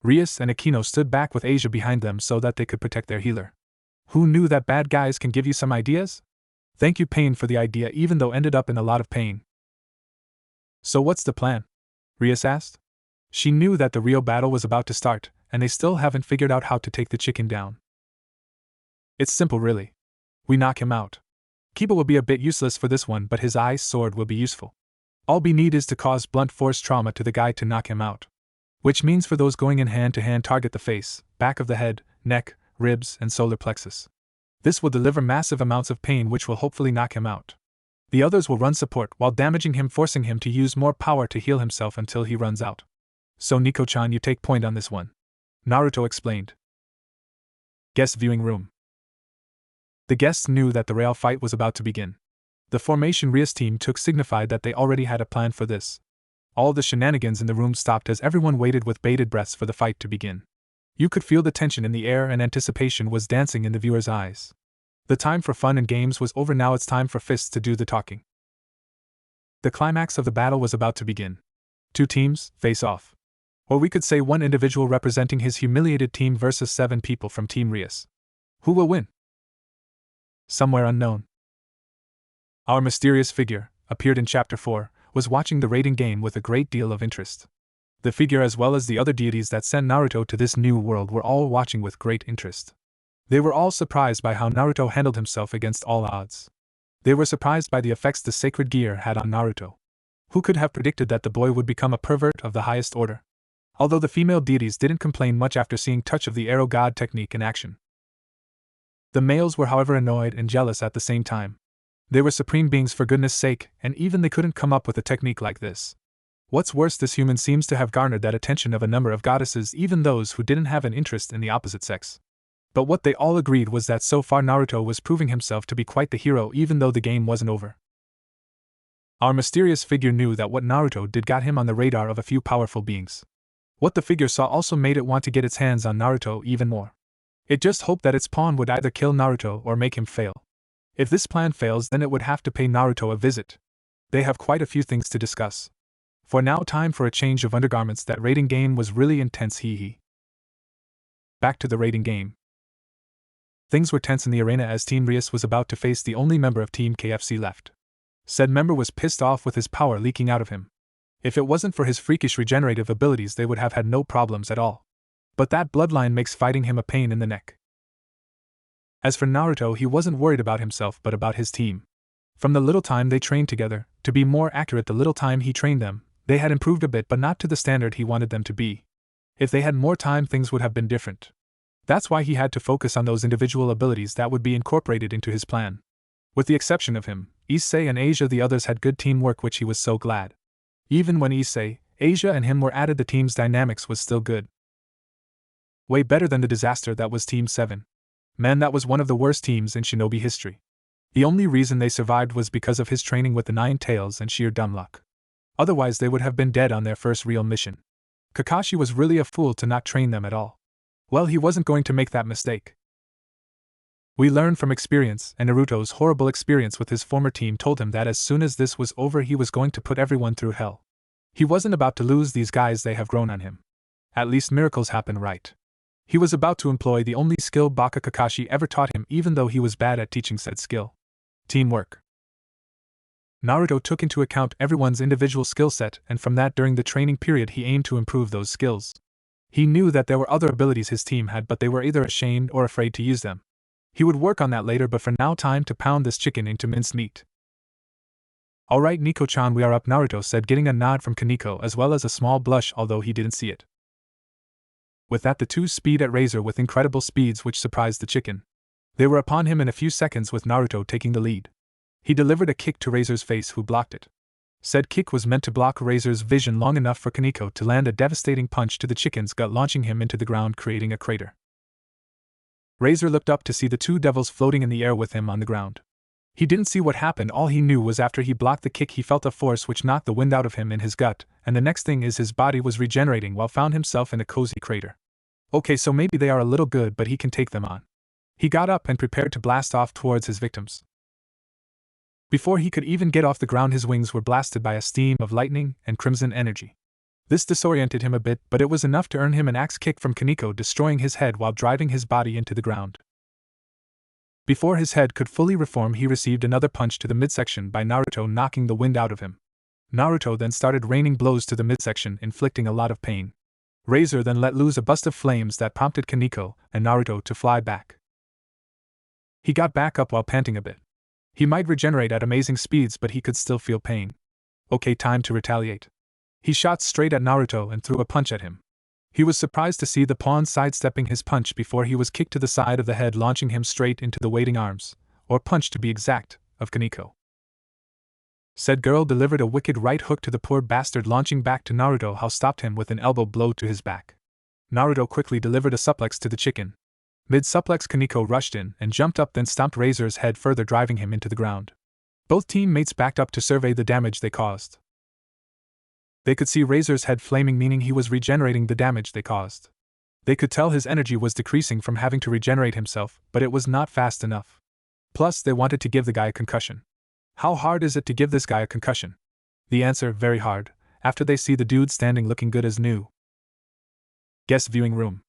Rias and Akino stood back with Asia behind them so that they could protect their healer. Who knew that bad guys can give you some ideas? Thank you, Pain, for the idea, even though ended up in a lot of pain. So what's the plan? Rias asked. She knew that the real battle was about to start, and they still haven't figured out how to take the chicken down. It's simple, really. We knock him out. Kiba will be a bit useless for this one, but his ice sword will be useful. All we need is to cause blunt force trauma to the guy to knock him out. Which means for those going in hand-to-hand, target the face, back of the head, neck, ribs, and solar plexus. This will deliver massive amounts of pain, which will hopefully knock him out. The others will run support while damaging him, forcing him to use more power to heal himself until he runs out. So Nico-chan, you take point on this one. Naruto explained. Guest viewing room. The guests knew that the real fight was about to begin. The formation Rias team took signified that they already had a plan for this. All the shenanigans in the room stopped as everyone waited with bated breaths for the fight to begin. You could feel the tension in the air and anticipation was dancing in the viewers' eyes. The time for fun and games was over, now it's time for fists to do the talking. The climax of the battle was about to begin. Two teams, face off. Or we could say one individual representing his humiliated team versus 7 people from Team Rias. Who will win? Somewhere unknown. Our mysterious figure, appeared in Chapter 4, was watching the raiding game with a great deal of interest. The figure, as well as the other deities that sent Naruto to this new world, were all watching with great interest. They were all surprised by how Naruto handled himself against all odds. They were surprised by the effects the sacred gear had on Naruto. Who could have predicted that the boy would become a pervert of the highest order? Although the female deities didn't complain much after seeing touch of the arrow god technique in action. The males were, however, annoyed and jealous at the same time. They were supreme beings, for goodness sake, and even they couldn't come up with a technique like this. What's worse, this human seems to have garnered that attention of a number of goddesses, even those who didn't have an interest in the opposite sex. But what they all agreed was that so far Naruto was proving himself to be quite the hero, even though the game wasn't over. Our mysterious figure knew that what Naruto did got him on the radar of a few powerful beings. What the figure saw also made it want to get its hands on Naruto even more. It just hoped that its pawn would either kill Naruto or make him fail. If this plan fails, then it would have to pay Naruto a visit. They have quite a few things to discuss. For now, time for a change of undergarments. That raiding game was really intense, hee. Back to the raiding game. Things were tense in the arena as Team Rias was about to face the only member of Team KFC left. Said member was pissed off with his power leaking out of him. If it wasn't for his freakish regenerative abilities, they would have had no problems at all. But that bloodline makes fighting him a pain in the neck. As for Naruto, he wasn't worried about himself but about his team. From the little time they trained together, to be more accurate, the little time he trained them, they had improved a bit, but not to the standard he wanted them to be. If they had more time, things would have been different. That's why he had to focus on those individual abilities that would be incorporated into his plan. With the exception of him, Issei and Asia, the others had good teamwork, which he was so glad. Even when Issei, Asia and him were added, the team's dynamics was still good. Way better than the disaster that was Team 7. Man, that was one of the worst teams in Shinobi history. The only reason they survived was because of his training with the 9 Tails and sheer dumb luck. Otherwise they would have been dead on their first real mission. Kakashi was really a fool to not train them at all. Well, he wasn't going to make that mistake. We learned from experience, and Naruto's horrible experience with his former team told him that as soon as this was over he was going to put everyone through hell. He wasn't about to lose these guys, they have grown on him. At least miracles happen, right? He was about to employ the only skill Baka Kakashi ever taught him, even though he was bad at teaching said skill. Teamwork. Naruto took into account everyone's individual skill set, and from that during the training period he aimed to improve those skills. He knew that there were other abilities his team had, but they were either ashamed or afraid to use them. He would work on that later, but for now time to pound this chicken into minced meat. Alright Nico-chan, we are up, Naruto said, getting a nod from Kaneko as well as a small blush, although he didn't see it. With that the two speed at Razor with incredible speeds which surprised the chicken. They were upon him in a few seconds with Naruto taking the lead. He delivered a kick to Razor's face, who blocked it. Said kick was meant to block Razor's vision long enough for Kaneko to land a devastating punch to the chicken's gut, launching him into the ground, creating a crater. Razor looked up to see the two devils floating in the air with him on the ground. He didn't see what happened, all he knew was after he blocked the kick he felt a force which knocked the wind out of him in his gut, and the next thing is his body was regenerating while found himself in a cozy crater. Okay, so maybe they are a little good, but he can take them on. He got up and prepared to blast off towards his victims. Before he could even get off the ground his wings were blasted by a stream of lightning and crimson energy. This disoriented him a bit, but it was enough to earn him an axe kick from Kaneko, destroying his head while driving his body into the ground. Before his head could fully reform he received another punch to the midsection by Naruto, knocking the wind out of him. Naruto then started raining blows to the midsection, inflicting a lot of pain. Razor then let loose a burst of flames that prompted Kaneko and Naruto to fly back. He got back up while panting a bit. He might regenerate at amazing speeds, but he could still feel pain. Okay, time to retaliate. He shot straight at Naruto and threw a punch at him. He was surprised to see the pawn sidestepping his punch before he was kicked to the side of the head, launching him straight into the waiting arms, or punch to be exact, of Kaneko. Said girl delivered a wicked right hook to the poor bastard, launching back to Naruto, who stopped him with an elbow blow to his back. Naruto quickly delivered a suplex to the chicken. Mid-suplex Kaneko rushed in and jumped up, then stomped Razor's head, further driving him into the ground. Both teammates backed up to survey the damage they caused. They could see Razor's head flaming, meaning he was regenerating the damage they caused. They could tell his energy was decreasing from having to regenerate himself, but it was not fast enough. Plus, they wanted to give the guy a concussion. How hard is it to give this guy a concussion? The answer, very hard, after they see the dude standing looking good as new. Guest viewing room.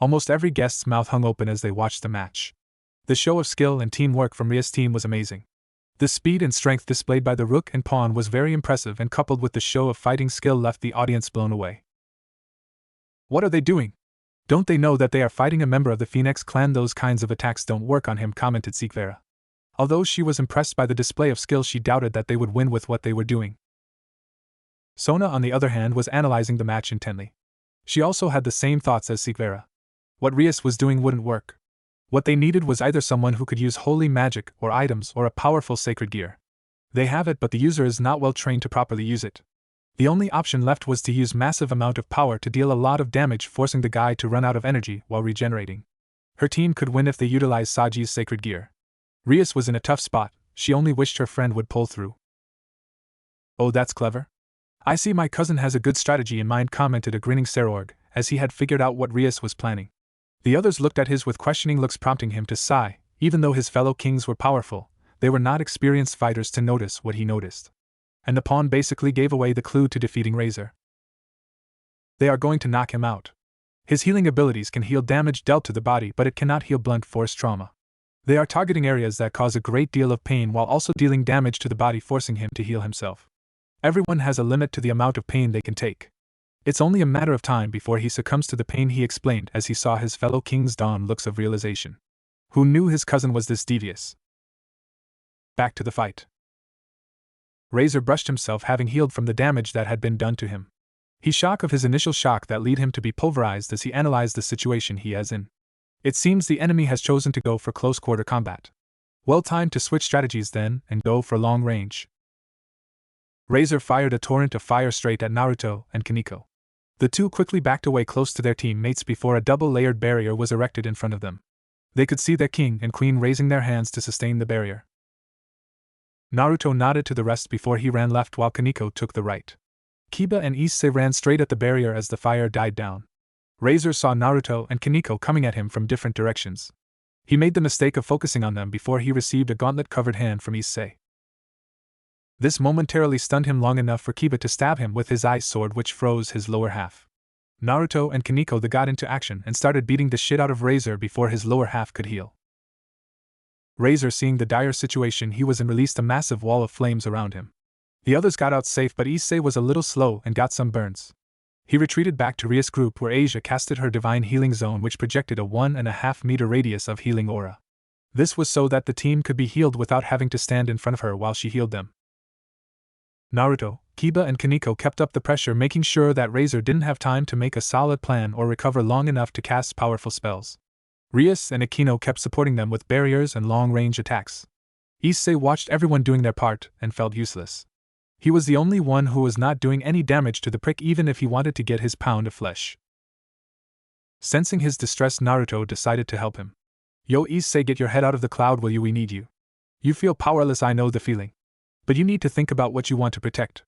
Almost every guest's mouth hung open as they watched the match. The show of skill and teamwork from Ria's team was amazing. The speed and strength displayed by the rook and pawn was very impressive, and coupled with the show of fighting skill left the audience blown away. What are they doing? Don't they know that they are fighting a member of the Phoenix clan? Those kinds of attacks don't work on him, commented Sikvera. Although she was impressed by the display of skill, she doubted that they would win with what they were doing. Sona, on the other hand, was analyzing the match intently. She also had the same thoughts as Sikvera. What Rias was doing wouldn't work. What they needed was either someone who could use holy magic or items or a powerful sacred gear. They have it, but the user is not well trained to properly use it. The only option left was to use massive amount of power to deal a lot of damage, forcing the guy to run out of energy while regenerating. Her team could win if they utilized Saji's sacred gear. Rias was in a tough spot. She only wished her friend would pull through. Oh, that's clever. I see my cousin has a good strategy in mind, commented a grinning Sarorg, as he had figured out what Rias was planning. The others looked at his with questioning looks, prompting him to sigh. Even though his fellow kings were powerful, they were not experienced fighters to notice what he noticed. And the pawn basically gave away the clue to defeating Razor. They are going to knock him out. His healing abilities can heal damage dealt to the body, but it cannot heal blunt force trauma. They are targeting areas that cause a great deal of pain while also dealing damage to the body, forcing him to heal himself. Everyone has a limit to the amount of pain they can take. It's only a matter of time before he succumbs to the pain, he explained as he saw his fellow king's dawn looks of realization. Who knew his cousin was this devious? Back to the fight. Razor brushed himself, having healed from the damage that had been done to him. He shook of his initial shock that led him to be pulverized as he analyzed the situation he is in. It seems the enemy has chosen to go for close-quarter combat. Well timed to switch strategies then and go for long range. Razor fired a torrent of fire straight at Naruto and Kaneko. The two quickly backed away close to their teammates before a double-layered barrier was erected in front of them. They could see their king and queen raising their hands to sustain the barrier. Naruto nodded to the rest before he ran left while Kaneko took the right. Kiba and Issei ran straight at the barrier as the fire died down. Razor saw Naruto and Kaneko coming at him from different directions. He made the mistake of focusing on them before he received a gauntlet-covered hand from Issei. This momentarily stunned him long enough for Kiba to stab him with his ice sword, which froze his lower half. Naruto and Kaneko then got into action and started beating the shit out of Razor before his lower half could heal. Razor, seeing the dire situation he was in, released a massive wall of flames around him. The others got out safe, but Issei was a little slow and got some burns. He retreated back to Ria's group where Asia casted her divine healing zone, which projected a 1.5 meter radius of healing aura. This was so that the team could be healed without having to stand in front of her while she healed them. Naruto, Kiba and Kaneko kept up the pressure, making sure that Razor didn't have time to make a solid plan or recover long enough to cast powerful spells. Rias and Akino kept supporting them with barriers and long-range attacks. Issei watched everyone doing their part and felt useless. He was the only one who was not doing any damage to the prick, even if he wanted to get his pound of flesh. Sensing his distress, Naruto decided to help him. Yo, Issei, get your head out of the cloud, will you? We need you. You feel powerless, I know the feeling. But you need to think about what you want to protect.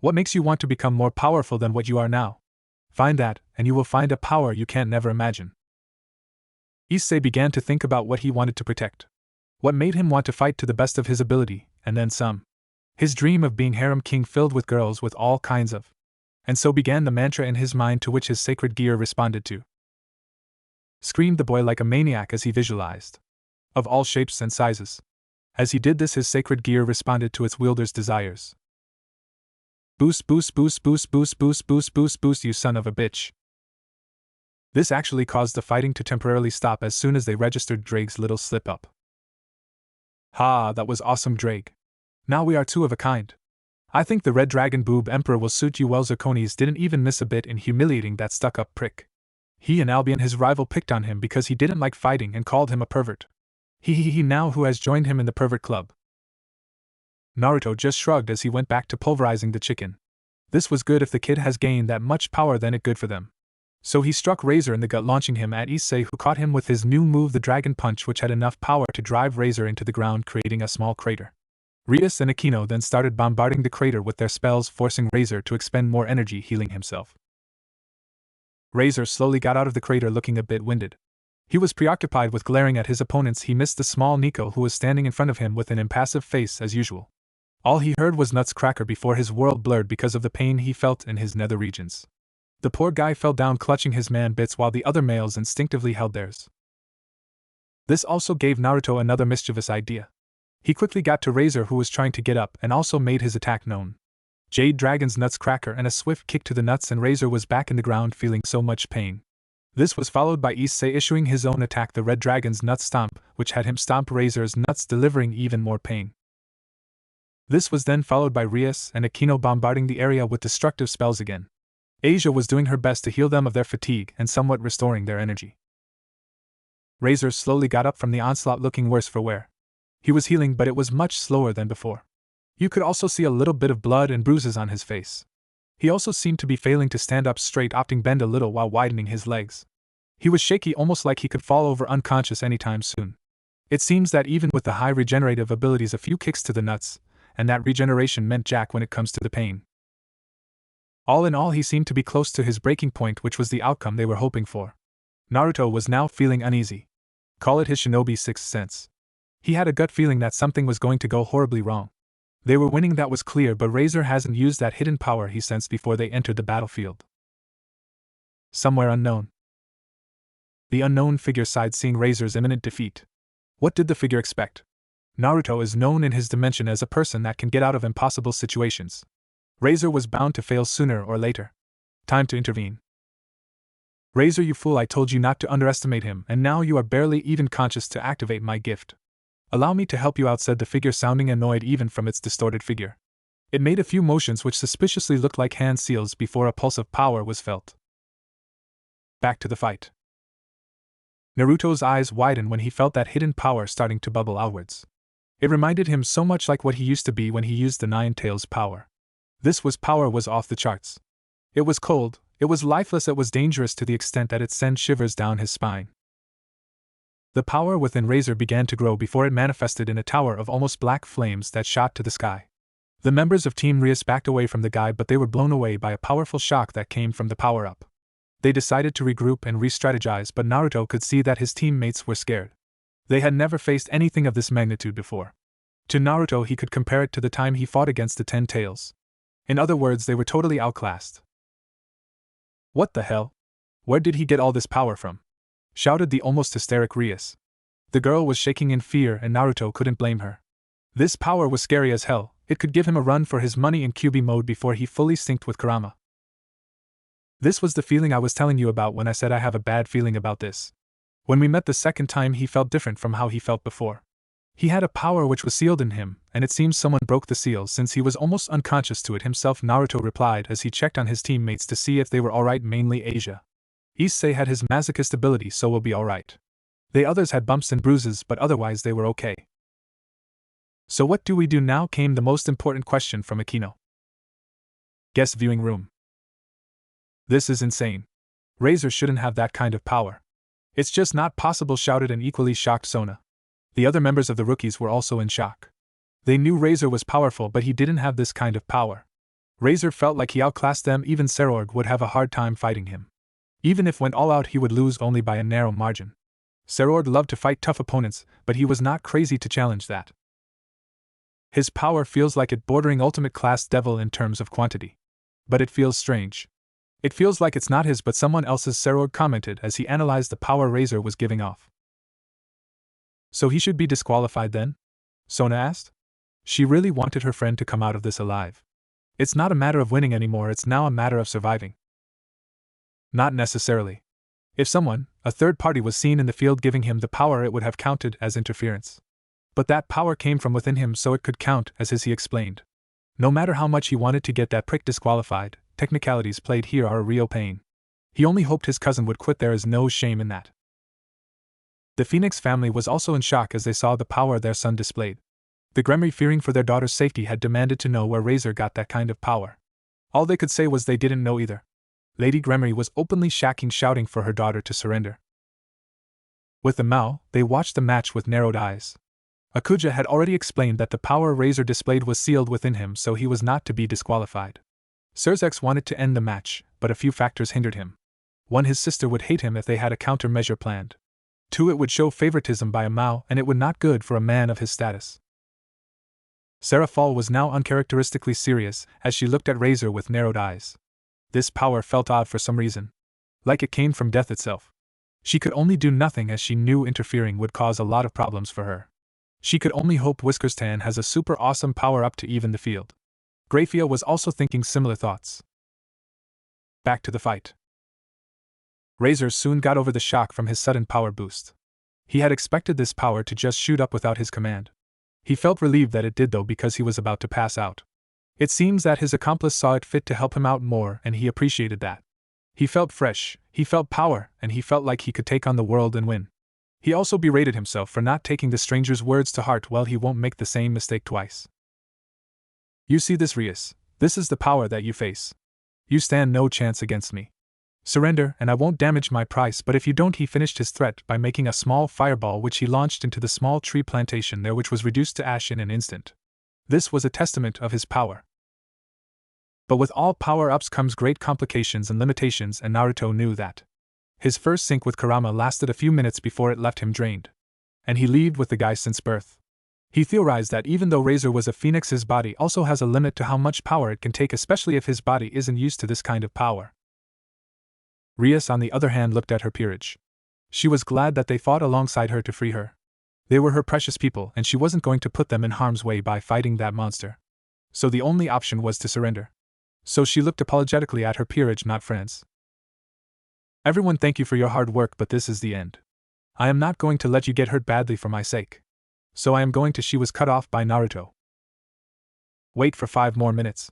What makes you want to become more powerful than what you are now? Find that, and you will find a power you can't never imagine. Issei began to think about what he wanted to protect. What made him want to fight to the best of his ability, and then some. His dream of being harem king filled with girls with all kinds of. And so began the mantra in his mind, to which his sacred gear responded to. Screamed the boy like a maniac as he visualized. Of all shapes and sizes. As he did this, his sacred gear responded to its wielder's desires. Boost, boost, boost, boost, boost, boost, boost, boost, boost, you son of a bitch. This actually caused the fighting to temporarily stop as soon as they registered Drake's little slip-up. Ha, that was awesome, Drake. Now we are two of a kind. I think the Red Dragon Boob Emperor will suit you well. Zirconis didn't even miss a bit in humiliating that stuck-up prick. He and Albion, his rival, picked on him because he didn't like fighting and called him a pervert. He now who has joined him in the Pervert Club. Naruto just shrugged as he went back to pulverizing the chicken. This was good. If the kid has gained that much power, then it's good for them. So he struck Razor in the gut, launching him at Issei, who caught him with his new move, the Dragon Punch, which had enough power to drive Razor into the ground, creating a small crater. Rias and Akino then started bombarding the crater with their spells, forcing Razor to expend more energy healing himself. Razor slowly got out of the crater looking a bit winded. He was preoccupied with glaring at his opponents. He missed the small Nico, who was standing in front of him with an impassive face as usual. All he heard was Nuts Cracker before his world blurred because of the pain he felt in his nether regions. The poor guy fell down clutching his man bits while the other males instinctively held theirs. This also gave Naruto another mischievous idea. He quickly got to Razor, who was trying to get up, and also made his attack known. Jade Dragon's Nuts Cracker and a swift kick to the nuts, and Razor was back in the ground feeling so much pain. This was followed by Issei issuing his own attack, the Red Dragon's Nut Stomp, which had him stomp Razor's nuts, delivering even more pain. This was then followed by Rias and Akino bombarding the area with destructive spells again. Asia was doing her best to heal them of their fatigue and somewhat restoring their energy. Razor slowly got up from the onslaught, looking worse for wear. He was healing, but it was much slower than before. You could also see a little bit of blood and bruises on his face. He also seemed to be failing to stand up straight, opting bend a little while widening his legs. He was shaky, almost like he could fall over unconscious anytime soon. It seems that even with the high regenerative abilities, a few kicks to the nuts, and that regeneration meant jack when it comes to the pain. All in all, he seemed to be close to his breaking point, which was the outcome they were hoping for. Naruto was now feeling uneasy. Call it his shinobi sixth sense. He had a gut feeling that something was going to go horribly wrong. They were winning, that was clear, but Razor hasn't used that hidden power he sensed before they entered the battlefield. Somewhere unknown. The unknown figure sighed, seeing Razor's imminent defeat. What did the figure expect? Naruto is known in his dimension as a person that can get out of impossible situations. Razor was bound to fail sooner or later. Time to intervene. Razor, you fool, I told you not to underestimate him, and now you are barely even conscious to activate my gift. Allow me to help you out, said the figure, sounding annoyed even from its distorted figure. It made a few motions which suspiciously looked like hand seals before a pulse of power was felt. Back to the fight. Naruto's eyes widened when he felt that hidden power starting to bubble outwards. It reminded him so much like what he used to be when he used the Nine Tails power. This power was off the charts. It was cold, it was lifeless, it was dangerous to the extent that it sent shivers down his spine. The power within Razor began to grow before it manifested in a tower of almost black flames that shot to the sky. The members of Team Rias backed away from the guy, but they were blown away by a powerful shock that came from the power-up. They decided to regroup and re-strategize, but Naruto could see that his teammates were scared. They had never faced anything of this magnitude before. To Naruto, he could compare it to the time he fought against the 10 Tails. In other words, they were totally outclassed. What the hell? Where did he get all this power from? Shouted the almost hysteric Rias. The girl was shaking in fear and Naruto couldn't blame her. This power was scary as hell. It could give him a run for his money in QB mode before he fully synced with Kurama. This was the feeling I was telling you about when I said I have a bad feeling about this. When we met the second time, he felt different from how he felt before. He had a power which was sealed in him, and it seems someone broke the seal since he was almost unconscious to it himself, Naruto replied as he checked on his teammates to see if they were alright, mainly Asia. Issei had his masochist ability, so we'll be alright. The others had bumps and bruises, but otherwise they were okay. So what do we do now, came the most important question from Akino. Guest viewing room. This is insane. Razor shouldn't have that kind of power. It's just not possible, shouted an equally shocked Sona. The other members of the rookies were also in shock. They knew Razor was powerful, but he didn't have this kind of power. Razor felt like he outclassed them. Even Serorg would have a hard time fighting him. Even if went all out, he would lose only by a narrow margin. Serorg loved to fight tough opponents, but he was not crazy to challenge that. His power feels like it bordering ultimate class devil in terms of quantity. But it feels strange. It feels like it's not his but someone else's, Serorg commented as he analyzed the power Razor was giving off. So he should be disqualified then? Sona asked. She really wanted her friend to come out of this alive. It's not a matter of winning anymore, it's now a matter of surviving. Not necessarily. If someone, a third party, was seen in the field giving him the power, it would have counted as interference. But that power came from within him, so it could count as his, he explained. No matter how much he wanted to get that prick disqualified, technicalities played here are a real pain. He only hoped his cousin would quit. There is no shame in that. The Phoenix family was also in shock as they saw the power their son displayed. The Gremry, fearing for their daughter's safety, had demanded to know where Razor got that kind of power. All they could say was they didn't know either. Lady Gremry was openly shouting for her daughter to surrender. With the Mao, they watched the match with narrowed eyes. Akuja had already explained that the power Razor displayed was sealed within him, so he was not to be disqualified. Surzex wanted to end the match, but a few factors hindered him. 1. His sister would hate him if they had a countermeasure planned. 2. It would show favoritism by a Mao, and it would not good for a man of his status. Sarah Fall was now uncharacteristically serious as she looked at Razor with narrowed eyes. This power felt odd for some reason. Like it came from death itself. She could only do nothing as she knew interfering would cause a lot of problems for her. She could only hope Whiskerstan has a super awesome power up to even the field. Grafia was also thinking similar thoughts. Back to the fight. Razor soon got over the shock from his sudden power boost. He had expected this power to just shoot up without his command. He felt relieved that it did, though, because he was about to pass out. It seems that his accomplice saw it fit to help him out more, and he appreciated that. He felt fresh, he felt power, and he felt like he could take on the world and win. He also berated himself for not taking the stranger's words to heart. Well, he won't make the same mistake twice. You see this, Rias? This is the power that you face. You stand no chance against me. Surrender, and I won't damage my price, but if you don't, he finished his threat by making a small fireball which he launched into the small tree plantation there, which was reduced to ash in an instant. This was a testament of his power. But with all power-ups comes great complications and limitations, and Naruto knew that. His first sync with Kurama lasted a few minutes before it left him drained. And he lived with the guy since birth. He theorized that even though Razor was a phoenix, his body also has a limit to how much power it can take, especially if his body isn't used to this kind of power. Rias, on the other hand, looked at her peerage. She was glad that they fought alongside her to free her. They were her precious people, and she wasn't going to put them in harm's way by fighting that monster. So the only option was to surrender. So she looked apologetically at her peerage, not friends. Everyone, thank you for your hard work, but this is the end. I am not going to let you get hurt badly for my sake. So I am going to. She was cut off by Naruto. Wait for 5 more minutes.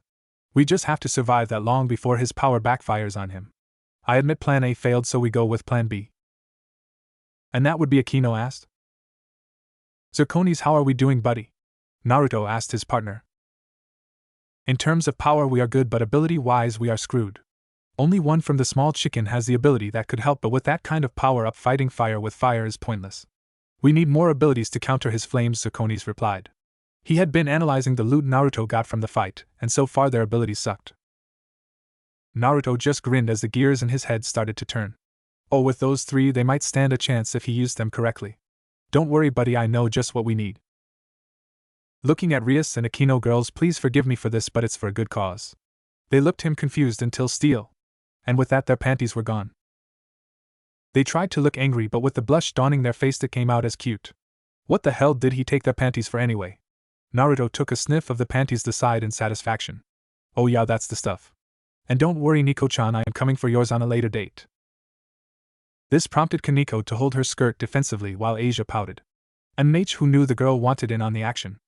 We just have to survive that long before his power backfires on him. I admit plan A failed, so we go with plan B. And that would be? Akino asked. Zirconis, how are we doing, buddy? Naruto asked his partner. In terms of power we are good, but ability-wise we are screwed. Only one from the small chicken has the ability that could help, but with that kind of power-up, fighting fire with fire is pointless. We need more abilities to counter his flames, Zukonis replied. He had been analyzing the loot Naruto got from the fight, and so far their abilities sucked. Naruto just grinned as the gears in his head started to turn. Oh, with those three they might stand a chance if he used them correctly. Don't worry, buddy, I know just what we need. Looking at Rias and Akino, girls, please forgive me for this, but it's for a good cause. They looked him confused until steel. And with that their panties were gone. They tried to look angry, but with the blush dawning their face it came out as cute. What the hell did he take their panties for anyway? Naruto took a sniff of the panties to side in satisfaction. Oh yeah, that's the stuff. And don't worry, Nico-chan, I am coming for yours on a later date. This prompted Kaneko to hold her skirt defensively while Asia pouted. And H, who knew the girl wanted in on the action.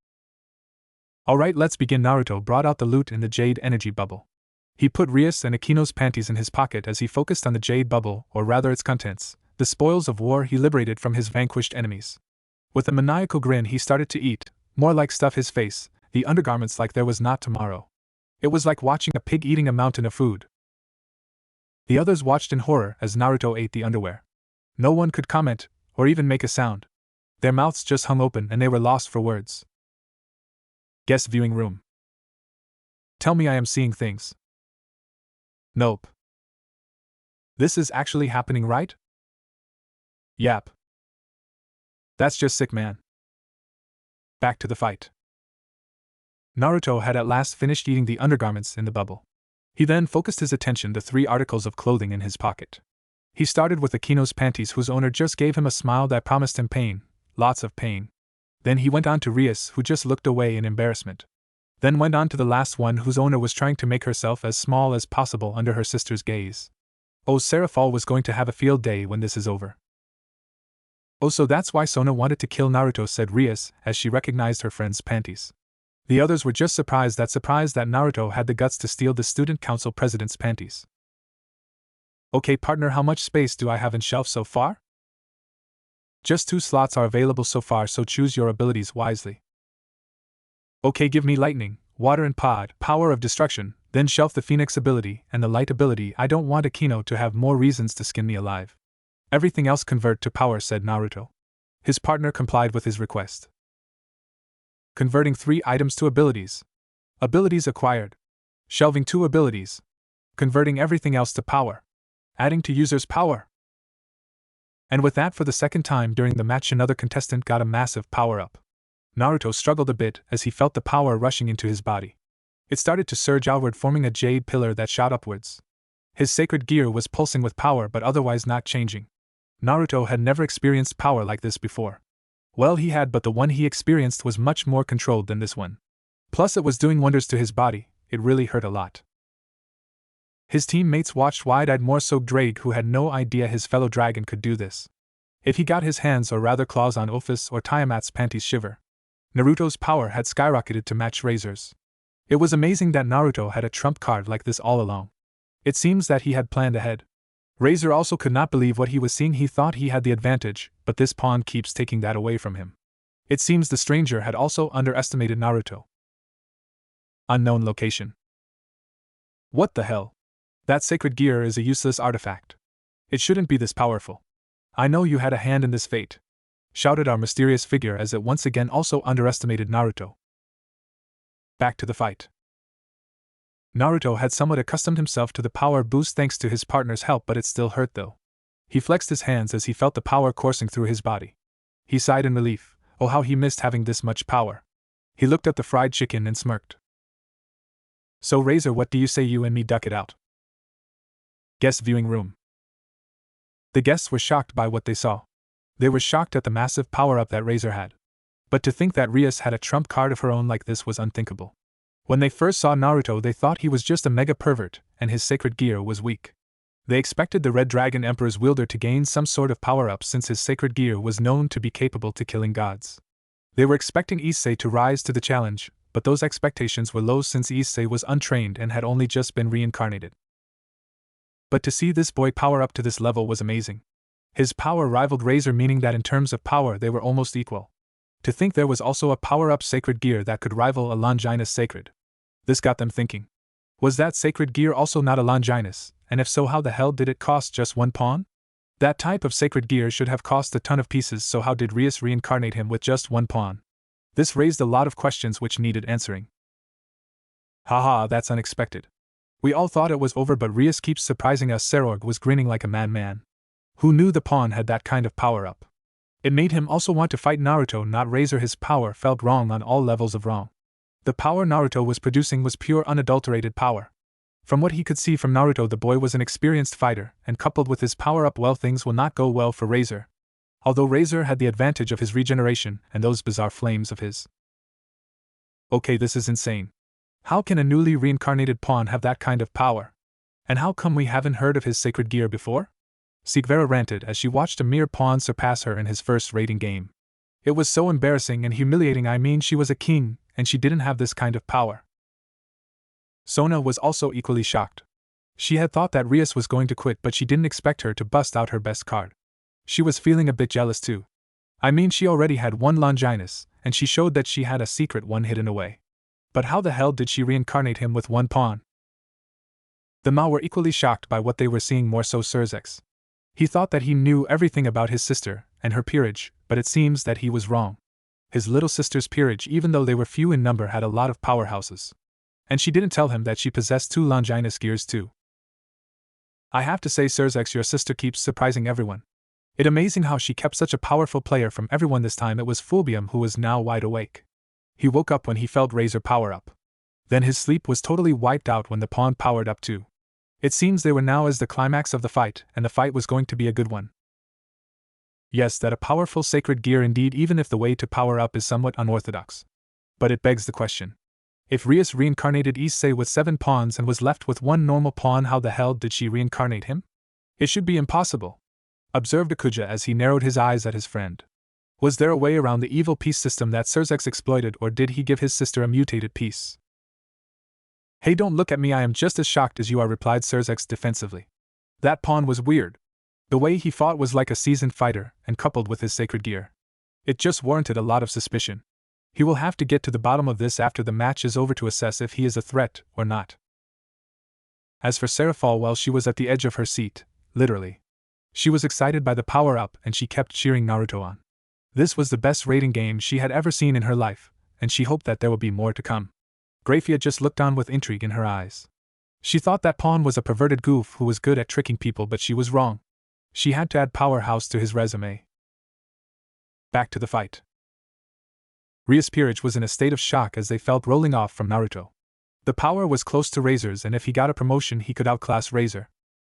Alright, let's begin. Naruto brought out the loot in the jade energy bubble. He put Rias and Akino's panties in his pocket as he focused on the jade bubble, or rather its contents, the spoils of war he liberated from his vanquished enemies. With a maniacal grin he started to eat, more like stuff his face, the undergarments like there was not tomorrow. It was like watching a pig eating a mountain of food. The others watched in horror as Naruto ate the underwear. No one could comment, or even make a sound. Their mouths just hung open and they were lost for words. Guest viewing room. Tell me I am seeing things. Nope. This is actually happening, right? Yap. That's just sick, man. Back to the fight. Naruto had at last finished eating the undergarments in the bubble. He then focused his attention to 3 articles of clothing in his pocket. He started with Akino's panties, whose owner just gave him a smile that promised him pain, lots of pain. Then he went on to Rias, who just looked away in embarrassment. Then went on to the last one, whose owner was trying to make herself as small as possible under her sister's gaze. Oh, Seraphol was going to have a field day when this is over. Oh, so that's why Sona wanted to kill Naruto, said Rias, as she recognized her friend's panties. The others were just surprised that Naruto had the guts to steal the student council president's panties. Okay, partner, how much space do I have in shelf so far? Just 2 slots are available so far, so choose your abilities wisely. Okay, give me lightning, water and power of destruction, then shelf the phoenix ability and the light ability. I don't want Akino to have more reasons to skin me alive. Everything else convert to power, said Naruto. His partner complied with his request. Converting 3 items to abilities. Abilities acquired. Shelving 2 abilities. Converting everything else to power. Adding to user's power. And with that, for the second time during the match, another contestant got a massive power-up. Naruto struggled a bit as he felt the power rushing into his body. It started to surge outward, forming a jade pillar that shot upwards. His sacred gear was pulsing with power but otherwise not changing. Naruto had never experienced power like this before. Well, he had, but the one he experienced was much more controlled than this one. Plus it was doing wonders to his body. It really hurt a lot. His teammates watched wide-eyed, more so Drake, who had no idea his fellow dragon could do this. If he got his hands, or rather claws, on Office or Tiamat's panties shiver. Naruto's power had skyrocketed to match Razor's. It was amazing that Naruto had a trump card like this all along. It seems that he had planned ahead. Razor also could not believe what he was seeing. He thought he had the advantage, but this pawn keeps taking that away from him. It seems the stranger had also underestimated Naruto. Unknown location. What the hell? That sacred gear is a useless artifact. It shouldn't be this powerful. I know you had a hand in this fate, shouted our mysterious figure as it once again also underestimated Naruto. Back to the fight. Naruto had somewhat accustomed himself to the power boost thanks to his partner's help, but it still hurt though. He flexed his hands as he felt the power coursing through his body. He sighed in relief. Oh, how he missed having this much power. He looked at the fried chicken and smirked. So Razor, what do you say you and me duck it out? Guest viewing room. The guests were shocked by what they saw. They were shocked at the massive power-up that Razor had. But to think that Rias had a trump card of her own like this was unthinkable. When they first saw Naruto, they thought he was just a mega pervert, and his sacred gear was weak. They expected the Red Dragon Emperor's wielder to gain some sort of power-up since his sacred gear was known to be capable to killing gods. They were expecting Issei to rise to the challenge, but those expectations were low since Issei was untrained and had only just been reincarnated. But to see this boy power up to this level was amazing. His power rivaled Razor, meaning that in terms of power they were almost equal. To think there was also a power-up sacred gear that could rival a Longinus Sacred. This got them thinking. Was that sacred gear also not a Longinus, and if so, how the hell did it cost just 1 pawn? That type of sacred gear should have cost a ton of pieces, so how did Rias reincarnate him with just 1 pawn? This raised a lot of questions which needed answering. Haha, that's unexpected. We all thought it was over, but Rias keeps surprising us. Serorg was grinning like a madman. Who knew the pawn had that kind of power up? It made him also want to fight Naruto, not Razor. His power felt wrong on all levels of wrong. The power Naruto was producing was pure unadulterated power. From what he could see from Naruto, the boy was an experienced fighter, and coupled with his power-up, well, things will not go well for Razor. Although Razor had the advantage of his regeneration and those bizarre flames of his. Okay, this is insane. How can a newly reincarnated pawn have that kind of power? And how come we haven't heard of his sacred gear before? Sigvera ranted as she watched a mere pawn surpass her in his first rating game. It was so embarrassing and humiliating. I mean, she was a king, and she didn't have this kind of power. Sona was also equally shocked. She had thought that Rias was going to quit, but she didn't expect her to bust out her best card. She was feeling a bit jealous too. I mean, she already had 1 Longinus, and she showed that she had a secret one hidden away. But how the hell did she reincarnate him with 1 pawn? The Mao were equally shocked by what they were seeing, more so Serzex. He thought that he knew everything about his sister and her peerage, but it seems that he was wrong. His little sister's peerage, even though they were few in number, had a lot of powerhouses. And she didn't tell him that she possessed 2 Longinus gears too. I have to say, Serzex, your sister keeps surprising everyone. It's amazing how she kept such a powerful player from everyone. This time it was Fulbium who was now wide awake. He woke up when he felt Razor power up. Then his sleep was totally wiped out when the pawn powered up too. It seems they were now as the climax of the fight, and the fight was going to be a good one. Yes, that a powerful sacred gear indeed, even if the way to power up is somewhat unorthodox. But it begs the question. If Rias reincarnated Issei with 7 pawns and was left with 1 normal pawn, how the hell did she reincarnate him? It should be impossible, observed Akuja as he narrowed his eyes at his friend. Was there a way around the evil piece system that Serzex exploited, or did he give his sister a mutated piece? Hey, don't look at me, I am just as shocked as you are, replied Serzex defensively. That pawn was weird. The way he fought was like a seasoned fighter, and coupled with his sacred gear, it just warranted a lot of suspicion. He will have to get to the bottom of this after the match is over to assess if he is a threat or not. As for Seraphal, well, she was at the edge of her seat, literally. She was excited by the power-up and she kept cheering Naruto on. This was the best rating game she had ever seen in her life, and she hoped that there would be more to come. Grafia just looked on with intrigue in her eyes. She thought that pawn was a perverted goof who was good at tricking people, but she was wrong. She had to add powerhouse to his resume. Back to the fight. Rias' peerage was in a state of shock as they felt rolling off from Naruto. The power was close to Razor's, and if he got a promotion he could outclass Razor.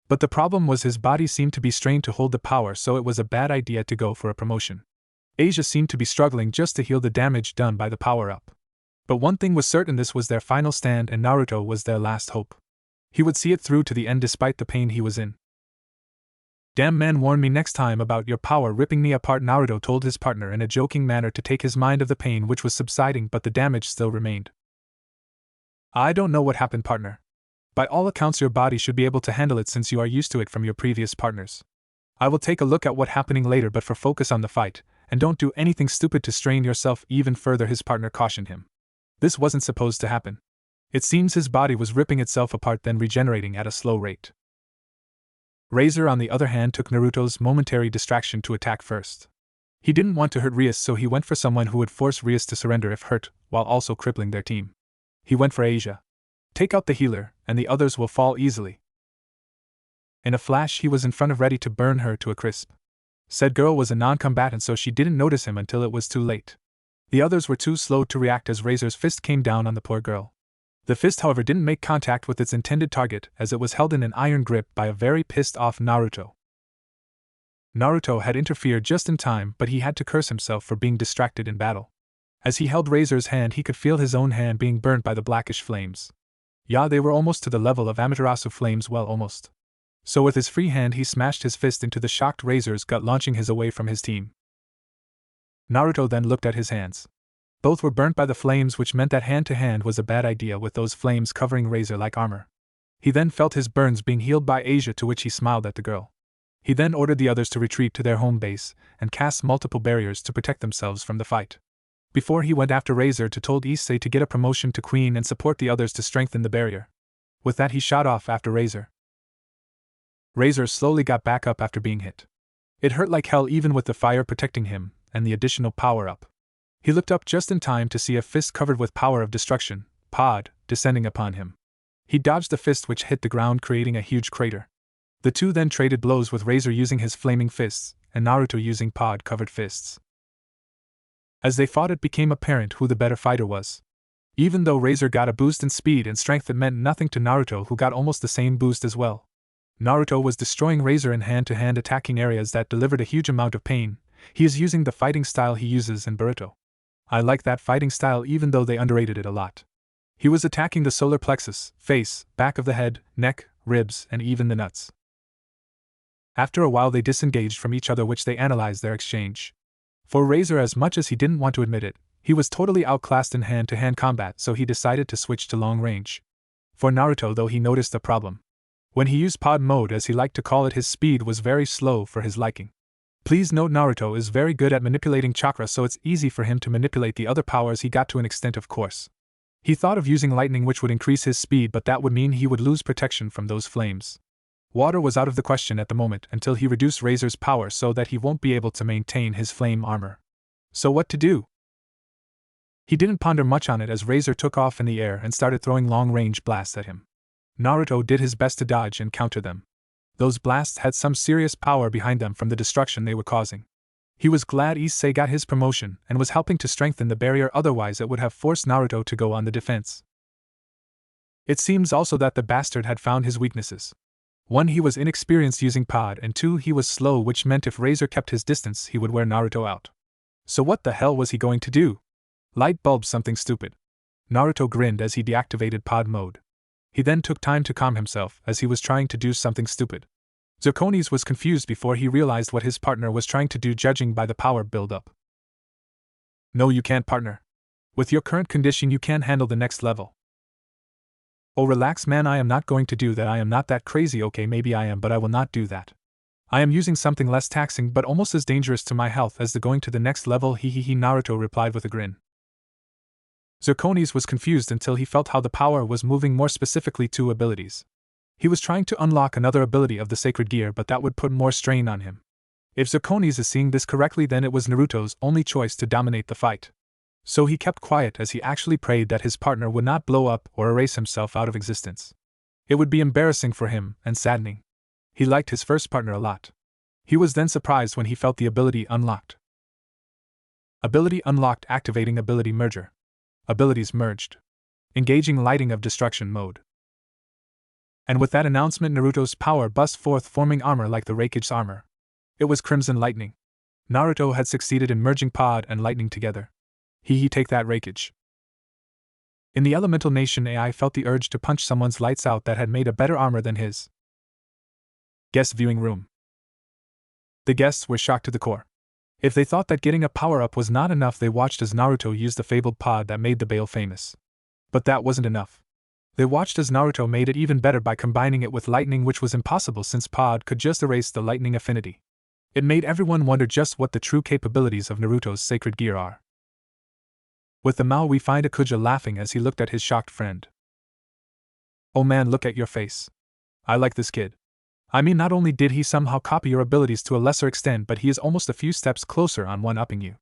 But the problem was his body seemed to be strained to hold the power, so it was a bad idea to go for a promotion. Asia seemed to be struggling just to heal the damage done by the power-up. But one thing was certain, this was their final stand and Naruto was their last hope. He would see it through to the end despite the pain he was in. Damn man, warn me next time about your power ripping me apart, Naruto told his partner in a joking manner to take his mind of the pain which was subsiding, but the damage still remained. I don't know what happened, partner. By all accounts your body should be able to handle it since you are used to it from your previous partners. I will take a look at what's happening later, but for focus on the fight, and don't do anything stupid to strain yourself even further, his partner cautioned him. This wasn't supposed to happen. It seems his body was ripping itself apart, then regenerating at a slow rate. Razor, on the other hand, took Naruto's momentary distraction to attack first. He didn't want to hurt Rias, so he went for someone who would force Rias to surrender if hurt, while also crippling their team. He went for Asia. Take out the healer, and the others will fall easily. In a flash he was in front of, ready to burn her to a crisp. Said girl was a non-combatant, so she didn't notice him until it was too late. The others were too slow to react as Razor's fist came down on the poor girl. The fist, however, didn't make contact with its intended target, as it was held in an iron grip by a very pissed-off Naruto. Naruto had interfered just in time, but he had to curse himself for being distracted in battle. As he held Razor's hand, he could feel his own hand being burnt by the blackish flames. Yeah, they were almost to the level of Amaterasu flames, well, almost. So with his free hand he smashed his fist into the shocked Razor's gut, launching his away from his team. Naruto then looked at his hands. Both were burnt by the flames, which meant that hand-to-hand was a bad idea with those flames covering Razor like armor. He then felt his burns being healed by Asia, to which he smiled at the girl. He then ordered the others to retreat to their home base and cast multiple barriers to protect themselves from the fight. Before he went after Razor to told Issei to get a promotion to Queen and support the others to strengthen the barrier. With that he shot off after Razor. Razor slowly got back up after being hit. It hurt like hell even with the fire protecting him, and the additional power-up. He looked up just in time to see a fist covered with power of destruction, Pod, descending upon him. He dodged the fist which hit the ground creating a huge crater. The two then traded blows with Razor using his flaming fists, and Naruto using pod-covered fists. As they fought it became apparent who the better fighter was. Even though Razor got a boost in speed and strength, it meant nothing to Naruto, who got almost the same boost as well. Naruto was destroying Razor in hand-to-hand attacking areas that delivered a huge amount of pain. He is using the fighting style he uses in Boruto. I like that fighting style even though they underrated it a lot. He was attacking the solar plexus, face, back of the head, neck, ribs, and even the nuts. After a while they disengaged from each other, which they analyzed their exchange. For Razor, as much as he didn't want to admit it, he was totally outclassed in hand-to-hand combat, so he decided to switch to long range. For Naruto though, he noticed a problem. When he used pod mode, as he liked to call it, his speed was very slow for his liking. Please note Naruto is very good at manipulating chakra, so it's easy for him to manipulate the other powers he got to an extent, of course. He thought of using lightning, which would increase his speed, but that would mean he would lose protection from those flames. Water was out of the question at the moment until he reduced Razor's power so that he won't be able to maintain his flame armor. So what to do? He didn't ponder much on it as Razor took off in the air and started throwing long-range blasts at him. Naruto did his best to dodge and counter them. Those blasts had some serious power behind them from the destruction they were causing. He was glad Issei got his promotion and was helping to strengthen the barrier, otherwise it would have forced Naruto to go on the defense. It seems also that the bastard had found his weaknesses. 1. He was inexperienced using pod, and 2. He was slow, which meant if Razor kept his distance he would wear Naruto out. So what the hell was he going to do? Light bulb something stupid. Naruto grinned as he deactivated pod mode. He then took time to calm himself as he was trying to do something stupid. Zirconis was confused before he realized what his partner was trying to do, judging by the power build-up. No, you can't, partner. With your current condition you can't handle the next level. Oh, relax man, I am not going to do that, I am not that crazy. Okay, maybe I am, but I will not do that. I am using something less taxing but almost as dangerous to my health as the going to the next level, Naruto replied with a grin. Zirconis was confused until he felt how the power was moving, more specifically 2 abilities. He was trying to unlock another ability of the sacred gear, but that would put more strain on him. If Zirconis is seeing this correctly, then it was Naruto's only choice to dominate the fight. So he kept quiet as he actually prayed that his partner would not blow up or erase himself out of existence. It would be embarrassing for him and saddening. He liked his first partner a lot. He was then surprised when he felt the ability unlocked. Ability unlocked, activating ability merger. Abilities merged. Engaging lighting of destruction mode. And with that announcement Naruto's power burst forth, forming armor like the Raikage's armor. It was Crimson Lightning. Naruto had succeeded in merging pod and lightning together. Take that, Raikage. In the Elemental Nation, AI felt the urge to punch someone's lights out that had made a better armor than his. Guest viewing room. The guests were shocked to the core. If they thought that getting a power-up was not enough, they watched as Naruto used the fabled pod that made the Bale famous. But that wasn't enough. They watched as Naruto made it even better by combining it with lightning, which was impossible since pod could just erase the lightning affinity. It made everyone wonder just what the true capabilities of Naruto's sacred gear are. With the Mao, we find Akuja laughing as he looked at his shocked friend. Oh man, look at your face. I like this kid. I mean, not only did he somehow copy your abilities to a lesser extent, but he is almost a few steps closer on one-upping you.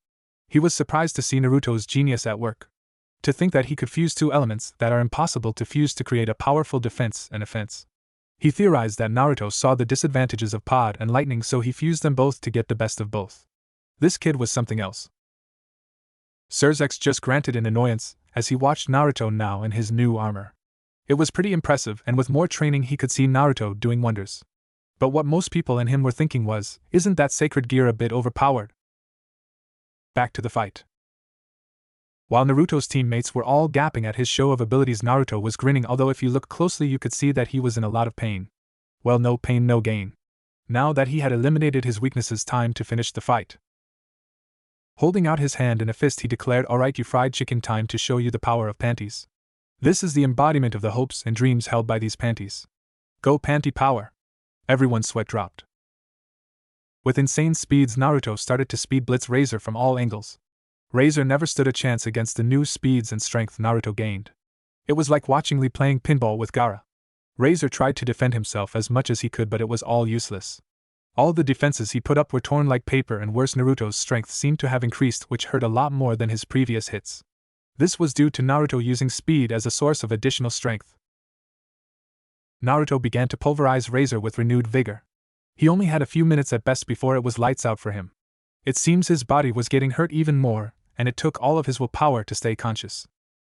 He was surprised to see Naruto's genius at work. To think that he could fuse 2 elements that are impossible to fuse to create a powerful defense and offense. He theorized that Naruto saw the disadvantages of pod and lightning, so he fused them both to get the best of both. This kid was something else. Sirzex just grunted in annoyance as he watched Naruto now in his new armor. It was pretty impressive, and with more training he could see Naruto doing wonders. But what most people and him were thinking was, isn't that sacred gear a bit overpowered? Back to the fight. While Naruto's teammates were all gapping at his show of abilities, Naruto was grinning, although if you look closely you could see that he was in a lot of pain. Well, no pain, no gain. Now that he had eliminated his weaknesses, time to finish the fight. Holding out his hand in a fist, he declared, "Alright, you fried chicken, time to show you the power of panties. This is the embodiment of the hopes and dreams held by these panties. Go panty power." Everyone's sweat dropped. With insane speeds, Naruto started to speed blitz Razor from all angles. Razor never stood a chance against the new speeds and strength Naruto gained. It was like watching Lee playing pinball with Gaara. Razor tried to defend himself as much as he could, but it was all useless. All the defenses he put up were torn like paper, and worse, Naruto's strength seemed to have increased, which hurt a lot more than his previous hits. This was due to Naruto using speed as a source of additional strength. Naruto began to pulverize Razor with renewed vigor. He only had a few minutes at best before it was lights out for him. It seems his body was getting hurt even more, and it took all of his willpower to stay conscious.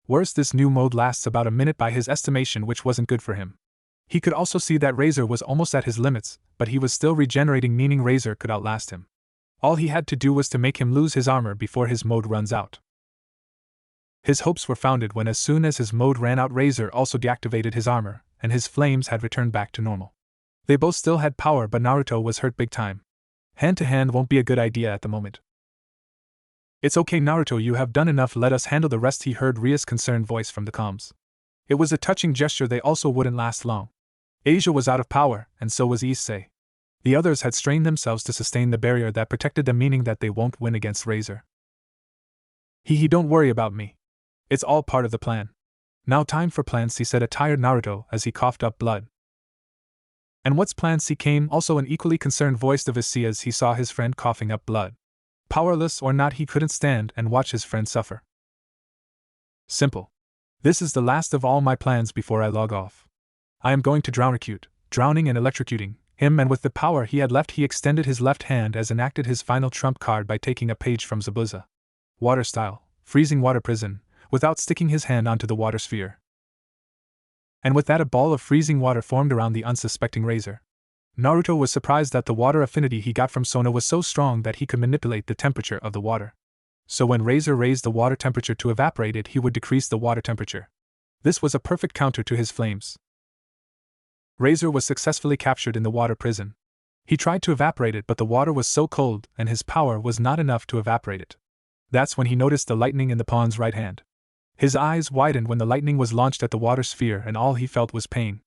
Worse, this new mode lasts about a minute by his estimation, which wasn't good for him. He could also see that Razor was almost at his limits, but he was still regenerating, meaning Razor could outlast him. All he had to do was to make him lose his armor before his mode runs out. His hopes were founded when, as soon as his mode ran out, Razor also deactivated his armor, and his flames had returned back to normal. They both still had power, but Naruto was hurt big time. Hand-to-hand won't be a good idea at the moment. "It's okay, Naruto, you have done enough, let us handle the rest," he heard Ria's concerned voice from the comms. It was a touching gesture. They also wouldn't last long. Asia was out of power, and so was Issei. The others had strained themselves to sustain the barrier that protected them, meaning that they won't win against Razor. Don't worry about me. It's all part of the plan. Now time for plan C, said a tired Naruto as he coughed up blood. And what's plan C? Came also an equally concerned voice of Issei as he saw his friend coughing up blood. Powerless or not, he couldn't stand and watch his friend suffer. Simple. This is the last of all my plans before I log off. I am going to drowning and electrocuting him, and with the power he had left, he extended his left hand as enacted his final trump card by taking a page from Zabuza. Water style, freezing water prison, without sticking his hand onto the water sphere. And with that, a ball of freezing water formed around the unsuspecting Razor. Naruto was surprised that the water affinity he got from Sona was so strong that he could manipulate the temperature of the water. So when Razor raised the water temperature to evaporate it, he would decrease the water temperature. This was a perfect counter to his flames. Razor was successfully captured in the water prison. He tried to evaporate it, but the water was so cold and his power was not enough to evaporate it. That's when he noticed the lightning in the pawn's right hand. His eyes widened when the lightning was launched at the water sphere, and all he felt was pain.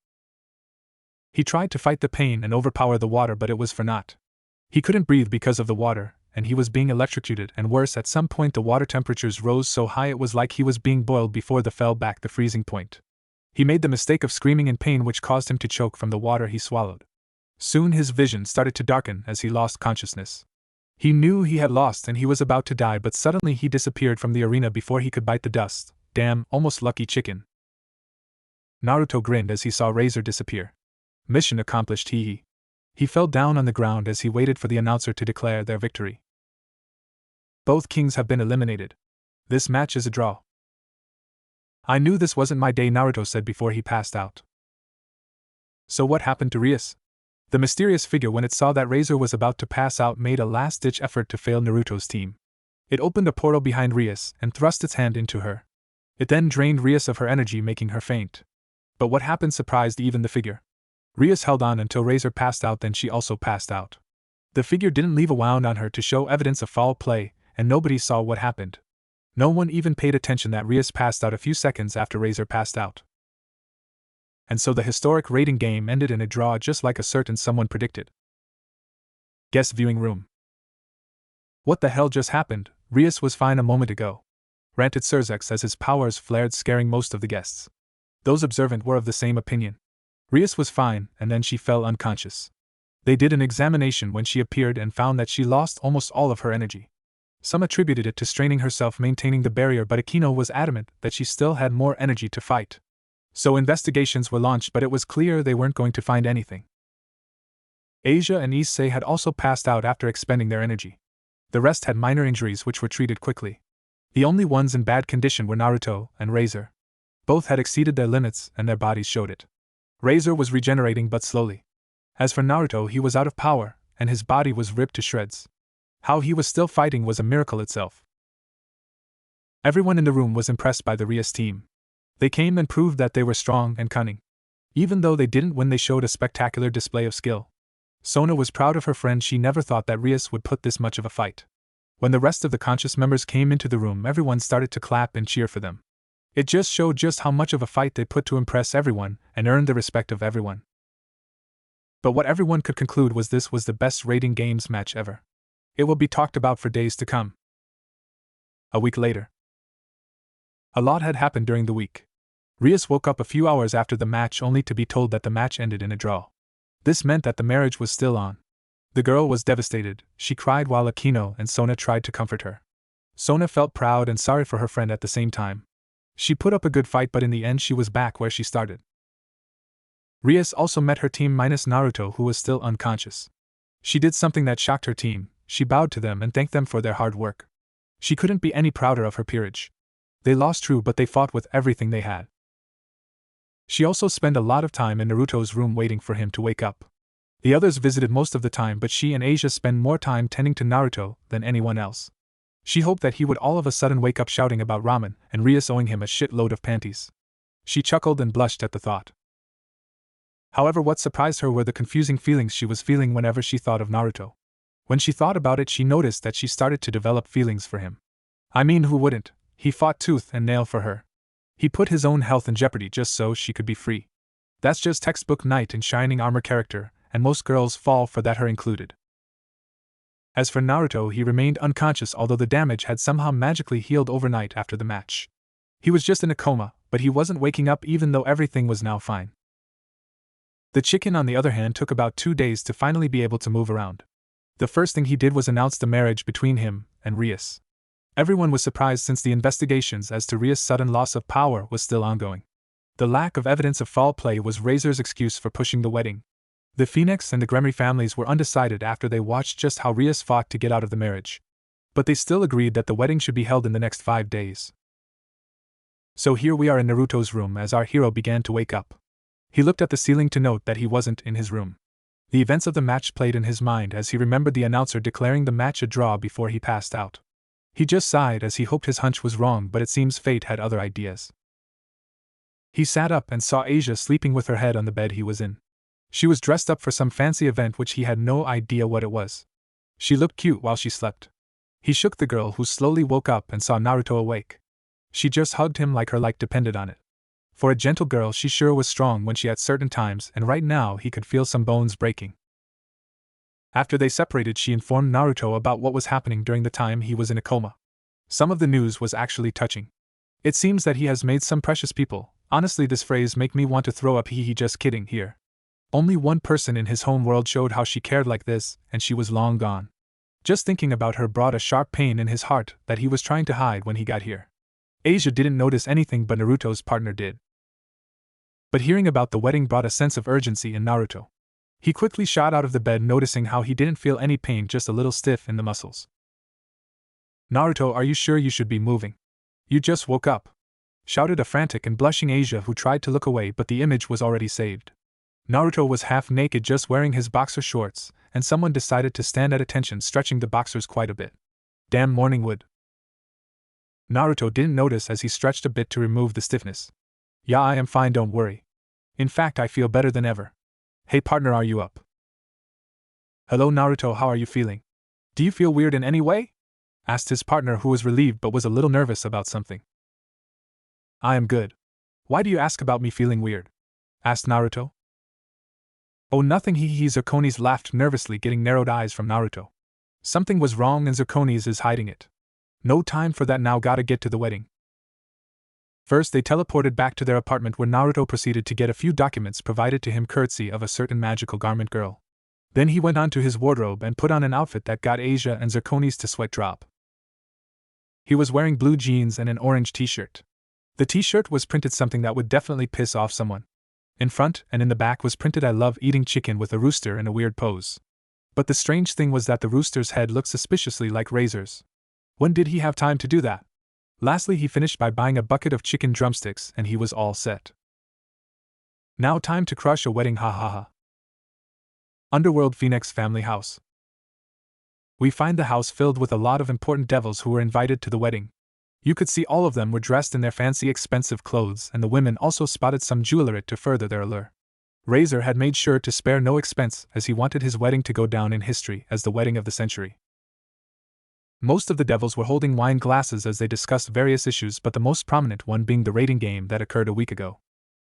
He tried to fight the pain and overpower the water, but it was for naught. He couldn't breathe because of the water, and he was being electrocuted, and worse, at some point the water temperatures rose so high it was like he was being boiled before they fell back the freezing point. He made the mistake of screaming in pain, which caused him to choke from the water he swallowed. Soon his vision started to darken as he lost consciousness. He knew he had lost and he was about to die, but suddenly he disappeared from the arena before he could bite the dust. Damn, almost lucky chicken. Naruto grinned as he saw Razor disappear. Mission accomplished, he fell down on the ground as he waited for the announcer to declare their victory. Both kings have been eliminated. This match is a draw. I knew this wasn't my day, Naruto said before he passed out. So what happened to Rias? The mysterious figure, when it saw that Razor was about to pass out, made a last-ditch effort to fail Naruto's team. It opened a portal behind Rias and thrust its hand into her. It then drained Rias of her energy, making her faint. But what happened surprised even the figure. Rias held on until Razor passed out, then she also passed out. The figure didn't leave a wound on her to show evidence of foul play, and nobody saw what happened. No one even paid attention that Rias passed out a few seconds after Razor passed out. And so the historic rating game ended in a draw, just like a certain someone predicted. Guest viewing room. What the hell just happened? Rias was fine a moment ago, ranted Surzex as his powers flared, scaring most of the guests. Those observant were of the same opinion. Rias was fine, and then she fell unconscious. They did an examination when she appeared and found that she lost almost all of her energy. Some attributed it to straining herself maintaining the barrier, but Akino was adamant that she still had more energy to fight. So investigations were launched, but it was clear they weren't going to find anything. Asia and Issei had also passed out after expending their energy. The rest had minor injuries which were treated quickly. The only ones in bad condition were Naruto and Razor. Both had exceeded their limits and their bodies showed it. Razor was regenerating but slowly. As for Naruto, he was out of power, and his body was ripped to shreds. How he was still fighting was a miracle itself. Everyone in the room was impressed by the Rias team. They came and proved that they were strong and cunning. Even though they didn't win, they showed a spectacular display of skill. Sona was proud of her friend. She never thought that Rias would put this much of a fight. When the rest of the conscious members came into the room, everyone started to clap and cheer for them. It just showed just how much of a fight they put to impress everyone and earn the respect of everyone. But what everyone could conclude was this was the best rating games match ever. It will be talked about for days to come. A week later. A lot had happened during the week. Rias woke up a few hours after the match only to be told that the match ended in a draw. This meant that the marriage was still on. The girl was devastated. She cried while Aquino and Sona tried to comfort her. Sona felt proud and sorry for her friend at the same time. She put up a good fight, but in the end she was back where she started. Rias also met her team minus Naruto, who was still unconscious. She did something that shocked her team. She bowed to them and thanked them for their hard work. She couldn't be any prouder of her peerage. They lost, true, but they fought with everything they had. She also spent a lot of time in Naruto's room waiting for him to wake up. The others visited most of the time, but she and Asia spent more time tending to Naruto than anyone else. She hoped that he would all of a sudden wake up shouting about ramen and Rias owing him a shitload of panties. She chuckled and blushed at the thought. However, what surprised her were the confusing feelings she was feeling whenever she thought of Naruto. When she thought about it, she noticed that she started to develop feelings for him. I mean, who wouldn't? He fought tooth and nail for her. He put his own health in jeopardy just so she could be free. That's just textbook knight in shining armor character, and most girls fall for that, her included. As for Naruto, he remained unconscious, although the damage had somehow magically healed overnight after the match. He was just in a coma, but he wasn't waking up even though everything was now fine. The chicken, on the other hand, took about 2 days to finally be able to move around. The first thing he did was announce the marriage between him and Rias. Everyone was surprised since the investigations as to Rias' sudden loss of power was still ongoing. The lack of evidence of foul play was Razor's excuse for pushing the wedding. The Phoenix and the Gremory families were undecided after they watched just how Rias fought to get out of the marriage. But they still agreed that the wedding should be held in the next 5 days. So here we are in Naruto's room as our hero began to wake up. He looked at the ceiling to note that he wasn't in his room. The events of the match played in his mind as he remembered the announcer declaring the match a draw before he passed out. He just sighed as he hoped his hunch was wrong, but it seems fate had other ideas. He sat up and saw Asia sleeping with her head on the bed he was in. She was dressed up for some fancy event which he had no idea what it was. She looked cute while she slept. He shook the girl, who slowly woke up and saw Naruto awake. She just hugged him like her life depended on it. For a gentle girl, she sure was strong when she at certain times, and right now he could feel some bones breaking. After they separated, she informed Naruto about what was happening during the time he was in a coma. Some of the news was actually touching. It seems that he has made some precious people. Honestly, this phrase make me want to throw up. He just kidding here. Only one person in his home world showed how she cared like this, and she was long gone. Just thinking about her brought a sharp pain in his heart that he was trying to hide when he got here. Asia didn't notice anything, but Naruto's partner did. But hearing about the wedding brought a sense of urgency in Naruto. He quickly shot out of the bed, noticing how he didn't feel any pain, just a little stiff in the muscles. Naruto, are you sure you should be moving? You just woke up, shouted a frantic and blushing Asia, who tried to look away, but the image was already saved. Naruto was half naked, just wearing his boxer shorts, and someone decided to stand at attention, stretching the boxers quite a bit. Damn morning wood. Naruto didn't notice as he stretched a bit to remove the stiffness. Yeah, I am fine, don't worry. In fact, I feel better than ever. Hey partner, are you up? Hello Naruto, how are you feeling? Do you feel weird in any way? Asked his partner, who was relieved but was a little nervous about something. I am good. Why do you ask about me feeling weird? Asked Naruto. Oh, nothing, Zirconis laughed nervously, getting narrowed eyes from Naruto. Something was wrong and Zirconis is hiding it. No time for that now, gotta get to the wedding. First, they teleported back to their apartment, where Naruto proceeded to get a few documents provided to him courtesy of a certain magical garment girl. Then he went on to his wardrobe and put on an outfit that got Asia and Zirconis to sweat drop. He was wearing blue jeans and an orange t-shirt. The t-shirt was printed something that would definitely piss off someone. In front and in the back was printed "I love eating chicken" with a rooster in a weird pose. But the strange thing was that the rooster's head looked suspiciously like Razor's. When did he have time to do that? Lastly, he finished by buying a bucket of chicken drumsticks and he was all set. Now time to crush a wedding, ha ha ha. Underworld Phoenix family house. We find the house filled with a lot of important devils who were invited to the wedding. You could see all of them were dressed in their fancy expensive clothes, and the women also spotted some jewelry to further their allure. Razor had made sure to spare no expense as he wanted his wedding to go down in history as the wedding of the century. Most of the devils were holding wine glasses as they discussed various issues, but the most prominent one being the rating game that occurred a week ago.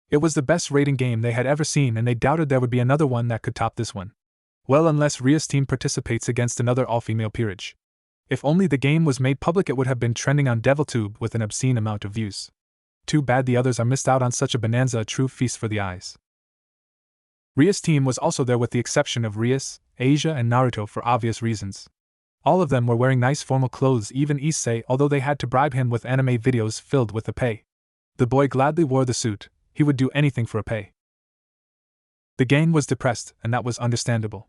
It was the best rating game they had ever seen, and they doubted there would be another one that could top this one. Well, unless Ria's team participates against another all-female peerage. If only the game was made public, it would have been trending on DevilTube with an obscene amount of views. Too bad the others are missed out on such a bonanza, a true feast for the eyes. Ria's team was also there with the exception of Rias, Asia and Naruto for obvious reasons. All of them were wearing nice formal clothes, even Issei, although they had to bribe him with anime videos filled with the pay. The boy gladly wore the suit, he would do anything for a pay. The gang was depressed, and that was understandable.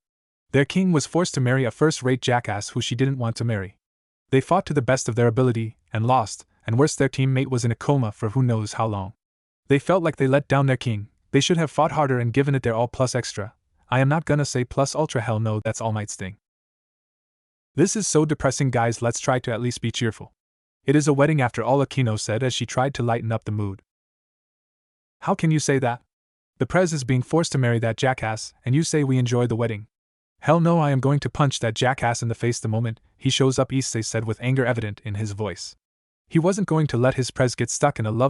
Their king was forced to marry a first-rate jackass who she didn't want to marry. They fought to the best of their ability, and lost, and worse, their teammate was in a coma for who knows how long. They felt like they let down their king. They should have fought harder and given it their all plus extra. I am not gonna say plus ultra, hell no, that's All Might Sting. This is so depressing, guys, let's try to at least be cheerful. It is a wedding after all, Akino said as she tried to lighten up the mood. How can you say that? The Prez is being forced to marry that jackass, and you say we enjoy the wedding. Hell no, I am going to punch that jackass in the face the moment he shows up, Issei said with anger evident in his voice. He wasn't going to let his Prez get stuck in a love